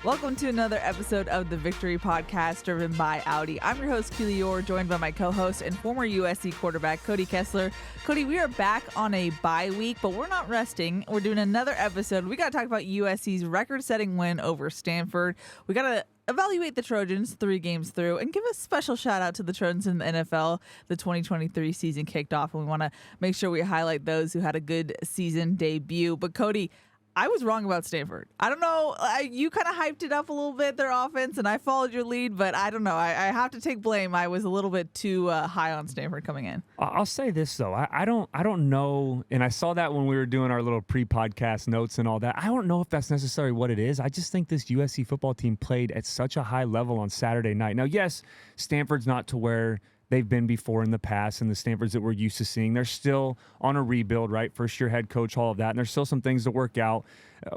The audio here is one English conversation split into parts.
Welcome to another episode of the Victory Podcast driven by Audi. I'm your host, Keely Eure, joined by my co-host and former USC quarterback, Cody Kessler. Cody, we are back on a bye week, but we're not resting. We're doing another episode. We got to talk about USC's record-setting win over Stanford. We got to evaluate the Trojans 3 games through and give a special shout out to the Trojans in the NFL. The 2023 season kicked off, and we want to make sure we highlight those who had a good season debut. But Cody, I was wrong about Stanford. I don't know. You kind of hyped it up a little bit, their offense, and I followed your lead, but I don't know. I have to take blame. I was a little bit too high on Stanford coming in. I'll say this, though. I don't know, and I saw that when we were doing our little pre-podcast notes and all that. I don't know if that's necessarily what it is. I just think this USC football team played at such a high level on Saturday night. Now, yes, Stanford's not to where they've been before in the past, and the Stanfords that we're used to seeing. They're still on a rebuild, right? First-year head coach, all of that, and there's still some things to work out.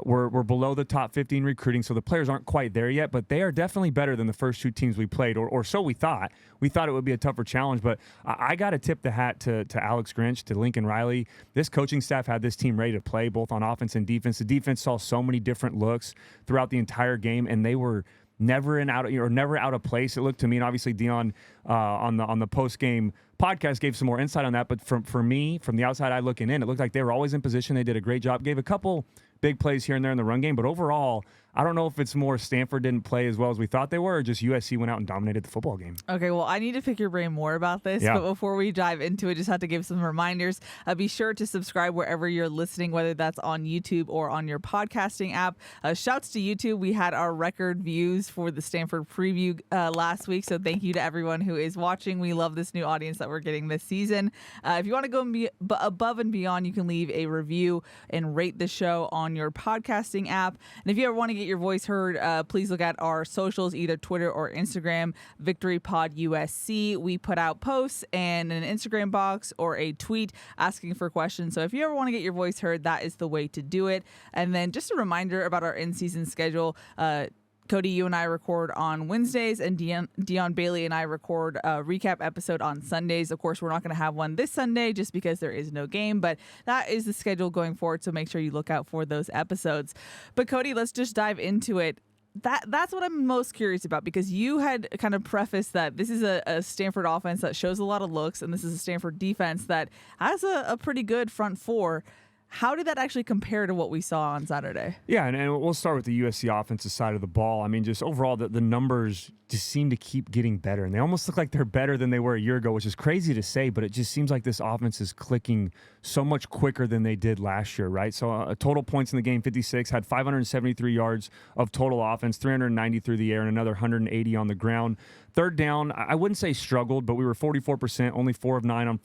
We're below the top 15 recruiting, so the players aren't quite there yet, but they are definitely better than the first 2 teams we played, or so we thought. We thought it would be a tougher challenge, but I got to tip the hat to Alex Grinch, to Lincoln Riley. This coaching staff had this team ready to play, both on offense and defense. The defense saw so many different looks throughout the entire game, and they were never out of place. It looked to me, and obviously Dion on the post game podcast gave some more insight on that. But for me, from the outside eye looking in, it looked like they were always in position. They did a great job. Gave a couple big plays here and there in the run game, but overall, I don't know if it's more Stanford didn't play as well as we thought they were, or just USC went out and dominated the football game. Okay, well, I need to pick your brain more about this, but before we dive into it, just have to give some reminders. Be sure to subscribe wherever you're listening, whether that's on YouTube or on your podcasting app. Shouts to YouTube. We had our record views for the Stanford preview last week, so thank you to everyone who is watching. We love this new audience that we're getting this season. If you want to go above and beyond, you can leave a review and rate the show on your podcasting app. And if you ever want to get your voice heard, please look at our socials, either Twitter or Instagram, VictoryPodUSC. We put out posts and an Instagram box or a tweet asking for questions. So if you ever want to get your voice heard, that is the way to do it. And then just a reminder about our in-season schedule. Cody, you and I record on Wednesdays, and Dion Bailey and I record a recap episode on Sundays. Of course, we're not going to have one this Sunday just because there is no game, but that is the schedule going forward, so make sure you look out for those episodes. But Cody, let's just dive into it. That's what I'm most curious about, because you had kind of prefaced that this is a Stanford offense that shows a lot of looks, and this is a Stanford defense that has a pretty good front four. How did that actually compare to what we saw on Saturday? Yeah, and we'll start with the USC offensive side of the ball. I mean, just overall, the numbers just seem to keep getting better, and they almost look like they're better than they were a year ago, which is crazy to say, but it just seems like this offense is clicking so much quicker than they did last year, right? So total points in the game, 56, had 573 yards of total offense, 390 through the air, and another 180 on the ground. Third down, I wouldn't say struggled, but we were 44%, only 4 of 9 on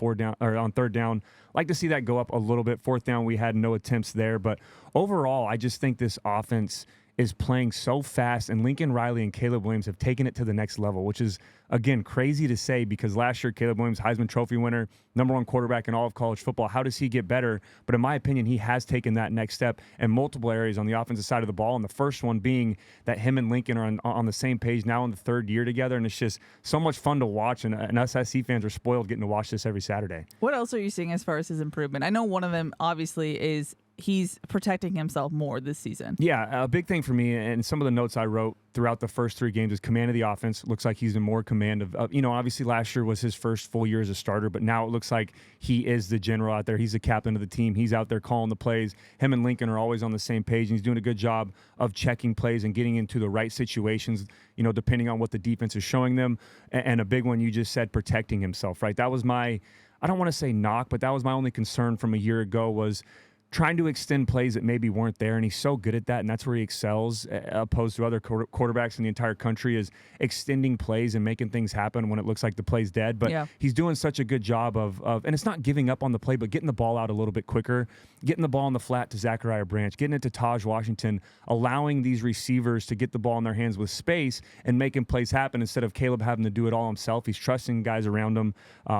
third down. Like to see that go up a little bit. Fourth down, we had no attempts there, but overall, I just think this offense is playing so fast, and Lincoln Riley and Caleb Williams have taken it to the next level, which is, again, crazy to say, because last year, Caleb Williams, Heisman Trophy winner, #1 quarterback in all of college football. How does he get better? But in my opinion, he has taken that next step in multiple areas on the offensive side of the ball, and the first one being that him and Lincoln are on the same page now in the 3rd year together, and it's just so much fun to watch, and us SC fans are spoiled getting to watch this every Saturday. What else are you seeing as far as his improvement? I know one of them, obviously, is he's protecting himself more this season. Yeah, a big thing for me, and some of the notes I wrote throughout the first 3 games, is command of the offense. Looks like he's in more command of obviously last year was his first full year as a starter, but now it looks like he is the general out there. He's the captain of the team. He's out there calling the plays. Him and Lincoln are always on the same page, and he's doing a good job of checking plays and getting into the right situations, depending on what the defense is showing them. And a big one, you just said, protecting himself, right? That was I don't want to say knock, but that was my only concern from a year ago, was trying to extend plays that maybe weren't there, and he's so good at that, and that's where he excels, opposed to other quarterbacks in the entire country, is extending plays and making things happen when it looks like the play's dead. But he's doing such a good job of, and it's not giving up on the play, but getting the ball out a little bit quicker, getting the ball in the flat to Zachariah Branch, getting it to Taj Washington, allowing these receivers to get the ball in their hands with space and making plays happen instead of Caleb having to do it all himself. He's trusting guys around him.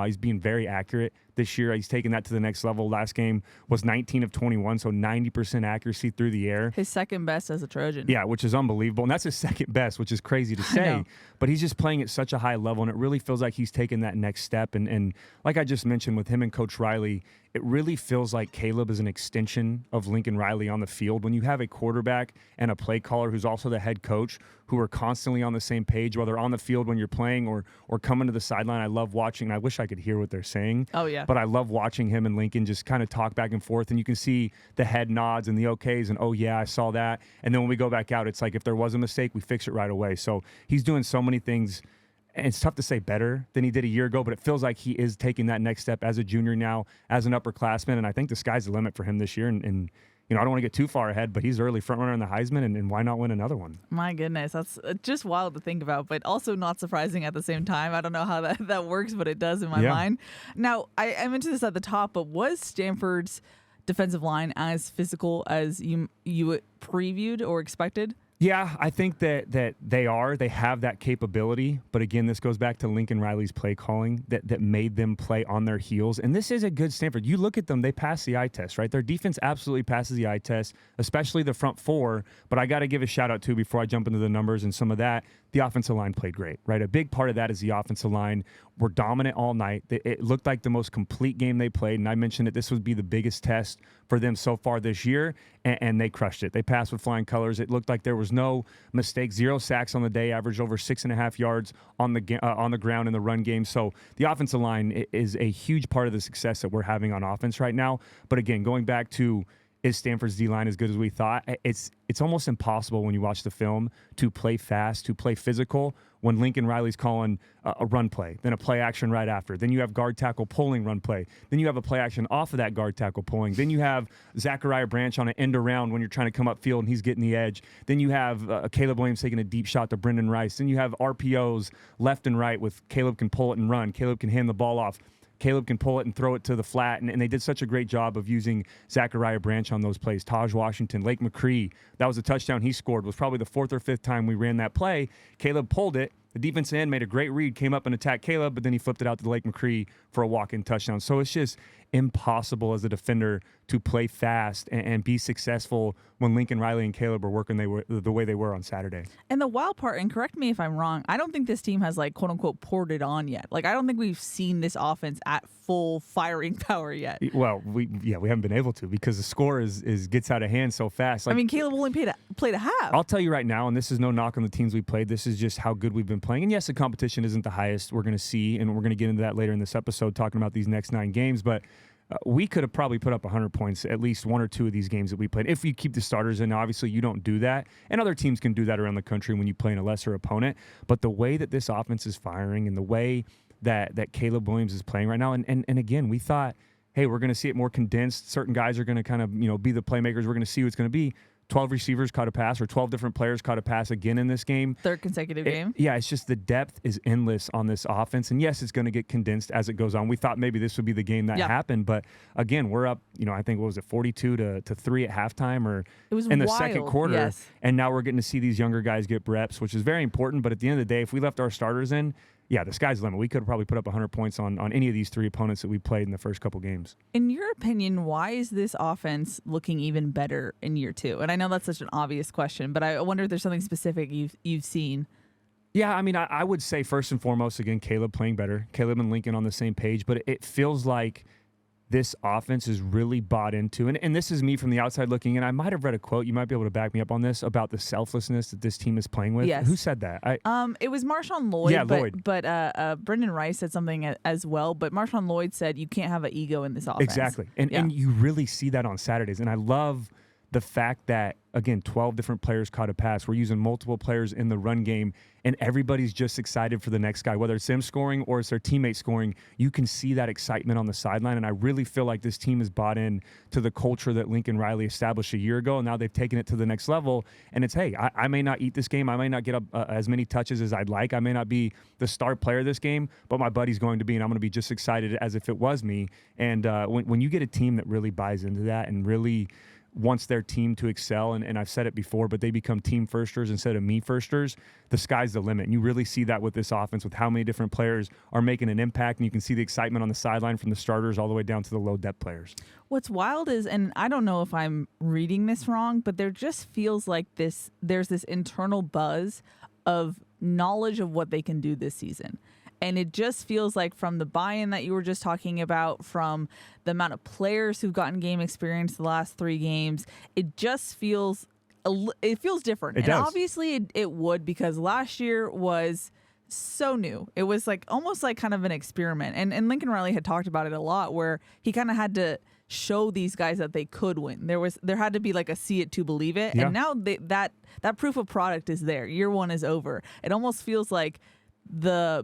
He's being very accurate this year. He's taken that to the next level. Last game was 19 of 21, so 90% accuracy through the air. His second best as a Trojan. Yeah, which is unbelievable. And that's his second best, which is crazy to say. But he's just playing at such a high level, and it really feels like he's taken that next step. And like I just mentioned with him and Coach Riley, it really feels like Caleb is an extension of Lincoln Riley on the field. When you have a quarterback and a play caller who's also the head coach, who are constantly on the same page, whether on the field when you're playing or coming to the sideline. I love watching. I wish I could hear what they're saying. Oh, yeah. But I love watching him and Lincoln just kind of talk back and forth, and you can see the head nods and the okays and, oh, yeah, I saw that. And then when we go back out, it's like if there was a mistake, we fix it right away. So he's doing so many things. And it's tough to say better than he did a year ago, but it feels like he is taking that next step as a junior now, as an upperclassman. And I think the sky's the limit for him this year. And I don't want to get too far ahead, but he's early front runner in the Heisman, and why not win another one? My goodness, that's just wild to think about, but also not surprising at the same time. I don't know how that works, but it does in my mind. Now, I mentioned this at the top, but was Stanford's defensive line as physical as you previewed or expected? Yeah, I think that they have that capability. But again, this goes back to Lincoln Riley's play calling that made them play on their heels. And this is a good Stanford. You look at them, they pass the eye test, right? Their defense absolutely passes the eye test, especially the front four. But I got to give a shout out too, before I jump into the numbers and some of that, the offensive line played great, right? A big part of that is the offensive line were dominant all night. It looked like the most complete game they played. And I mentioned that this would be the biggest test for them so far this year. And they crushed it. They passed with flying colors. It looked like there was no mistake. 0 sacks on the day, averaged over 6.5 yards on the ground in the run game. So the offensive line is a huge part of the success that we're having on offense right now. But again, going back to, is Stanford's D-line as good as we thought? It's almost impossible when you watch the film to play fast, to play physical, when Lincoln Riley's calling a run play, then a play action right after. Then you have guard tackle pulling run play. Then you have a play action off of that guard tackle pulling. Then you have Zachariah Branch on an end around when you're trying to come upfield and he's getting the edge. Then you have Caleb Williams taking a deep shot to Brendan Rice. Then you have RPOs left and right with Caleb can pull it and run. Caleb can hand the ball off. Caleb can pull it and throw it to the flat, and they did such a great job of using Zachariah Branch on those plays. Taj Washington, Lake McCree, that was a touchdown he scored. It was probably the 4th or 5th time we ran that play. Caleb pulled it. The defensive end made a great read, came up and attacked Caleb, but then he flipped it out to Lake McCree for a walk-in touchdown. So it's just impossible as a defender to play fast and be successful when Lincoln Riley and Caleb are working the way they were on Saturday. And the wild part, and correct me if I'm wrong, I don't think this team has, like, quote-unquote poured it on yet. Like, I don't think we've seen this offense at full firing power yet. Well, we haven't been able to because the score gets out of hand so fast. Like, I mean, Caleb only played a half. I'll tell you right now, and this is no knock on the teams we played, this is just how good we've been playing. And yes, the competition isn't the highest we're going to see, and we're going to get into that later in this episode talking about these next 9 games, but we could have probably put up 100 points at least 1 or 2 of these games that we played. If we keep the starters in, obviously you don't do that. And other teams can do that around the country when you play in a lesser opponent. But the way that this offense is firing and the way that Caleb Williams is playing right now, and again, we thought, hey, we're going to see it more condensed. Certain guys are going to kind of be the playmakers. We're going to see who it's going to be. 12 receivers caught a pass, or 12 different players caught a pass again in this game. 3rd consecutive game. Yeah, it's just the depth is endless on this offense. And yes, it's going to get condensed as it goes on. We thought maybe this would be the game that happened. But again, we're up, I think, what was it, 42-3 at halftime or it was in the wild. second quarter. Yes. And now we're getting to see these younger guys get reps, which is very important. But at the end of the day, if we left our starters in, yeah, the sky's the limit. We could have probably put up 100 points on any of these 3 opponents that we played in the first couple games. In your opinion, why is this offense looking even better in year 2? And I know that's such an obvious question, but I wonder if there's something specific you've seen. Yeah, I mean, I would say first and foremost, again, Caleb playing better. Caleb and Lincoln on the same page, but it feels like this offense is really bought into, and this is me from the outside looking in. I might have read a quote, you might be able to back me up on this, about the selflessness that this team is playing with. Yes. Who said that? It was Marshawn Lloyd. Yeah, Lloyd. But Brendan Rice said something as well, but Marshawn Lloyd said you can't have an ego in this offense. Exactly. And you really see that on Saturdays, and I love the fact that, again, 12 different players caught a pass. We're using multiple players in the run game, and everybody's just excited for the next guy. Whether it's them scoring or it's their teammates scoring, you can see that excitement on the sideline, and I really feel like this team is bought in to the culture that Lincoln Riley established a year ago, and now they've taken it to the next level, and it's, hey, I may not eat this game. I may not get up as many touches as I'd like. I may not be the star player this game, but my buddy's going to be, and I'm going to be just excited as if it was me. And when you get a team that really buys into that and really wants their team to excel, and I've said it before, but they become team firsters instead of me firsters, the sky's the limit. And you really see that with this offense, with how many different players are making an impact, and you can see the excitement on the sideline from the starters all the way down to the low depth players. What's wild is, and I don't know if I'm reading this wrong, but there just feels like there's this internal buzz of knowledge of what they can do this season. And it just feels like from the buy-in that you were just talking about, from the amount of players who've gotten game experience the last 3 games, it just feels different. It does. Obviously it would, because last year was so new. It was like almost like kind of an experiment. And Lincoln Riley had talked about it a lot, where he kind of had to show these guys that they could win. There had to be like a see it to believe it. Yeah. And now that proof of product is there. Year 1 is over. It almost feels like the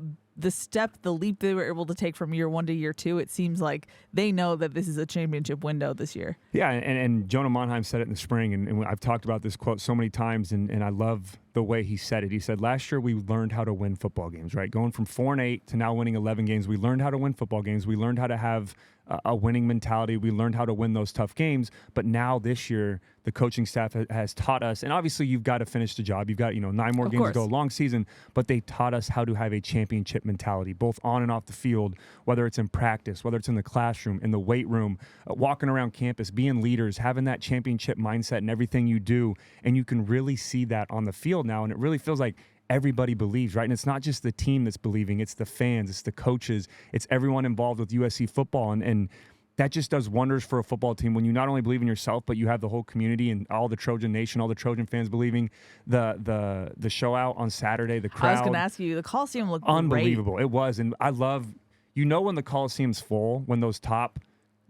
leap they were able to take from year 1 to year 2, it seems like they know that this is a championship window this year. Yeah, and Jonah Monheim said it in the spring, and I've talked about this quote so many times, and I love the way he said it. He said, last year we learned how to win football games, right? Going from 4-8 to now winning 11 games, we learned how to win football games. We learned how to have a winning mentality. We learned how to win those tough games. But now this year, the coaching staff has taught us, and obviously you've got to finish the job. You've got 9 more games to go, a long season, but they taught us how to have a championship mentality, both on and off the field, whether it's in practice, whether it's in the classroom, in the weight room, walking around campus, being leaders, having that championship mindset in everything you do. And you can really see that on the field now, and it really feels like everybody believes, right? And it's not just the team that's believing, it's the fans, it's the coaches, it's everyone involved with USC football. And that just does wonders for a football team when you not only believe in yourself, but you have the whole community and all the Trojan Nation, all the Trojan fans believing. The show out on Saturday, the crowd. I was going to ask you, the Coliseum looked unbelievable. Great. It was, and I love, when the Coliseum's full, when those top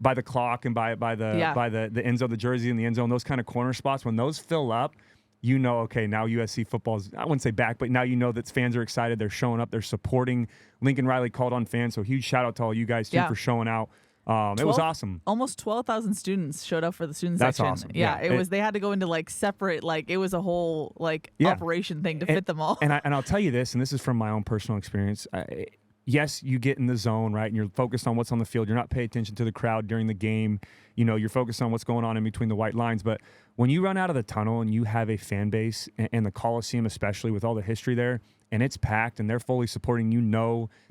by the clock and by the end zone, the jersey in the end zone, those kind of corner spots, when those fill up, okay, now USC football's, I wouldn't say back, but now that fans are excited, they're showing up, they're supporting. Lincoln Riley called on fans, so huge shout out to all you guys too for showing out. It was awesome. Almost 12,000 students showed up for the student That's section. awesome. Yeah, it was. They had to go into separate, it was a whole operation thing to fit them all. And I'll tell you this, and this is from my own personal experience. Yes, you get in the zone, right, and you're focused on what's on the field. You're not paying attention to the crowd during the game. You're focused on what's going on in between the white lines. But when you run out of the tunnel and you have a fan base, and the Coliseum especially with all the history there, and it's packed and they're fully supporting,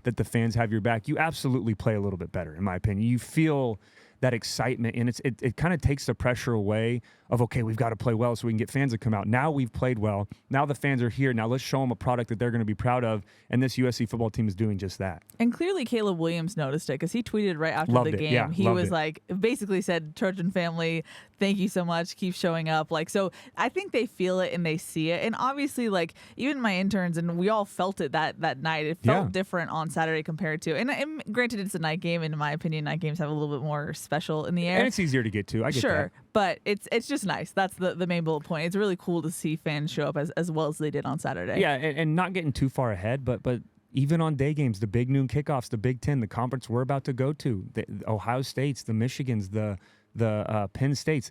that the fans have your back, you absolutely play a little bit better, in my opinion. You feel that excitement, and it kind of takes the pressure away of, okay, we've got to play well so we can get fans to come out. Now we've played well. Now the fans are here. Now let's show them a product that they're going to be proud of, and this USC football team is doing just that. And clearly Caleb Williams noticed it, because he tweeted right after Loved the it. game. Yeah, he was basically said, Trojan family, thank you so much. Keep showing up. So I think they feel it and they see it. And obviously, even my interns, and we all felt it that night. It felt different on Saturday compared to, and granted, it's a night game, and in my opinion, night games have a little bit more special in the air. And it's easier to get to. I get that. But it's just nice. That's the main bullet point. It's really cool to see fans show up as well as they did on Saturday. Yeah, and not getting too far ahead, but even on day games, the big noon kickoffs, the Big Ten, the conference we're about to go to, the Ohio States, the Michigans, the Penn States,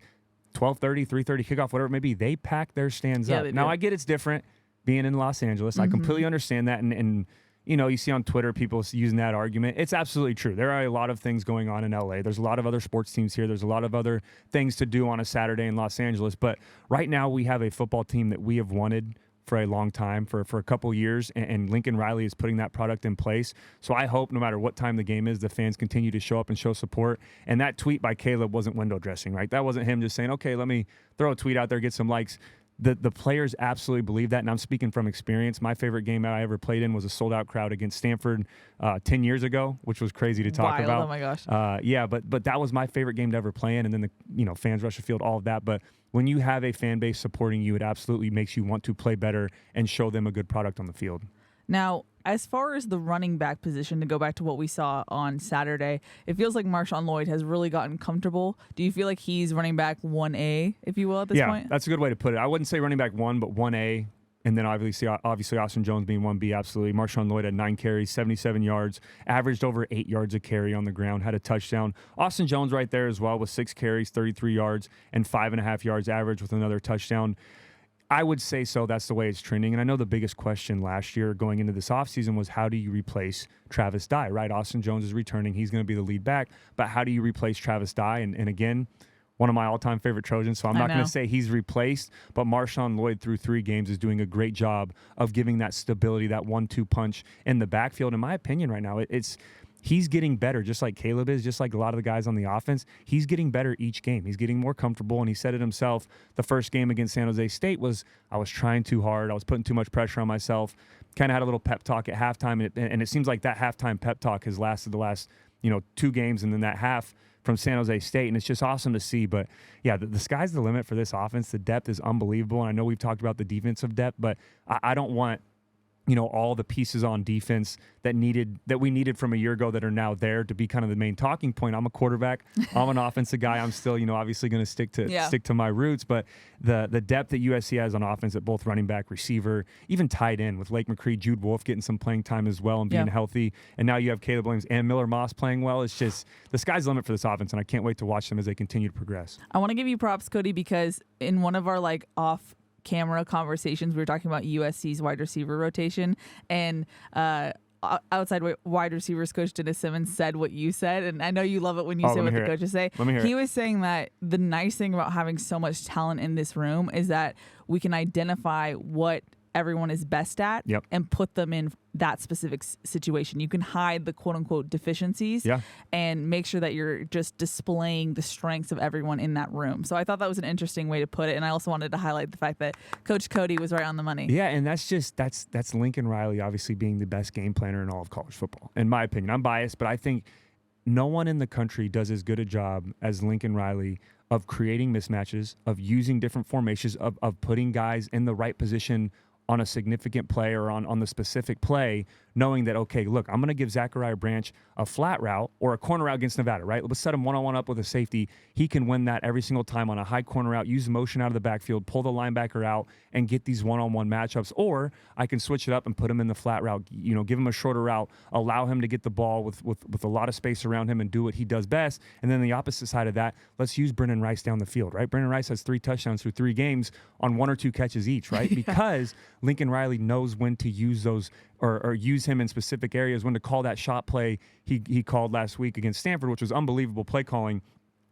12:30, 3:30 kickoff, whatever it may be, they pack their stands up. Now, I get it's different being in Los Angeles. I completely understand that, and you see on Twitter people using that argument. It's absolutely true. There are a lot of things going on in LA. There's a lot of other sports teams here. There's a lot of other things to do on a Saturday in Los Angeles. But right now we have a football team that we have wanted for a long time, for a couple years, and Lincoln Riley is putting that product in place. So I hope no matter what time the game is, the fans continue to show up and show support. And that tweet by Caleb wasn't window dressing, right? That wasn't him just saying, okay, let me throw a tweet out there, get some likes. The players absolutely believe that, and I'm speaking from experience. My favorite game I ever played in was a sold-out crowd against Stanford 10 years ago, which was crazy to talk about. Oh, my gosh. But that was my favorite game to ever play in, and then the fans rush the field, all of that. But when you have a fan base supporting you, it absolutely makes you want to play better and show them a good product on the field. Now, as far as the running back position, to go back to what we saw on Saturday, it feels like Marshawn Lloyd has really gotten comfortable. Do you feel like he's running back 1A, if you will, at this point? Yeah, that's a good way to put it. I wouldn't say running back 1, but 1A. And then obviously Austin Jones being 1B, absolutely. Marshawn Lloyd had 9 carries, 77 yards, averaged over 8 yards a carry on the ground, had a touchdown. Austin Jones right there as well with 6 carries, 33 yards, and 5.5 yards average with another touchdown. I would say so. That's the way it's trending. And I know the biggest question last year going into this offseason was, how do you replace Travis Dye, right? Austin Jones is returning. He's going to be the lead back. But how do you replace Travis Dye? And again, one of my all-time favorite Trojans, so I'm not going to say he's replaced, but Marshawn Lloyd through 3 games is doing a great job of giving that stability, that 1-2 punch in the backfield. In my opinion right now, he's getting better, just like Caleb is, just like a lot of the guys on the offense. He's getting better each game. He's getting more comfortable, and he said it himself. The first game against San Jose State was, I was trying too hard. I was putting too much pressure on myself. Kind of had a little pep talk at halftime, and it seems like that halftime pep talk has lasted the last 2 games, and then that half from San Jose State, and it's just awesome to see. But yeah, the sky's the limit for this offense. The depth is unbelievable, and I know we've talked about the defensive depth, but I don't want all the pieces on defense that we needed from a year ago that are now there to be kind of the main talking point. I'm a quarterback. I'm an offensive guy. I'm still, obviously going to stick to my roots. But the depth that USC has on offense at both running back, receiver, even tight end with Lake McCree, Jude Wolfe getting some playing time as well and being healthy. And now you have Caleb Williams and Miller Moss playing well. It's just the sky's the limit for this offense, and I can't wait to watch them as they continue to progress. I want to give you props, Cody, because in one of our off-camera conversations, we were talking about USC's wide receiver rotation, and outside wide receivers coach Dennis Simmons said what you said, and I know you love it when you say what the coaches say. He was saying that the nice thing about having so much talent in this room is that we can identify what everyone is best at and put them in that specific situation. You can hide the quote-unquote deficiencies and make sure that you're just displaying the strengths of everyone in that room. So I thought that was an interesting way to put it, and I also wanted to highlight the fact that Coach Cody was right on the money. Yeah, and that's Lincoln Riley obviously being the best game planner in all of college football, in my opinion. I'm biased, but I think no one in the country does as good a job as Lincoln Riley of creating mismatches, of using different formations, of putting guys in the right position on a significant play or on the specific play, knowing that, okay, look, I'm going to give Zachariah Branch a flat route or a corner route against Nevada, right? Let's set him one-on-one up with a safety. He can win that every single time on a high corner route, use motion out of the backfield, pull the linebacker out, and get these one-on-one matchups. Or I can switch it up and put him in the flat route, give him a shorter route, allow him to get the ball with a lot of space around him and do what he does best. And then the opposite side of that, let's use Brendan Rice down the field, right? Brendan Rice has 3 touchdowns through 3 games on 1 or 2 catches each, right? Because Lincoln Riley knows when to use those or use him in specific areas, when to call that shot play he called last week against Stanford, which was unbelievable play calling.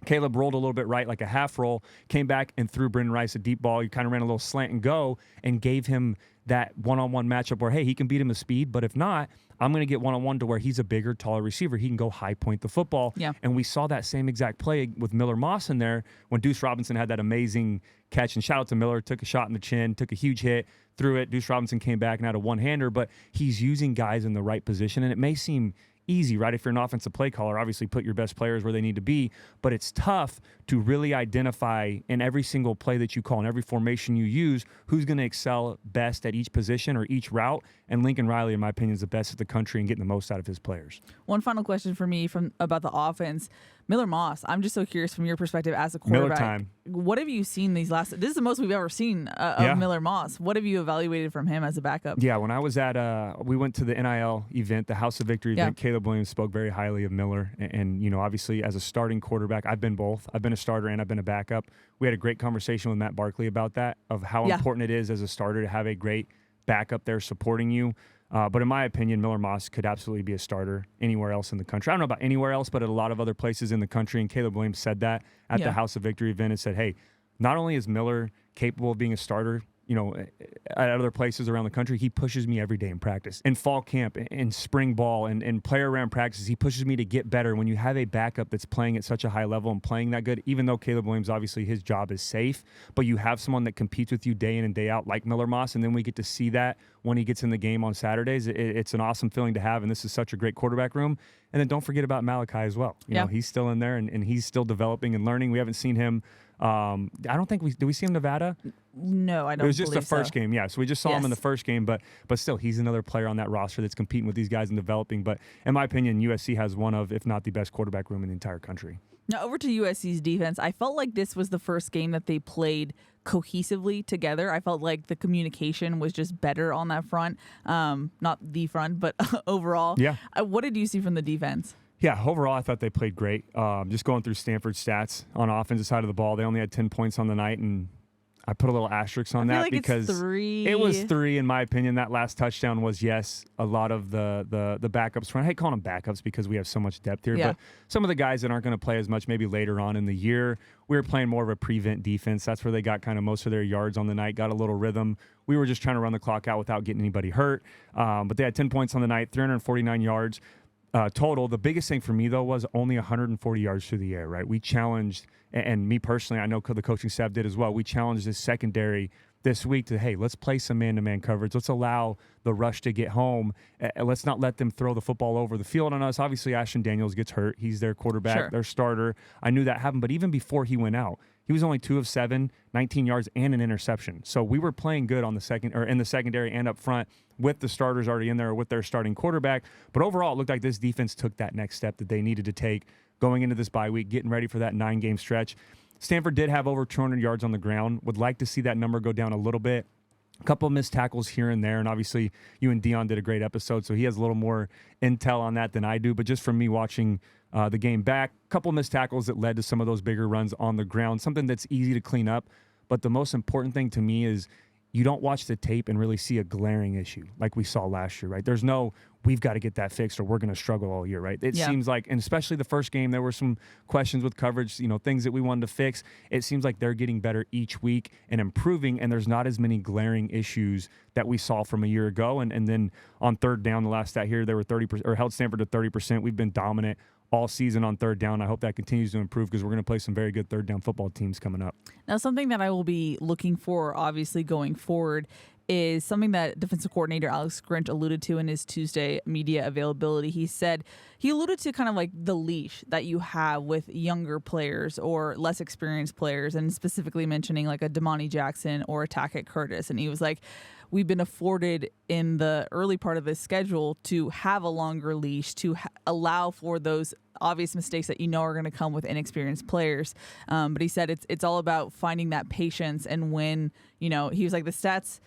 Caleb rolled a little bit right, like a half roll, came back and threw Brendan Rice a deep ball. He kind of ran a little slant and go and gave him that one-on-one matchup where, hey, he can beat him with speed, but if not, I'm going to get one-on-one to where he's a bigger, taller receiver. He can go high point the football. Yeah. And we saw that same exact play with Miller Moss in there when Deuce Robinson had that amazing catch. And shout out to Miller, took a shot in the chin, took a huge hit, threw it. Deuce Robinson came back and had a one-hander, but he's using guys in the right position. And it may seem easy, right? If you're an offensive play caller, obviously put your best players where they need to be, but it's tough to really identify in every single play that you call, in every formation you use, who's going to excel best at each position or each route. And Lincoln Riley, in my opinion, is the best at the country and getting the most out of his players. One final question for me about the offense. Miller Moss, I'm just so curious from your perspective as a quarterback. Miller time. What have you seen these last? This is the most we've ever seen of Miller Moss. What have you evaluated from him as a backup? Yeah, when I was we went to the NIL event, the House of Victory event. Caleb Williams spoke very highly of Miller, and obviously as a starting quarterback, I've been both. I've been a starter and I've been a backup. We had a great conversation with Matt Barkley about that, of how important it is as a starter to have a great backup there supporting you. But in my opinion, Miller Moss could absolutely be a starter anywhere else in the country. I don't know about anywhere else, but at a lot of other places in the country. And Caleb Williams said that at the House of Victory event and said, hey, not only is Miller capable of being a starter, at other places around the country, he pushes me every day in practice, in fall camp, in spring ball, and player around practices. He pushes me to get better. When you have a backup that's playing at such a high level and playing that good, even though Caleb Williams, obviously his job is safe, but you have someone that competes with you day in and day out like Miller Moss, and then we get to see that when he gets in the game on Saturdays. It's an awesome feeling to have, and this is such a great quarterback room. And then don't forget about Malachi as well. You know, he's still in there, and he's still developing and learning. We haven't seen him. I don't think did we see him in Nevada? No, I don't. It was just the first game, So we just saw him in the first game, but still, he's another player on that roster that's competing with these guys and developing. But in my opinion, USC has one of, if not the best quarterback room in the entire country. Now over to USC's defense. I felt like this was the first game that they played cohesively together. I felt like the communication was just better on that front. Not the front, but overall. Yeah. What did you see from the defense? Yeah, overall, I thought they played great. Just going through Stanford's stats on offensive side of the ball, they only had 10 points on the night, and I put a little asterisk on that because it was 3, in my opinion. That last touchdown was, yes, a lot of the backups. I hate calling them backups because we have so much depth here, but some of the guys that aren't going to play as much maybe later on in the year, we were playing more of a prevent defense. That's where they got kind of most of their yards on the night, got a little rhythm. We were just trying to run the clock out without getting anybody hurt, but they had 10 points on the night, 349 yards. total. The biggest thing for me, though, was only 140 yards through the air, right? We challenged, and me personally, I know the coaching staff did as well, we challenged this secondary this week to, hey, let's play some man-to-man coverage. Let's allow the rush to get home. Let's not let them throw the football over the field on us. Obviously, Ashton Daniels gets hurt. He's their quarterback, their starter. I knew that happened, but even before he went out, he was only 2 of 7, 19 yards, and an interception. So we were playing good on in the secondary and up front with the starters already in there or with their starting quarterback. But overall, it looked like this defense took that next step that they needed to take going into this bye week, getting ready for that 9-game stretch. Stanford did have over 200 yards on the ground. Would like to see that number go down a little bit. A couple of missed tackles here and there, and obviously you and Dion did a great episode, so he has a little more intel on that than I do. But just from me watching the game back, a couple of missed tackles that led to some of those bigger runs on the ground, something that's easy to clean up. But the most important thing to me is you don't watch the tape and really see a glaring issue like we saw last year, right? There's no, we've got to get that fixed or we're going to struggle all year, right? It seems like, and especially the first game, there were some questions with coverage, things that we wanted to fix. It seems like they're getting better each week and improving, and there's not as many glaring issues that we saw from a year ago. And then on third down, the last stat here, they were 30% or held Stanford to 30%. We've been dominant all season on third down. I hope that continues to improve because we're going to play some very good third down football teams coming up. Now, something that I will be looking for, obviously, going forward is something that defensive coordinator Alex Grinch alluded to in his Tuesday media availability. He alluded to kind of like the leash that you have with younger players or less experienced players, and specifically mentioning like a Damani Jackson or a Tackett Curtis. And he was like, we've been afforded in the early part of this schedule to have a longer leash to allow for those obvious mistakes that are going to come with inexperienced players. But he said it's all about finding that patience, and when, he was like, the stats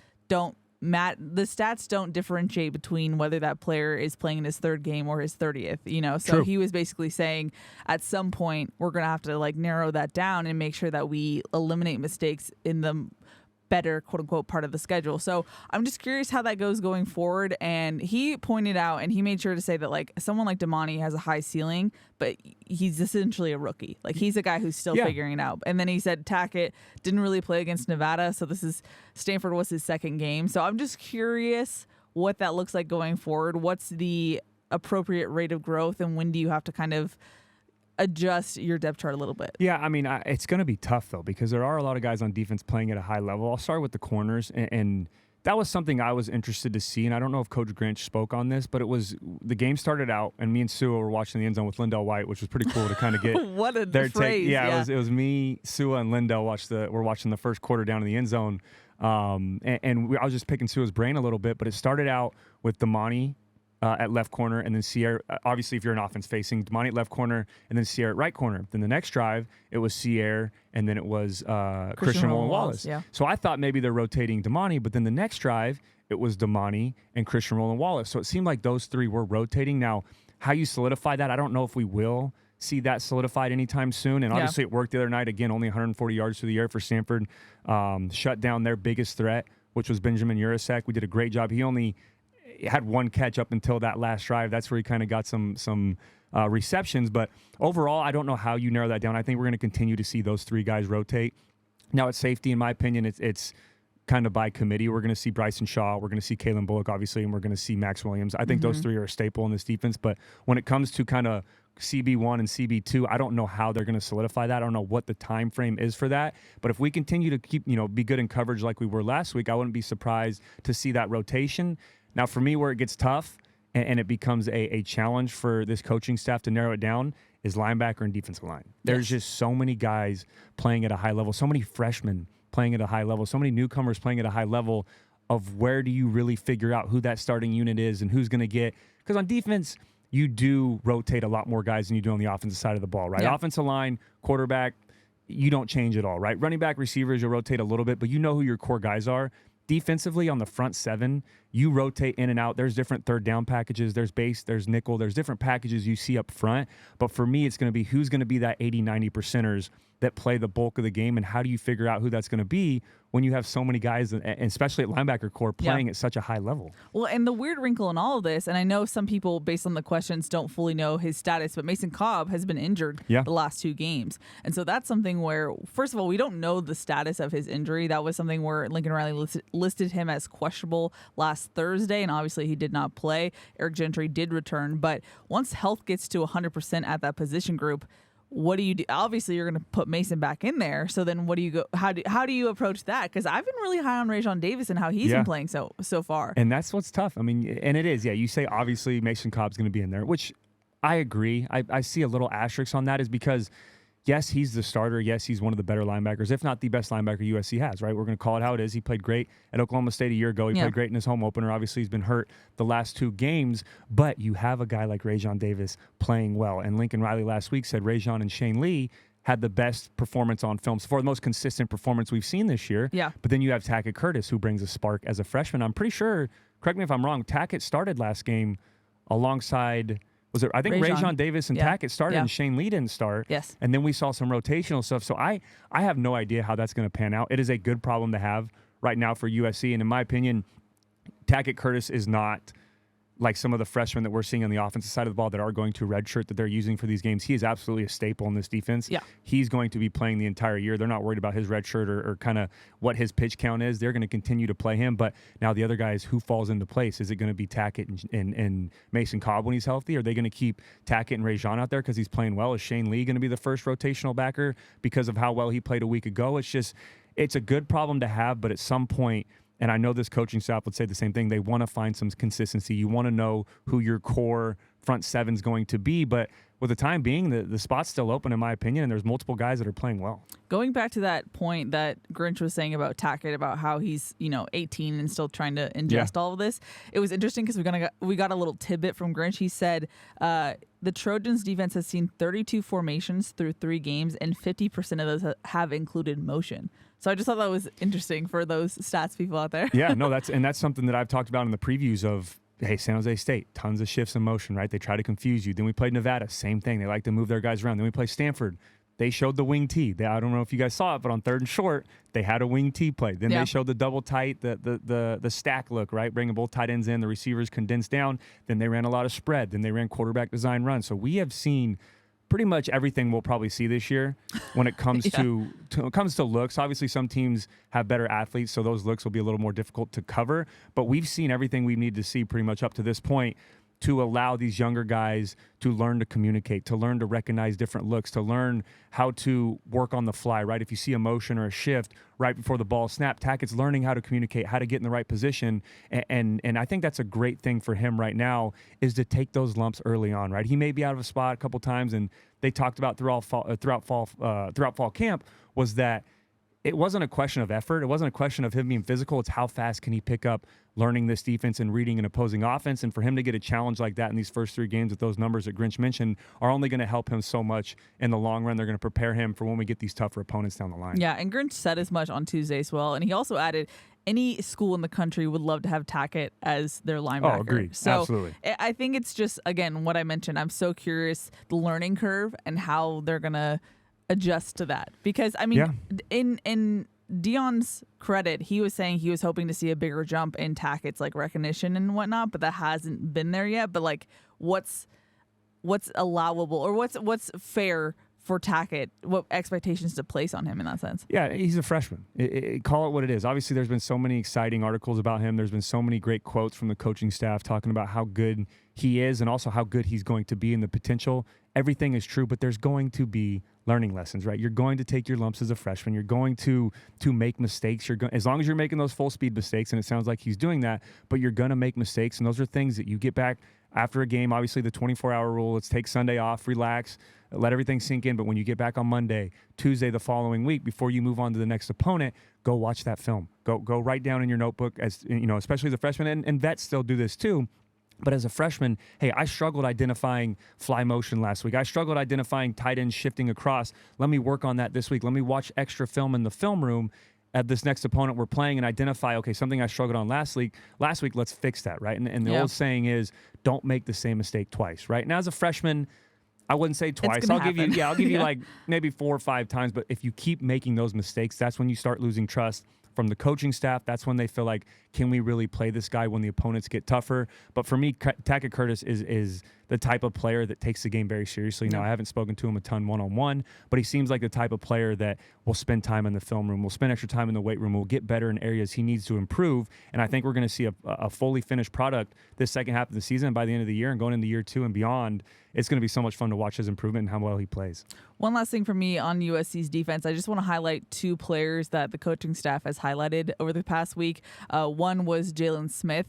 don't differentiate between whether that player is playing in his third game or his 30th, So True. He was basically saying at some point we're going to have to like narrow that down and make sure that we eliminate mistakes in the better quote unquote part of the schedule. So I'm just curious how that goes going forward. And he pointed out, and he made sure to say that like someone like Damani has a high ceiling, but he's essentially a rookie. Like he's a guy who's still figuring it out. And then he said Tackett didn't really play against Nevada. So Stanford was his second game. So I'm just curious what that looks like going forward. What's the appropriate rate of growth, and when do you have to kind of adjust your depth chart a little bit? Yeah, I mean, it's going to be tough, though, because there are a lot of guys on defense playing at a high level. I'll start with the corners, and that was something I was interested to see, and I don't know if Coach Grinch spoke on this, but the game started out, and me and Sua were watching the end zone with Lindell White, which was pretty cool to kind of get what a their phrase. take. Yeah, it was me, Sua, and Lindell were watching the first quarter down in the end zone, I was just picking Sua's brain a little bit, but it started out with Damani at left corner, and then Sierra. Obviously, if you're an offense facing, Damani at left corner, and then Sierra at right corner. Then the next drive, it was Sierra, and then it was Christian Rowland-Wallace. Yeah. So I thought maybe they're rotating Damani, but then the next drive, it was Damani and Christian Rowland-Wallace. So it seemed like those three were rotating. Now, how you solidify that, I don't know if we will see that solidified anytime soon. And obviously, it worked the other night. Again, only 140 yards through the air for Stanford. Shut down their biggest threat, which was Benjamin Urasek. We did a great job. He only had one catch up until that last drive. That's where he kind of got some receptions. But overall, I don't know how you narrow that down. I think we're going to continue to see those three guys rotate. Now, at safety, in my opinion, it's kind of by committee. We're going to see Bryson Shaw. We're going to see Kalen Bullock, obviously, and we're going to see Max Williams. I think those three are a staple in this defense. But when it comes to kind of CB1 and CB2, I don't know how they're going to solidify that. I don't know what the time frame is for that. But if we continue to keep, be good in coverage like we were last week, I wouldn't be surprised to see that rotation. Now, for me, where it gets tough and it becomes a challenge for this coaching staff to narrow it down is linebacker and defensive line. There's just so many guys playing at a high level, so many freshmen playing at a high level, so many newcomers playing at a high level of where do you really figure out who that starting unit is and who's going to get – because on defense, you do rotate a lot more guys than you do on the offensive side of the ball, right? Yeah. Offensive line, quarterback, you don't change at all, right? Running back, receivers, you'll rotate a little bit, but you know who your core guys are. Defensively, on the front seven, you rotate in and out. There's different third down packages. There's base, there's nickel. There's different packages you see up front. But for me, it's going to be who's going to be that 80, 90%ers that play the bulk of the game, and how do you figure out who that's going to be when you have so many guys, and especially at linebacker core, playing at such a high level. Well, and the weird wrinkle in all of this, and I know some people, based on the questions, don't fully know his status, but Mason Cobb has been injured the last two games. And so that's something where, first of all, we don't know the status of his injury. That was something where Lincoln Riley listed him as questionable last last Thursday, and obviously he did not play. Eric Gentry did return, but once health gets to 100% at that position group, what do you do? Obviously, you're going to put Mason back in there. So then, what do you go? How do you approach that? Because I've been really high on Rajon Davis and how he's been playing so far. And that's what's tough. I mean, and it is. Yeah, you say obviously Mason Cobb's going to be in there, which I agree. I see a little asterisk on that is because, yes, he's the starter. Yes, he's one of the better linebackers, if not the best linebacker USC has, right? We're going to call it how it is. He played great at Oklahoma State a year ago. He played great in his home opener. Obviously, he's been hurt the last 2 games, but you have a guy like Rajon Davis playing well. And Lincoln Riley last week said Rajon and Shane Lee had the best performance on film, so far the most consistent performance we've seen this year. Yeah. But then you have Tackett Curtis, who brings a spark as a freshman. I'm pretty sure, correct me if I'm wrong, Tackett started last game alongside... I think Rajon Davis and Tackett started and Shane Lee didn't start. Yes. And then we saw some rotational stuff. So I have no idea how that's going to pan out. It is a good problem to have right now for USC. And in my opinion, Tackett Curtis is not like some of the freshmen that we're seeing on the offensive side of the ball that are going to redshirt that they're using for these games. He is absolutely a staple in this defense. Yeah. He's going to be playing the entire year. They're not worried about his redshirt or kind of what his pitch count is. They're going to continue to play him. But now the other guys, who falls into place? Is it going to be Tackett and Mason Cobb when he's healthy? Are they going to keep Tackett and Rajon out there because he's playing well? Is Shane Lee going to be the first rotational backer because of how well he played a week ago? It's a good problem to have, but at some point, and I know this coaching staff would say the same thing, they want to find some consistency. You want to know who your core front seven's going to be, but with the time being, the spot's still open, in my opinion, and there's multiple guys that are playing well. Going back to that point that Grinch was saying about Tackett, about how he's 18 and still trying to ingest all of this, it was interesting because we got a little tidbit from Grinch. He said the Trojans defense has seen 32 formations through 3 games, and 50% of those have included motion. So I just thought that was interesting for those stats people out there. Yeah, no, that's something that I've talked about in the previews of, hey, San Jose State, tons of shifts in motion, right? They try to confuse you. Then we played Nevada, same thing. They like to move their guys around. Then we play Stanford. They showed the wing T. I don't know if you guys saw it, but on 3rd and short, they had a wing T play. Then they showed the double tight, the stack look, right? Bringing both tight ends in, the receivers condensed down. Then they ran a lot of spread. Then they ran quarterback design runs. So we have seen pretty much everything we'll probably see this year when it comes to looks. Obviously, some teams have better athletes, so those looks will be a little more difficult to cover. But we've seen everything we need to see pretty much up to this point to allow these younger guys to learn to communicate, to learn to recognize different looks, to learn how to work on the fly, right? If you see a motion or a shift right before the ball snap, Tackett's learning how to communicate, how to get in the right position. And I think that's a great thing for him right now is to take those lumps early on, right? He may be out of a spot a couple times, and they talked about throughout fall camp was that it wasn't a question of effort. It wasn't a question of him being physical. It's how fast can he pick up learning this defense and reading an opposing offense. And for him to get a challenge like that in these first 3 games with those numbers that Grinch mentioned are only going to help him so much in the long run. They're going to prepare him for when we get these tougher opponents down the line. Yeah, and Grinch said as much on Tuesday as well. And he also added, any school in the country would love to have Tackett as their linebacker. Oh, agreed. So absolutely. I think it's just, again, what I mentioned. I'm so curious, the learning curve and how they're going to adjust to that. Because, I mean, in Dion's credit, he was saying he was hoping to see a bigger jump in Tackett's like recognition and whatnot, but that hasn't been there yet. But like, what's allowable or what's fair for Tackett? What expectations to place on him in that sense? Yeah, he's a freshman. Call it what it is. Obviously, there's been so many exciting articles about him. There's been so many great quotes from the coaching staff talking about how good he is and also how good he's going to be and the potential. Everything is true, but there's going to be learning lessons, right? You're going to take your lumps as a freshman. You're going to make mistakes. As long as you're making those full speed mistakes, and it sounds like he's doing that, but you're going to make mistakes, and those are things that you get back after a game. Obviously, the 24-hour rule, let's take Sunday off, relax, let everything sink in, but when you get back on Monday, Tuesday the following week, before you move on to the next opponent, go watch that film. Go write down in your notebook, as you know, especially as a freshman, and vets still do this too. But as a freshman, hey, I struggled identifying fly motion last week. I struggled identifying tight ends shifting across. Let me work on that this week. Let me watch extra film in the film room at this next opponent we're playing and identify, okay, something I struggled on last week, let's fix that, right? And the old saying is, don't make the same mistake twice, right? Now, as a freshman, I wouldn't say twice. I'll give you like maybe 4 or 5 times. But if you keep making those mistakes, that's when you start losing trust from the coaching staff. That's when they feel like, can we really play this guy when the opponents get tougher? But for me, Tackett Curtis is the type of player that takes the game very seriously. Now, I haven't spoken to him a ton one-on-one, but he seems like the type of player that will spend time in the film room, will spend extra time in the weight room, will get better in areas he needs to improve. And I think we're going to see a fully finished product this second half of the season. By the end of the year and going into year 2 and beyond, it's going to be so much fun to watch his improvement and how well he plays. One last thing for me on USC's defense, I just want to highlight 2 players that the coaching staff has highlighted over the past week. One was Jalen Smith.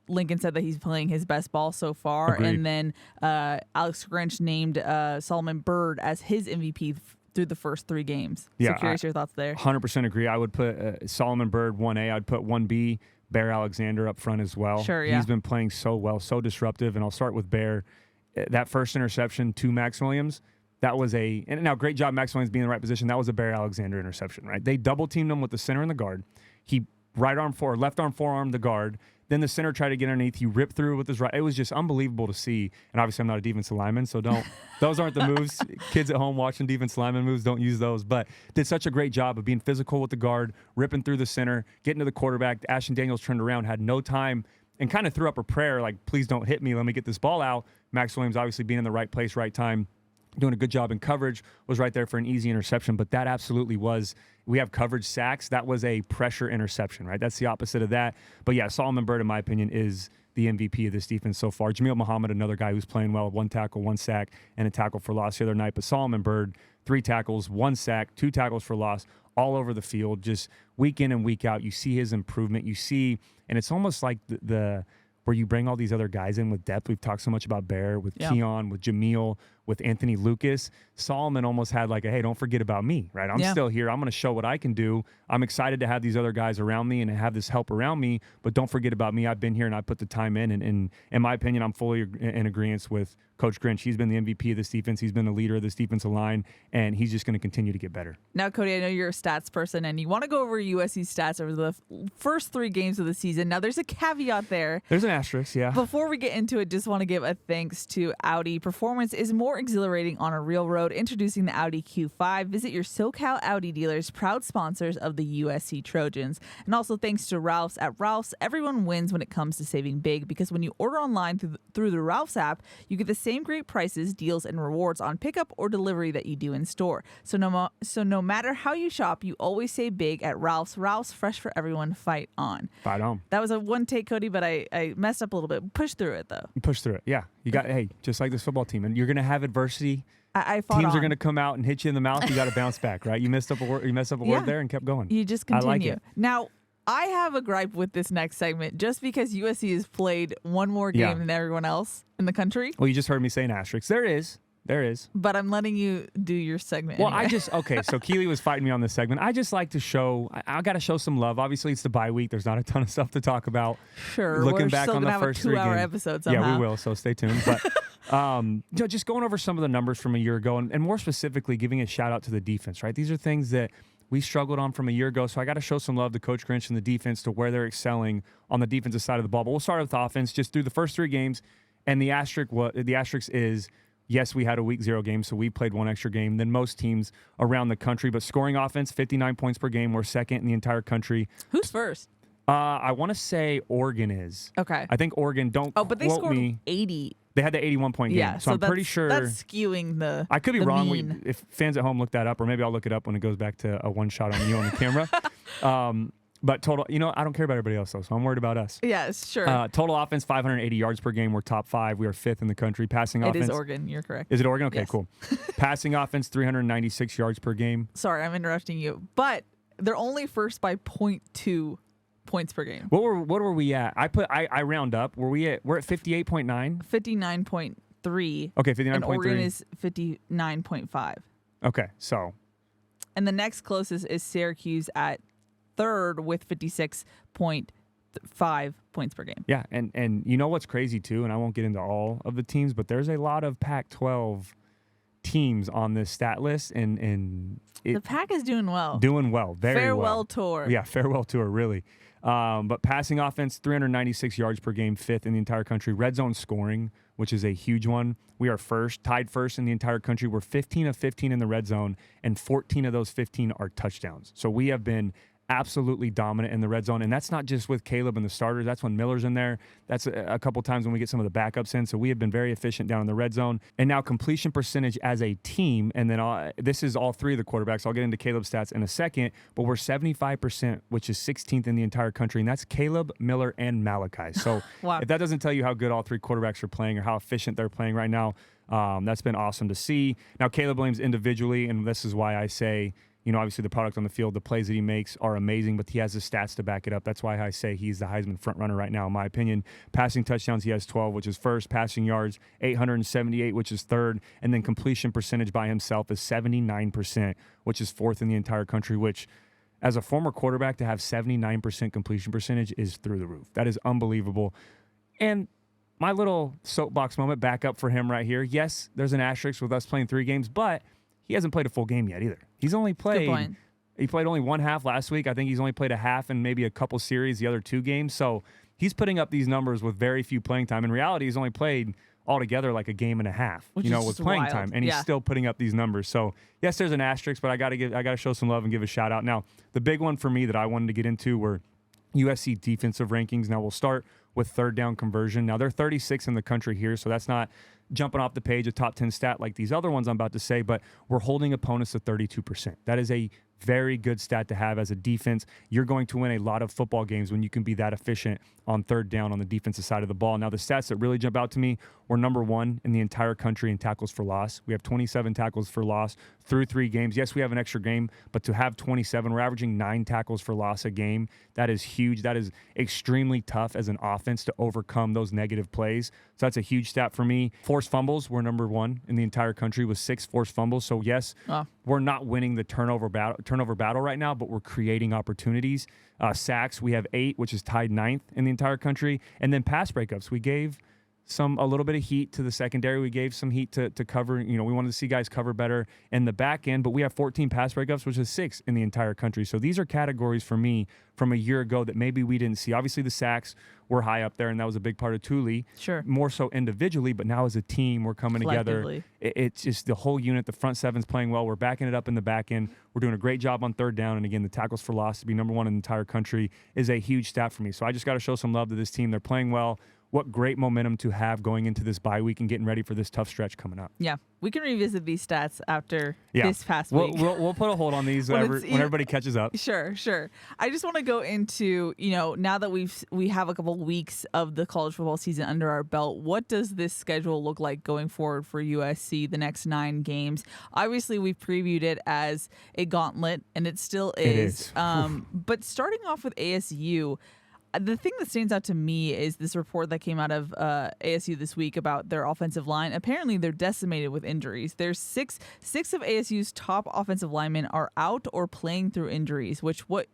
Lincoln said that he's playing his best ball so far. Agreed. And then Alex Grinch named Solomon Byrd as his MVP through the first 3 games. Yeah, so curious your thoughts there. 100% agree. I would put Solomon Byrd 1A. I'd put 1B, Bear Alexander up front as well. Sure, yeah. He's been playing so well, so disruptive. And I'll start with Bear. That first interception to Max Williams, that was and now great job Max Williams being in the right position. That was a Bear Alexander interception, right? They double teamed him with the center and the guard. He left arm forearm the guard. Then the center tried to get underneath. He ripped through with his right. It was just unbelievable to see. And obviously, I'm not a defensive lineman, so those aren't the moves. Kids at home watching defensive lineman moves, don't use those. But did such a great job of being physical with the guard, ripping through the center, getting to the quarterback. Ashton Daniels turned around, had no time, and kind of threw up a prayer like, please don't hit me. Let me get this ball out. Max Williams obviously being in the right place, right time, doing a good job in coverage, was right there for an easy interception. But that absolutely was, we have coverage sacks. That was a pressure interception, right? That's the opposite of that. But yeah, Solomon Byrd, in my opinion, is the MVP of this defense so far. Jameel Muhammad, another guy who's playing well, 1 tackle, 1 sack, and a tackle for loss the other night. But Solomon Byrd, 3 tackles, 1 sack, 2 tackles for loss, all over the field, just week in and week out. You see his improvement. You see, and it's almost like the where you bring all these other guys in with depth. We've talked so much about Bear, with Keon, with Jameel, with Anthony Lucas. Solomon almost had like a, hey, don't forget about me, right? I'm still here. I'm going to show what I can do. I'm excited to have these other guys around me and have this help around me, but don't forget about me. I've been here and I put the time in. And in my opinion, I'm fully in agreement with Coach Grinch. He's been the MVP of this defense. He's been the leader of this defensive line, and he's just going to continue to get better. Now, Cody, I know you're a stats person, and you want to go over USC stats over the first 3 games of the season. Now, there's a caveat there. There's an asterisk, yeah. Before we get into it, just want to give a thanks to Audi. Performance is more exhilarating on a real road. Introducing the Audi Q5. Visit your SoCal Audi dealers, proud sponsors of the USC Trojans. And also thanks to Ralph's. At Ralph's, everyone wins when it comes to saving big, because when you order online through the Ralph's app, you get the same great prices, deals, and rewards on pickup or delivery that you do in store. So no matter how you shop, you always save big at Ralph's. Ralph's, fresh for everyone. Fight on. Fight on. That was a one take, Cody, but I messed up a little bit. Push through it, though. Push through it. Yeah. You got, hey, just like this football team. And you're going to have adversity. I fought Teams on. are going to come out and hit you in the mouth. You got to bounce back, right? You messed up a word there and kept going. You just continue. I like it. Now, I have a gripe with this next segment just because USC has played one more game than everyone else in the country. Well, you just heard me say an asterisk. There is. But I'm letting you do your segment. Well, anyway. So Keely was fighting me on this segment. I just like to show, I got to show some love. Obviously, it's the bye week. There's not a ton of stuff to talk about. Sure. Looking we're back still on the gonna have first a 3 2-hour games. episode somehow. Yeah, we will. So stay tuned. But just going over some of the numbers from a year ago, and more specifically, giving a shout out to the defense, right? These are things that we struggled on from a year ago. So I got to show some love to Coach Grinch and the defense to where they're excelling on the defensive side of the ball. But we'll start with offense just through the first 3 games. And the asterisk is, yes, we had a week 0 game, so we played 1 extra game than most teams around the country. But scoring offense, 59 points per game. We're second in the entire country. Who's first? I want to say Oregon is. Okay. I think Oregon, don't quote me. But they scored 80. They had the 81-point game. Yeah, so I'm pretty sure. That's skewing the I could be wrong. mean. If fans at home look that up, or maybe I'll look it up when it goes back to a one shot on you on the camera. But total, I don't care about everybody else, though, so I'm worried about us. Yes, sure. Total offense, 580 yards per game. We're top 5. We are 5th in the country. Passing offense. It is Oregon. You're correct. Is it Oregon? Okay, Yes. cool. Passing offense, 396 yards per game. Sorry, I'm interrupting you. But they're only first by 0.2 points per game. What were we at? I round up. We're at 58.9? 59.3. Okay, 59.3. And Oregon is 59.5. Okay, so. And the next closest is Syracuse at 3rd with 56.5 points per game. Yeah, and you know what's crazy too, and I won't get into all of the teams, but there's a lot of Pac-12 teams on this stat list, and the Pac is doing well. Doing well, very well. Farewell tour. Yeah, farewell tour, really. But passing offense, 396 yards per game, 5th in the entire country. Red zone scoring, which is a huge one. We are tied first in the entire country. We're 15 of 15 in the red zone, and 14 of those 15 are touchdowns. So we have been absolutely dominant in the red zone. And that's not just with Caleb and the starters. That's when Miller's in there. That's a couple times when we get some of the backups in. So we have been very efficient down in the red zone. And now completion percentage as a team. And then this is all three of the quarterbacks. I'll get into Caleb's stats in a second. But we're 75%, which is 16th in the entire country. And that's Caleb, Miller, and Malachi. So wow. If that doesn't tell you how good all three quarterbacks are playing or how efficient they're playing right now, that's been awesome to see. Now, Caleb Williams individually, and this is why I say, obviously the product on the field, the plays that he makes are amazing, but he has the stats to back it up. That's why I say he's the Heisman front runner right now, in my opinion. Passing touchdowns, he has 12, which is first. Passing yards, 878, which is third. And then completion percentage by himself is 79%, which is fourth in the entire country, which as a former quarterback to have 79% completion percentage is through the roof. That is unbelievable. And my little soapbox moment back up for him right here. Yes, there's an asterisk with us playing 3 games, but he hasn't played a full game yet either. He's only played. He played only one half last week. I think he's only played a half and maybe a couple series the other 2 games. So he's putting up these numbers with very few playing time. In reality, he's only played altogether like a game and a half, with playing wild. time, and he's still putting up these numbers. So yes, there's an asterisk, but I got to show some love and give a shout out. Now, the big one for me that I wanted to get into were USC defensive rankings. Now we'll start with third down conversion. Now they're 36 in the country here, so that's not jumping off the page a top 10 stat like these other ones I'm about to say, but we're holding opponents to 32%. That is a very good stat to have as a defense. You're going to win a lot of football games when you can be that efficient on third down on the defensive side of the ball. Now, the stats that really jump out to me, we're number 1 in the entire country in tackles for loss. We have 27 tackles for loss through 3 games. Yes, we have an extra game, but to have 27, we're averaging 9 tackles for loss a game. That is huge. That is extremely tough as an offense to overcome those negative plays. So that's a huge stat for me. Forced fumbles, we're number 1 in the entire country with 6 forced fumbles. So yes, we're not winning the turnover battle right now, but we're creating opportunities. Sacks, we have 8, which is tied 9th in the entire country. And then pass breakups, we gave a little bit of heat to the secondary. We gave some heat to cover. We wanted to see guys cover better in the back end, but we have 14 pass breakups, which is 6th in the entire country. So these are categories for me from a year ago that maybe we didn't see. Obviously, the sacks were high up there, and that was a big part of Thule. Sure. More so individually, but now as a team, we're coming together. It's just the whole unit. The front seven's playing well. We're backing it up in the back end. We're doing a great job on third down. And again, the tackles for loss to be number 1 in the entire country is a huge stat for me. So I just got to show some love to this team. They're playing well. What great momentum to have going into this bye week and getting ready for this tough stretch coming up. Yeah, we can revisit these stats after this past week. We'll put a hold on these when everybody catches up. Sure. I just want to go into, now that we have a couple weeks of the college football season under our belt, what does this schedule look like going forward for USC, the next 9 games? Obviously, we've previewed it as a gauntlet, and it still is. It is. But starting off with ASU, the thing that stands out to me is this report that came out of ASU this week about their offensive line. Apparently, they're decimated with injuries. There's six of ASU's top offensive linemen are out or playing through injuries, with what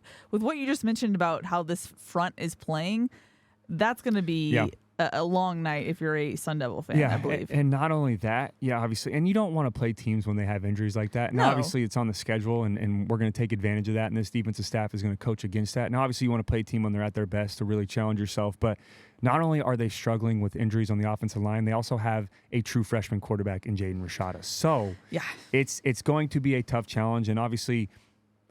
you just mentioned about how this front is playing, that's going to be a long night if you're a Sun Devil fan, I believe. And not only that, obviously, and you don't want to play teams when they have injuries like that. And obviously, it's on the schedule, and we're going to take advantage of that, and this defensive staff is going to coach against that. Now, obviously, you want to play a team when they're at their best to really challenge yourself, but not only are they struggling with injuries on the offensive line, they also have a true freshman quarterback in Jaden Rashada. So it's going to be a tough challenge, and obviously,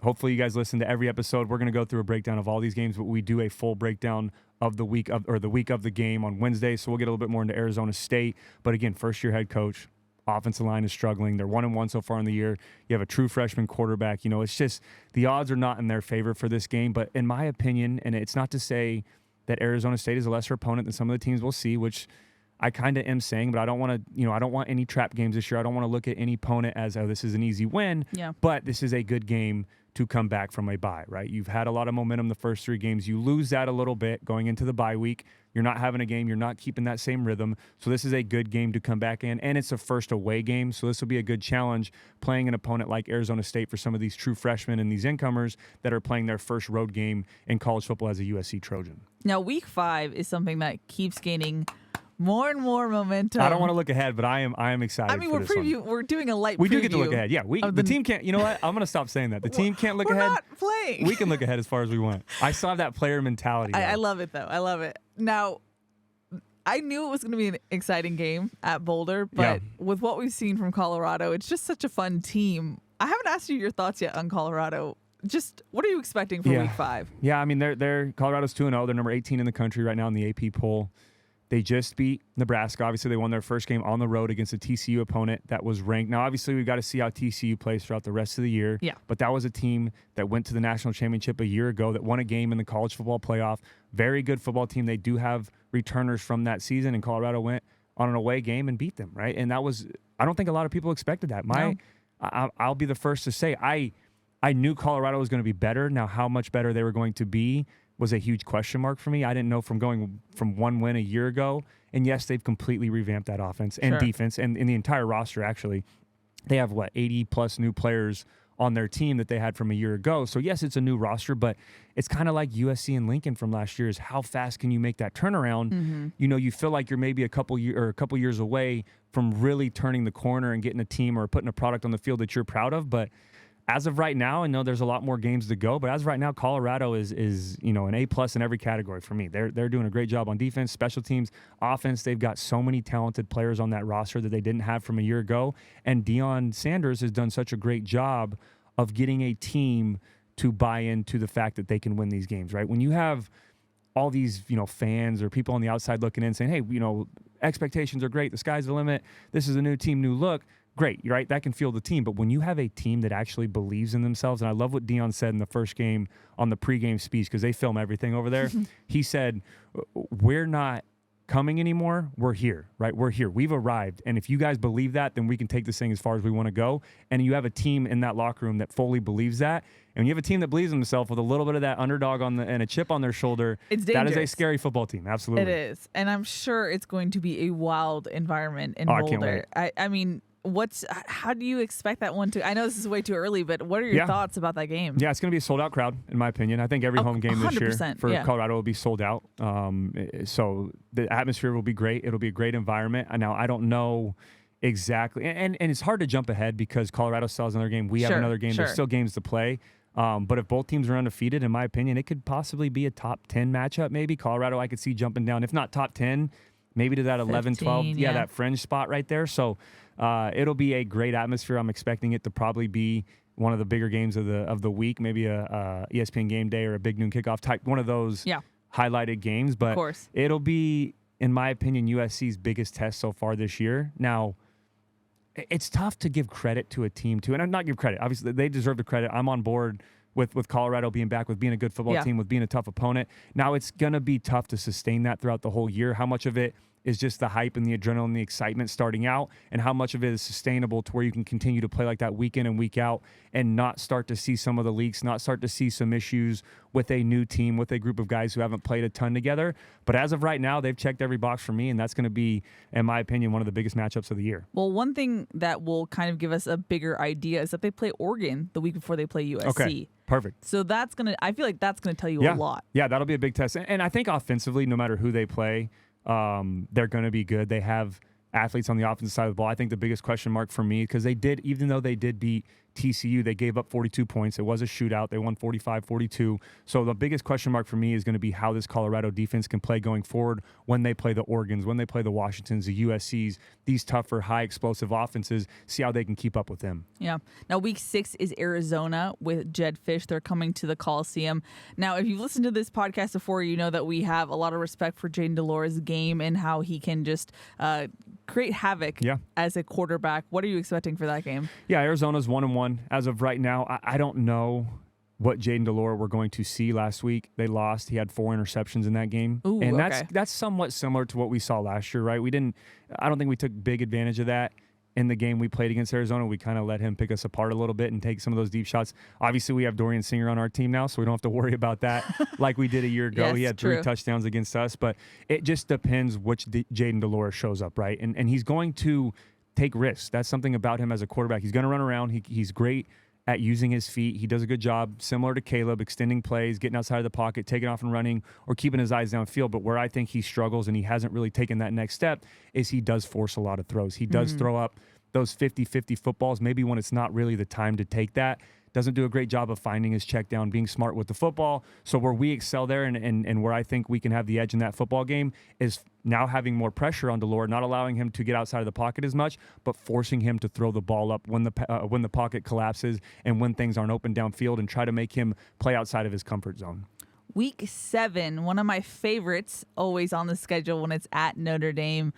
hopefully you guys listen to every episode. We're going to go through a breakdown of all these games, but we do a full breakdown of the week of the game on Wednesday. So we'll get a little bit more into Arizona State. But again, first-year head coach, offensive line is struggling. They're 1-1 so far in the year. You have a true freshman quarterback. It's just the odds are not in their favor for this game. But in my opinion, and it's not to say that Arizona State is a lesser opponent than some of the teams we'll see, which I kind of am saying, but I don't want to, I don't want any trap games this year. I don't want to look at any opponent as, oh, this is an easy win. Yeah. But this is a good game to come back from a bye, right? You've had a lot of momentum the first 3 games. You lose that a little bit going into the bye week. You're not having a game. You're not keeping that same rhythm. So this is a good game to come back in, and it's a first away game. So this will be a good challenge playing an opponent like Arizona State for some of these true freshmen and these incomers that are playing their first road game in college football as a USC Trojan. Now, week 5 is something that keeps gaining more and more momentum. I don't want to look ahead, but I am excited. I mean, we're doing a light preview. We do get to look ahead. Yeah, the team can't. You know what? I'm going to stop saying that. The team can't look ahead. We're not playing. We can look ahead as far as we want. I still have that player mentality. I love it, though. I love it. Now, I knew it was going to be an exciting game at Boulder, but with what we've seen from Colorado, it's just such a fun team. I haven't asked you your thoughts yet on Colorado. just what are you expecting for week 5? Yeah, I mean, they're Colorado's 2-0. They're number 18 in the country right now in the AP poll. They just beat Nebraska. Obviously, they won their first game on the road against a TCU opponent that was ranked. Now, obviously, we've got to see how TCU plays throughout the rest of the year. Yeah. But that was a team that went to the national championship a year ago, that won a game in the college football playoff. Very good football team. They do have returners from that season, and Colorado went on an away game and beat them, right? And that was, I don't think a lot of people expected that. I'll be the first to say, I knew Colorado was going to be better. Now, how much better they were going to be was a huge question mark for me. I didn't know from going from one win a year ago. And yes, they've completely revamped that offense and defense and in the entire roster, actually. They have, 80-plus new players on their team that they had from a year ago. So, yes, it's a new roster, but it's kind of like USC and Lincoln from last year is how fast can you make that turnaround? Mm-hmm. You know, you feel like you're maybe a couple years away from really turning the corner and getting a team or putting a product on the field that you're proud of. But as of right now, I know there's a lot more games to go, but as of right now, Colorado is an A+ in every category for me. They're doing a great job on defense, special teams, offense. They've got so many talented players on that roster that they didn't have from a year ago. And Deion Sanders has done such a great job of getting a team to buy into the fact that they can win these games, right? When you have all these, fans or people on the outside looking in saying, hey, expectations are great. The sky's the limit. This is a new team, new look. Great, right? That can fuel the team. But when you have a team that actually believes in themselves, and I love what Deion said in the first game on the pregame speech, because they film everything over there. He said, we're not coming anymore. We're here, right? We're here. We've arrived. And if you guys believe that, then we can take this thing as far as we want to go. And you have a team in that locker room that fully believes that. And you have a team that believes in themselves with a little bit of that underdog and a chip on their shoulder. It's dangerous. That is a scary football team. Absolutely. It is. And I'm sure it's going to be a wild environment in Boulder. I can't wait. I mean, how do you expect that one to? I know this is way too early, but what are your thoughts about that game? Yeah, it's going to be a sold-out crowd, in my opinion. I think every home game this year for Colorado will be sold out. So the atmosphere will be great. It'll be a great environment. Now, I don't know exactly, and it's hard to jump ahead because Colorado still has another game. We have another game. There's still games to play. But if both teams are undefeated, in my opinion, it could possibly be a top 10 matchup maybe. Colorado, I could see jumping down, if not top 10, maybe to that 11, 12, that fringe spot right there. So it'll be a great atmosphere. I'm expecting it to probably be one of the bigger games of the week, maybe a ESPN Game Day or a big noon kickoff type, one of those highlighted games. But it'll be, in my opinion, USC's biggest test so far this year. Now, it's tough to give credit to a team, too. And I'm not give credit. Obviously, they deserve the credit. I'm on board with Colorado being back, with being a good football team, with being a tough opponent. Now, it's going to be tough to sustain that throughout the whole year. How much of it is just the hype and the adrenaline and the excitement starting out, and how much of it is sustainable to where you can continue to play like that week in and week out and not start to see some of the leaks, not start to see some issues with a new team, with a group of guys who haven't played a ton together. But as of right now, they've checked every box for me, and that's going to be, in my opinion, one of the biggest matchups of the year. Well, one thing that will kind of give us a bigger idea is that they play Oregon the week before they play USC. Okay, perfect. So I feel like that's going to tell you a lot. Yeah, that'll be a big test. And I think offensively, no matter who they play, they're going to be good. They have athletes on the offensive side of the ball. I think the biggest question mark for me, because even though they did beat TCU, they gave up 42 points. It was a shootout. They won 45-42. So the biggest question mark for me is going to be how this Colorado defense can play going forward when they play the Oregons, when they play the Washingtons, the USCs, these tougher, high explosive offenses, see how they can keep up with them. Yeah. Now, week 6 is Arizona with Jed Fish. They're coming to the Coliseum. Now, if you've listened to this podcast before, you know that we have a lot of respect for Jayden de Laura's game and how he can just create havoc as a quarterback. What are you expecting for that game? Yeah, Arizona's 1-1 as of right now. I don't know what Jayden de Laura we're going to see last week. They lost. He had 4 interceptions in that game. Ooh, and that's somewhat similar to what we saw last year, right? I don't think we took big advantage of that in the game we played against Arizona. We kind of let him pick us apart a little bit and take some of those deep shots. Obviously, we have Dorian Singer on our team now, so we don't have to worry about that like we did a year ago. Yes, he had 3 touchdowns against us, but it just depends which Jayden de Laura shows up, right? And he's going to take risks. That's something about him as a quarterback. He's going to run around. He's great at using his feet. He does a good job, similar to Caleb, extending plays, getting outside of the pocket, taking off and running, or keeping his eyes downfield. But where I think he struggles and he hasn't really taken that next step is he does force a lot of throws. He does throw up those 50-50 footballs, maybe when it's not really the time to take that. doesn't do a great job of finding his check down, being smart with the football. So where we excel there and where I think we can have the edge in that football game is now having more pressure on Delore, not allowing him to get outside of the pocket as much, but forcing him to throw the ball up when the pocket collapses and when things aren't open downfield, and try to make him play outside of his comfort zone. Week 7, one of my favorites, always on the schedule when it's at Notre Dame.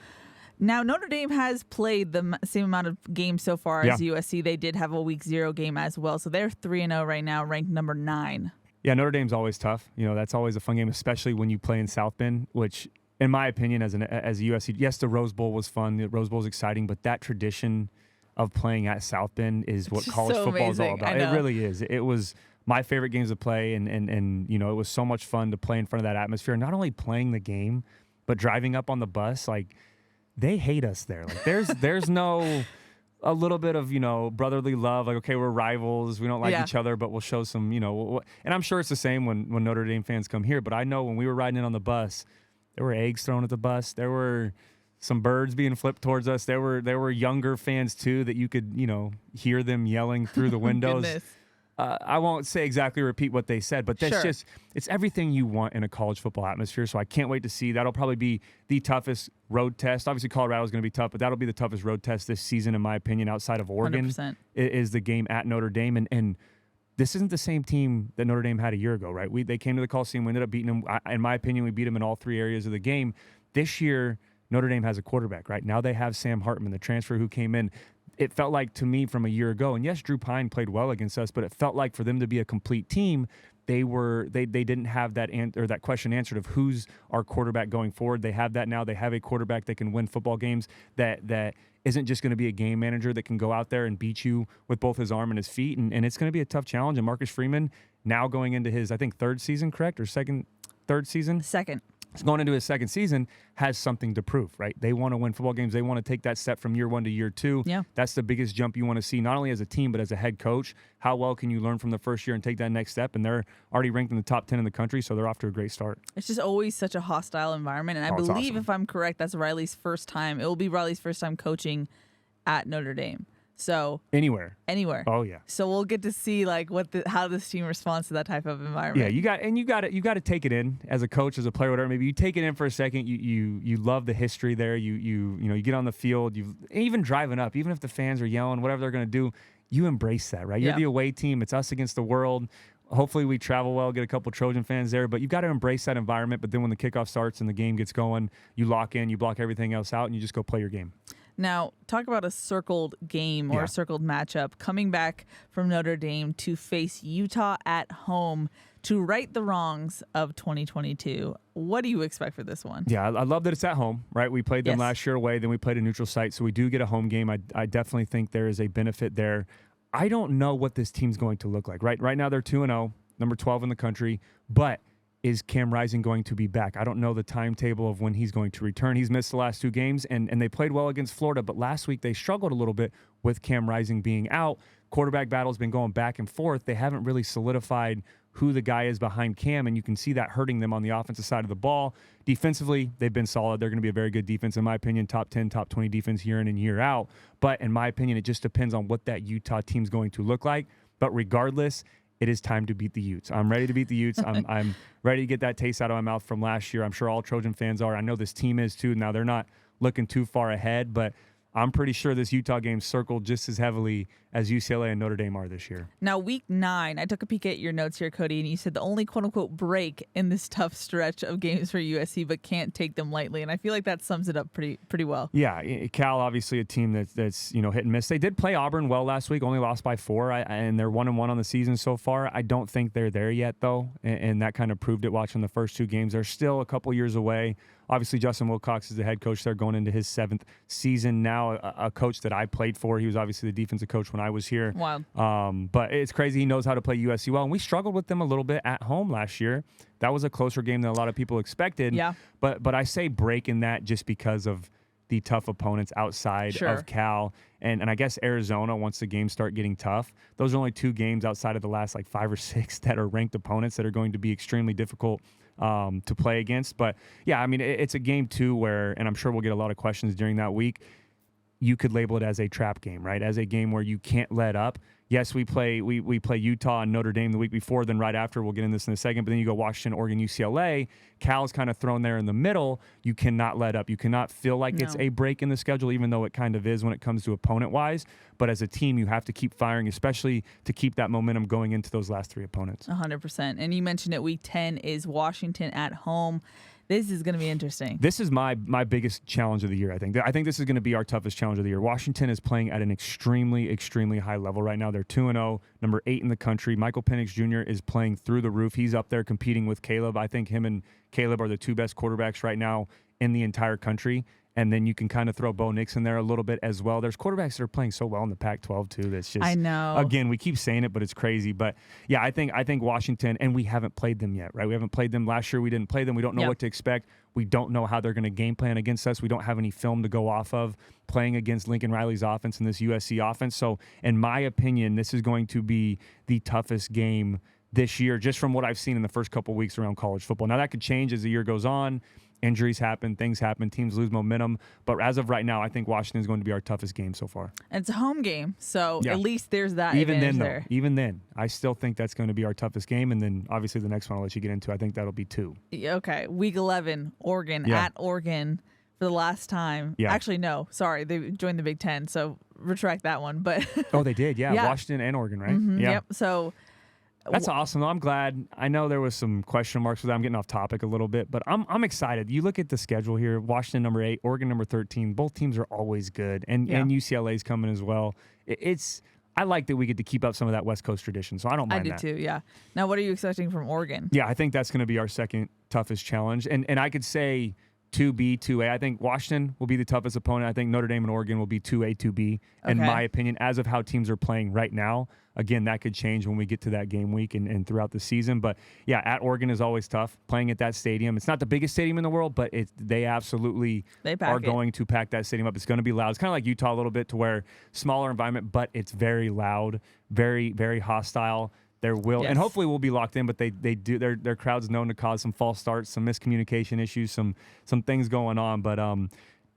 Now, Notre Dame has played the same amount of games so far as USC. They did have a Week 0 game as well, so they're 3-0 right now, ranked number 9. Yeah, Notre Dame's always tough. That's always a fun game, especially when you play in South Bend, which, in my opinion, as a USC, yes, the Rose Bowl was fun. The Rose Bowl is exciting, but that tradition of playing at South Bend is what college football is all about. It really is. It was my favorite games to play, and it was so much fun to play in front of that atmosphere. Not only playing the game, but driving up on the bus. Like, they hate us there. Like, there's no a little bit of brotherly love. Like, okay, we're rivals, we don't like each other, but we'll show some and I'm sure it's the same when Notre Dame fans come here. But I know when we were riding in on the bus, there were eggs thrown at the bus. There were some birds being flipped towards us. There were younger fans too that you could hear them yelling through the windows. I won't repeat what they said, but that's it's everything you want in a college football atmosphere. So I can't wait to see. That'll probably be the toughest road test. Obviously, Colorado's going to be tough, but that'll be the toughest road test this season, in my opinion, outside of Oregon. 100%. Is the game at Notre Dame. And this isn't the same team that Notre Dame had a year ago, right? They came to the Coliseum. We ended up beating them. In my opinion, we beat them in all 3 areas of the game. This year, Notre Dame has a quarterback, right? Now they have Sam Hartman, the transfer who came in. It felt like to me from a year ago, and yes, Drew Pine played well against us, but it felt like for them to be a complete team, they didn't have that question answered of who's our quarterback going forward. They have that now. They have a quarterback that can win football games, that isn't just going to be a game manager that can go out there and beat you with both his arm and his feet, and it's going to be a tough challenge. And Marcus Freeman, now going into his, I think, third season, correct? Or third season? Second. Going into his second season, has something to prove, right? They want to win football games. They want to take that step from year 1 to year 2. Yeah. That's the biggest jump you want to see, not only as a team, but as a head coach. How well can you learn from the first year and take that next step? And they're already ranked in the top 10 in the country, so they're off to a great start. It's just always such a hostile environment. And I believe, awesome. if I'm correct, that's Riley's first time. It will be Riley's first time coaching at Notre Dame. So anywhere. Oh yeah. So we'll get to see how this team responds to that type of environment. Yeah, you got to take it in as a coach, as a player, whatever. Maybe you take it in for a second. You love the history there. You get on the field. Even driving up, even if the fans are yelling, whatever they're going to do, you embrace that, right? You're the away team. It's us against the world. Hopefully we travel well, get a couple Trojan fans there, but you've got to embrace that environment. But then when the kickoff starts and the game gets going, you lock in, you block everything else out, and you just go play your game. Now, talk about a circled game or a circled matchup. Coming back from Notre Dame to face Utah at home to right the wrongs of 2022. What do you expect for this one? Yeah, I love that it's at home, right? We played them last year away, then we played a neutral site, so we do get a home game. I definitely think there is a benefit there. I don't know what this team's going to look like, right? Right now they're 2-0, number 12 in the country, but is Cam Rising going to be back? I don't know the timetable of when he's going to return. He's missed the last 2 games, and they played well against Florida, but last week they struggled a little bit with Cam Rising being out. Quarterback battle's been going back and forth. They haven't really solidified who the guy is behind Cam, and you can see that hurting them on the offensive side of the ball. Defensively, they've been solid. They're going to be a very good defense, in my opinion, top 10, top 20 defense year in and year out. But in my opinion, it just depends on what that Utah team's going to look like. But regardless, it is time to beat the Utes. I'm ready to beat the Utes. I'm ready to get that taste out of my mouth from last year. I'm sure all Trojan fans are. I know this team is too. Now, they're not looking too far ahead, but I'm pretty sure this Utah game's circled just as heavily as UCLA and Notre Dame are this year. Now, week 9, I took a peek at your notes here, Cody, and you said the only quote-unquote break in this tough stretch of games for USC, but can't take them lightly. And I feel like that sums it up pretty well. Yeah, Cal, obviously a team that's hit and miss. They did play Auburn well last week, only lost by 4, and they're 1-1 on the season so far. I don't think they're there yet, though, and that kind of proved it watching the first 2 games. They're still a couple years away. Obviously, Justin Wilcox is the head coach there going into his 7th season now, a coach that I played for. He was obviously the defensive coach when I was here. Wild. But it's crazy. He knows how to play USC well, and we struggled with them a little bit at home last year. That was a closer game than a lot of people expected. Yeah. But I say break in that just because of the tough opponents outside of Cal. And I guess Arizona, once the games start getting tough, those are only 2 games outside of the last 5 or 6 that are ranked opponents that are going to be extremely difficult to play against. But yeah, I mean, it's a game too where, and I'm sure we'll get a lot of questions during that week, you could label it as a trap game, right? As a game where you can't let up. Yes, we play Utah and Notre Dame the week before, then right after, we'll get into this in a second, but then you go Washington, Oregon, UCLA. Cal's kind of thrown there in the middle. You cannot let up. You cannot feel like it's a break in the schedule, even though it kind of is when it comes to opponent-wise. But as a team, you have to keep firing, especially to keep that momentum going into those last 3 opponents. 100%. And you mentioned it, week 10 is Washington at home. This is going to be interesting. This is my biggest challenge of the year, I think. I think this is going to be our toughest challenge of the year. Washington is playing at an extremely, extremely high level right now. They're 2-0, number 8 in the country. Michael Penix Jr. is playing through the roof. He's up there competing with Caleb. I think him and Caleb are the 2 best quarterbacks right now in the entire country. And then you can kind of throw Bo Nix in there a little bit as well. There's quarterbacks that are playing so well in the Pac-12 too. That's just, I know. Again, we keep saying it, but it's crazy. But yeah, I think Washington, and we haven't played them yet, right? We haven't played them last year. We didn't play them. We don't know what to expect. We don't know how they're going to game plan against us. We don't have any film to go off of playing against Lincoln Riley's offense and this USC offense. So in my opinion, this is going to be the toughest game this year, just from what I've seen in the first couple of weeks around college football. Now that could change as the year goes on. Injuries happen, things happen, teams lose momentum. But as of right now, I think Washington is going to be our toughest game so far. And it's a home game, so at least there's that even advantage then, there. Even then, I still think that's going to be our toughest game. And then obviously the next one I'll let you get into, I think that'll be 2. Okay, week 11, Oregon at Oregon for the last time. Yeah. Actually, no, sorry, they joined the Big Ten, so retract that one. But oh, they did, yeah. Washington and Oregon, right? Mm-hmm, yeah. Yep. So. That's awesome, though. I'm glad. I know there was some question marks with that. I'm getting off topic a little bit, but I'm excited. You look at the schedule here, Washington number 8, Oregon number 13. Both teams are always good, and UCLA's coming as well. I like that we get to keep up some of that West Coast tradition, so I don't mind that. I do too, yeah. Now, what are you expecting from Oregon? Yeah, I think that's going to be our second toughest challenge, and I could say 2B, 2A. I think Washington will be the toughest opponent. I think Notre Dame and Oregon will be 2A, 2B, in my opinion, as of how teams are playing right now. Again, that could change when we get to that game week and throughout the season. But, yeah, at Oregon is always tough, playing at that stadium. It's not the biggest stadium in the world, but they absolutely are going to pack that stadium up. It's going to be loud. It's kind of like Utah a little bit, to where smaller environment, but it's very loud, very, very hostile. And hopefully we'll be locked in, but their crowd's known to cause some false starts, some miscommunication issues, some things going on. But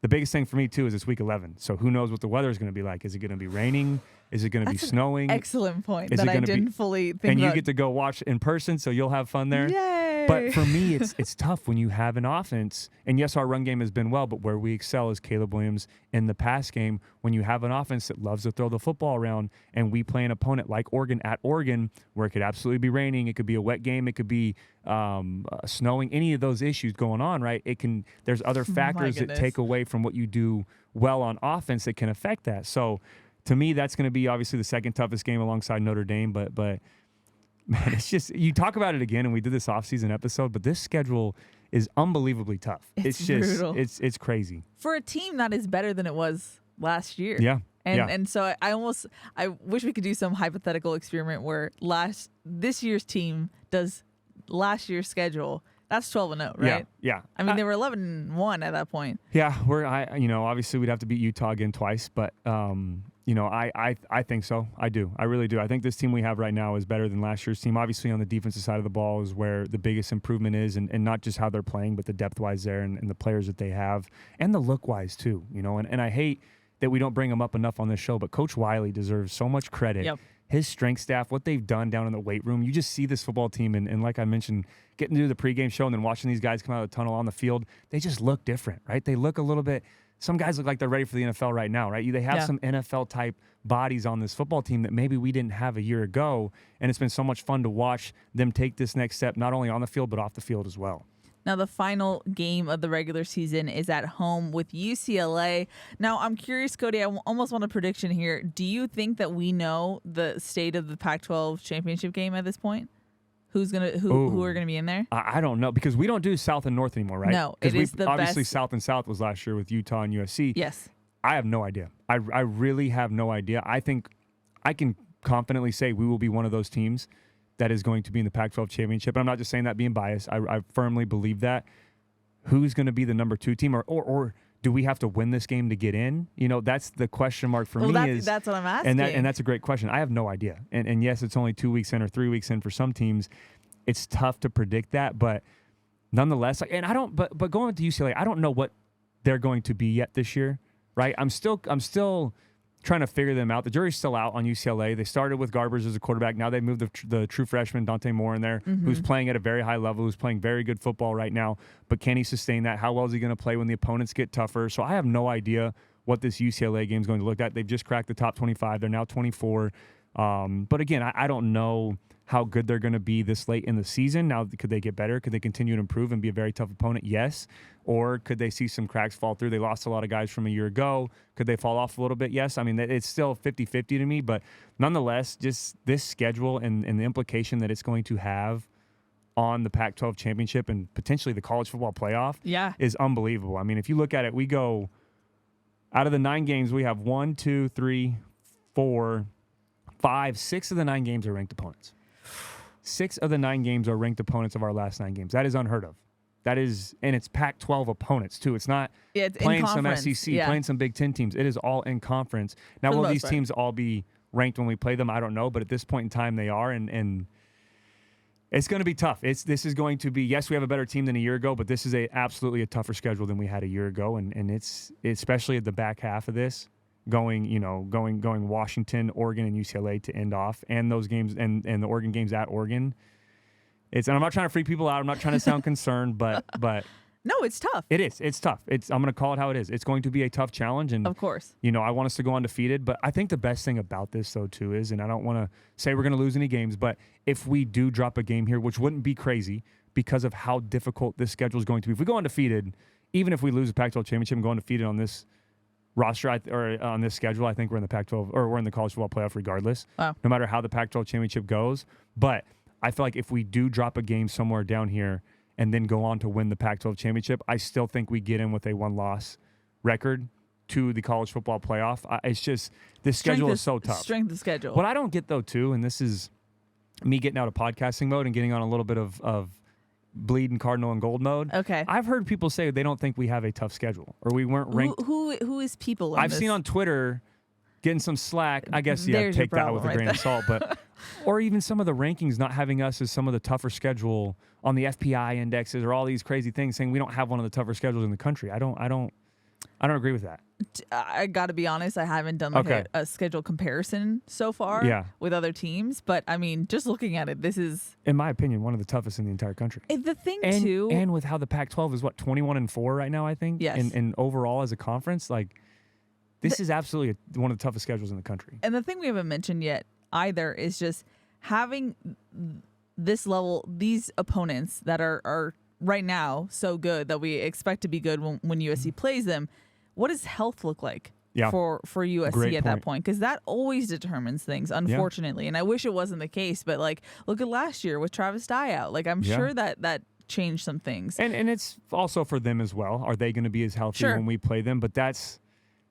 the biggest thing for me too is it's week 11. So who knows what the weather is going to be like? Is it going to be raining? Is it going to be snowing? Excellent point that I didn't fully think and about. You get to go watch in person, so you'll have fun there. Yay! But for me, it's tough when you have an offense. And yes, our run game has been well, but where we excel is Caleb Williams in the pass game. When you have an offense that loves to throw the football around, and we play an opponent like Oregon at Oregon, where it could absolutely be raining, it could be a wet game, it could be snowing, any of those issues going on, right? There's other factors that take away from what you do well on offense that can affect that. So to me, that's going to be obviously the second toughest game alongside Notre Dame. But man, it's just, you talk about it again, and we did this offseason episode, but this schedule is unbelievably tough. It's just brutal. It's crazy. For a team that is better than it was last year. Yeah. And so I wish we could do some hypothetical experiment where this year's team does last year's schedule. That's 12-0, right? Yeah. I mean, they were 11-1 at that point. Yeah, obviously we'd have to beat Utah again twice, but I think so. I do. I really do. I think this team we have right now is better than last year's team. Obviously, on the defensive side of the ball is where the biggest improvement is, and not just how they're playing, but the depth-wise there and the players that they have, and the look-wise too. And I hate that we don't bring him up enough on this show, but Coach Wiley deserves so much credit. Yep. His strength staff, what they've done down in the weight room, you just see this football team, and like I mentioned, getting to do the pregame show and then watching these guys come out of the tunnel on the field, they just look different, right? They look a little bit, some guys look like they're ready for the NFL right now, right? They have some NFL-type bodies on this football team that maybe we didn't have a year ago, and it's been so much fun to watch them take this next step, not only on the field, but off the field as well. Now, the final game of the regular season is at home with UCLA. Now, I'm curious, Cody, I almost want a prediction here. Do you think that we know the state of the Pac-12 championship game at this point? Who are gonna be in there? I don't know, because we don't do South and North anymore, right? No, it is the obviously best. South and South was last year with Utah and USC. Yes. I have no idea. I really have no idea. I think I can confidently say we will be one of those teams that is going to be in the Pac-12 championship. And I'm not just saying that being biased. I firmly believe that. Who's going to be the number 2 team, or do we have to win this game to get in? That's the question mark for me. That's what I'm asking. And that's a great question. I have no idea. And yes, it's only 2 weeks in or 3 weeks in for some teams. It's tough to predict that, but nonetheless, but going to UCLA, I don't know what they're going to be yet this year. right? I'm still trying to figure them out. The jury's still out on UCLA. They started with Garbers as a quarterback. Now they moved the true freshman Dante Moore in there, who's playing at a very high level, who's playing very good football right now. But can he sustain that? How well is he going to play when the opponents get tougher? So I have no idea what this UCLA game is going to look at. They've just cracked the top 25. They're now 24. But again, I don't know how good they're going to be this late in the season. Now, could they get better? Could they continue to improve and be a very tough opponent? Yes. Or could they see some cracks fall through? They lost a lot of guys from a year ago. Could they fall off a little bit? Yes. I mean, it's still 50-50 to me. But nonetheless, just this schedule and the implication that it's going to have on the Pac-12 championship and potentially the college football playoff is unbelievable. I mean, if you look at it, we go out of the 9 games, we have 1, 2, 3, 4, 5, 6 of the 9 games are ranked opponents. 6 of the 9 games are ranked opponents of our last 9 games. That is unheard of. That is, and it's Pac-12 opponents too. It's not playing some SEC, playing some Big Ten teams. It is all in conference. Now, will these teams all be ranked when we play them? I don't know, but at this point in time, they are, and it's going to be tough. This is going to be, yes, we have a better team than a year ago, but this is absolutely a tougher schedule than we had a year ago, and it's especially at the back half of this. Going Washington, Oregon, and UCLA to end off, and those games and the Oregon games at Oregon. And I'm not trying to freak people out. I'm not trying to sound concerned, but no, it's tough. It is. It's tough. I'm going to call it how it is. It's going to be a tough challenge, and of course, I want us to go undefeated. But I think the best thing about this, though, too, is, and I don't want to say we're going to lose any games, but if we do drop a game here, which wouldn't be crazy because of how difficult this schedule is going to be. If we go undefeated, even if we lose the Pac-12 championship and go undefeated on this roster or on this schedule, I think we're in the Pac-12 or we're in the college football playoff regardless. Wow. No matter how the Pac-12 championship goes. But I feel like if we do drop a game somewhere down here and then go on to win the Pac-12 championship, I still think we get in with a 1-loss record to the college football playoff. It's just this schedule is so tough. Strength of schedule. What I don't get though too, and this is me getting out of podcasting mode and getting on a little bit of bleed and cardinal and gold mode. Okay. I've heard people say they don't think we have a tough schedule or we weren't ranked. Who is people in I've this? seen on Twitter getting some slack. I guess take that with a grain of salt, but or even some of the rankings not having us as some of the tougher schedule on the FPI indexes or all these crazy things saying we don't have one of the tougher schedules in the country. I don't agree with that. I got to be honest, I haven't done a schedule comparison so far with other teams, but I mean, just looking at it, this is, in my opinion, one of the toughest in the entire country. The thing too, and with how the Pac-12 is 21-4 right now, I think. Yes. And overall as a conference, like this is absolutely one of the toughest schedules in the country. And the thing we haven't mentioned yet either is just having this level, these opponents that are right now so good that we expect to be good when USC plays them. What does health look like for USC at that point? Because that always determines things, unfortunately. And I wish it wasn't the case, but like look at last year with Travis Dye out. Like I'm sure that changed some things. And it's also for them as well. Are they going to be as healthy when we play them? But that's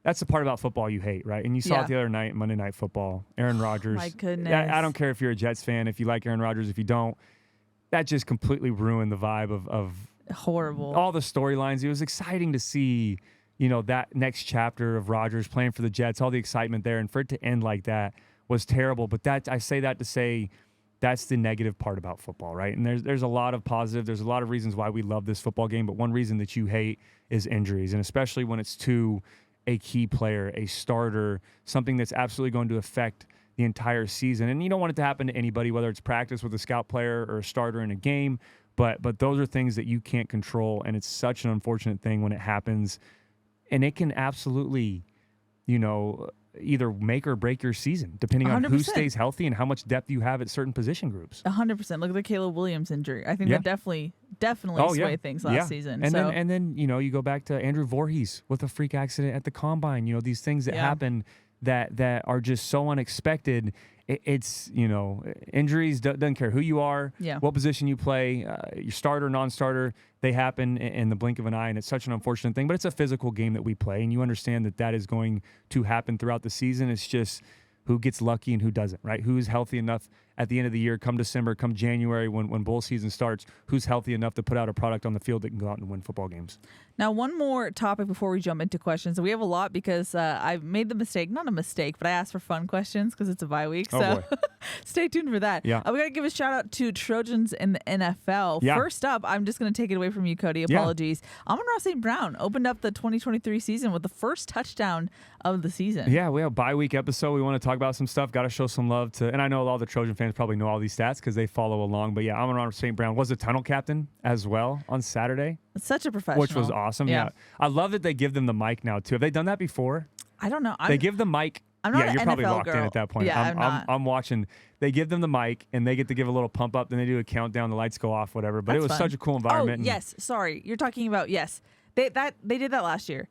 the part about football you hate, right? And you saw it the other night, Monday Night Football. Aaron Rodgers. My goodness. I don't care if you're a Jets fan, if you like Aaron Rodgers, if you don't. That just completely ruined the vibe of horrible. All the storylines. It was exciting to see, that next chapter of Rodgers playing for the Jets, all the excitement there, and for it to end like that was terrible. But I say that to say that's the negative part about football, right? And there's a lot of positive. There's a lot of reasons why we love this football game, but one reason that you hate is injuries, and especially when it's to a key player, a starter, something that's absolutely going to affect the entire season. And you don't want it to happen to anybody, whether it's practice with a scout player or a starter in a game, but those are things that you can't control, and it's such an unfortunate thing when it happens. And it can absolutely, either make or break your season, depending on 100%. Who stays healthy and how much depth you have at certain position groups. 100%. Look at the Caleb Williams injury. I think that definitely swayed things last season. And then you go back to Andrew Voorhees with a freak accident at the combine. These things that happen that are just so unexpected. It's injuries, doesn't care who you are, what position you play, your starter, non-starter, they happen in the blink of an eye, and it's such an unfortunate thing. But it's a physical game that we play, and you understand that is going to happen throughout the season. It's just who gets lucky and who doesn't, right? Who's healthy enough at the end of the year, come December, come January, when bowl season starts, who's healthy enough to put out a product on the field that can go out and win football games. Now, one more topic before we jump into questions. We have a lot because I made the mistake, not a mistake, but I asked for fun questions because it's a bye week. So stay tuned for that. Yeah. We got to give a shout out to Trojans in the NFL. Yeah. First up, I'm just going to take it away from you, Cody. Apologies. Amon-Ra St. Brown opened up the 2023 season with the first touchdown of the season. Yeah, we have a bye week episode. We want to talk about some stuff. Got to show some love to, and I know all the Trojan fans probably know all these stats because they follow along. But yeah, Amon-Ra St. Brown was a tunnel captain as well on Saturday. Such a professional. Which was awesome. Yeah. I love that they give them the mic now, too. Have they done that before? I don't know. They give the mic. I'm not you're an probably NFL locked girl. in at that point. Yeah, I'm watching. They give them the mic, and they get to give a little pump up. Then they do a countdown. The lights go off, whatever. But That's it was fun. such a cool environment. Oh, yes. Sorry. You're talking about, yes. They did that last year.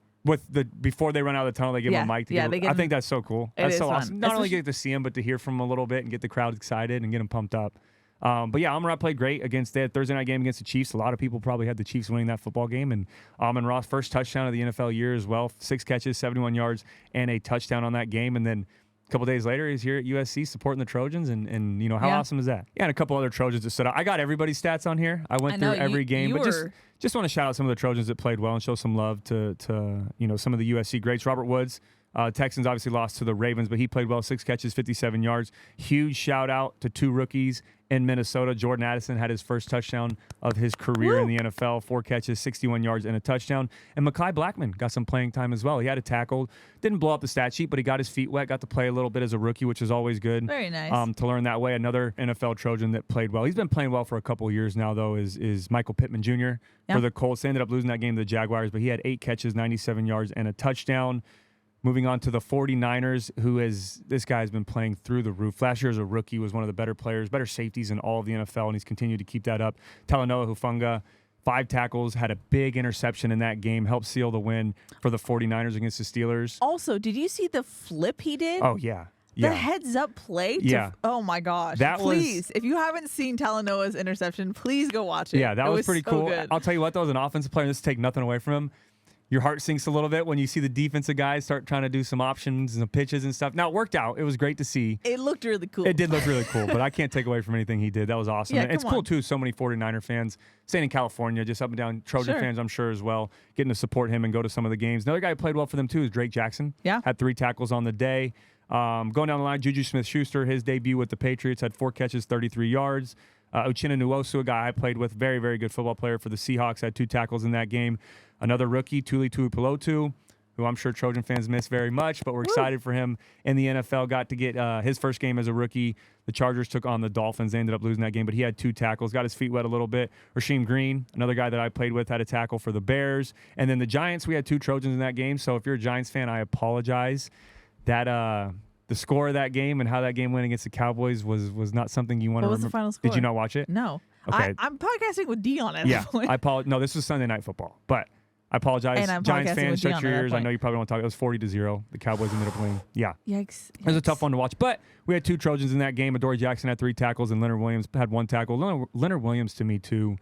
Before they run out of the tunnel, they give them a mic. I think that's so cool. That's so awesome. Not only get to see them, but to hear from them a little bit and get the crowd excited and get them pumped up. But yeah, Amon-Ra played great against that Thursday night game against the Chiefs. A lot of people probably had the Chiefs winning that football game. And Amon-Ra's first touchdown of the NFL year as well. 6 catches, 71 yards, and a touchdown on that game. And then a couple days later, he's here at USC supporting the Trojans. And you know, how awesome is that? Yeah, and a couple other Trojans that stood out. I got everybody's stats on here. I went through every game. But just want to shout out some of the Trojans that played well and show some love to some of the USC greats. Robert Woods. Texans obviously lost to the Ravens, but he played well. 6 catches, 57 yards. Huge shout out to 2 rookies in Minnesota. Jordan Addison had his first touchdown of his career in the NFL. 4 catches, 61 yards, and a touchdown. And Mekhi Blackman got some playing time as well. He had a tackle. Didn't blow up the stat sheet, but he got his feet wet. Got to play a little bit as a rookie, which is always good. Very nice. To learn that way. Another NFL Trojan that played well. He's been playing well for a couple years now, though, is Michael Pittman Jr. for the Colts. They ended up losing that game to the Jaguars, but he had 8 catches, 97 yards, and a touchdown. Moving on to the 49ers, this guy has been playing through the roof. Last year as a rookie was one of the better players, better safeties in all of the NFL, and he's continued to keep that up. Talanoa Hufanga, 5 tackles, had a big interception in that game, helped seal the win for the 49ers against the Steelers. Also, did you see the flip he did? Oh, yeah. The heads-up play? Oh, my gosh. Please, if you haven't seen Talanoa's interception, please go watch it. Yeah, that was pretty cool. Good. I'll tell you what, though, as an offensive player, just to take nothing away from him, your heart sinks a little bit when you see the defensive guys start trying to do some options and some pitches and stuff. Now, it worked out. It was great to see. It looked really cool. It did look really cool, but I can't take away from anything he did. That was awesome. Yeah, and it's cool, too, so many 49er fans staying in California, just up and down. Trojan fans, I'm sure, as well, getting to support him and go to some of the games. Another guy who played well for them, too, is Drake Jackson. Yeah. Had 3 tackles on the day. Going down the line, Juju Smith-Schuster, his debut with the Patriots, had 4 catches, 33 yards. Uchenna Nwosu, a guy I played with, very, very good football player for the Seahawks, had 2 tackles in that game. Another rookie, Tuli Tuipulotu, who I'm sure Trojan fans miss very much, but we're excited for him in the NFL. Got to get his first game as a rookie. The Chargers took on the Dolphins. They ended up losing that game, but he had 2 tackles, got his feet wet a little bit. Rasheem Green, another guy that I played with, had a tackle for the Bears. And then the Giants, we had 2 Trojans in that game. So if you're a Giants fan, I apologize. That the score of that game and how that game went against the Cowboys was not something you want to remember. What was the final score? Did you not watch it? No. Okay. I'm podcasting with Dion at this point. I apologize. No, this was Sunday Night Football, but I apologize. And I'm Giants podcasting fans, with shut Dion your at that ears. I point. know you probably want to talk. It was 40-0. The Cowboys ended up winning. Yeah. Yikes. It was a tough one to watch, but we had 2 Trojans in that game. Adoree Jackson had 3 tackles, and Leonard Williams had 1 tackle. Leonard Williams, to me, too,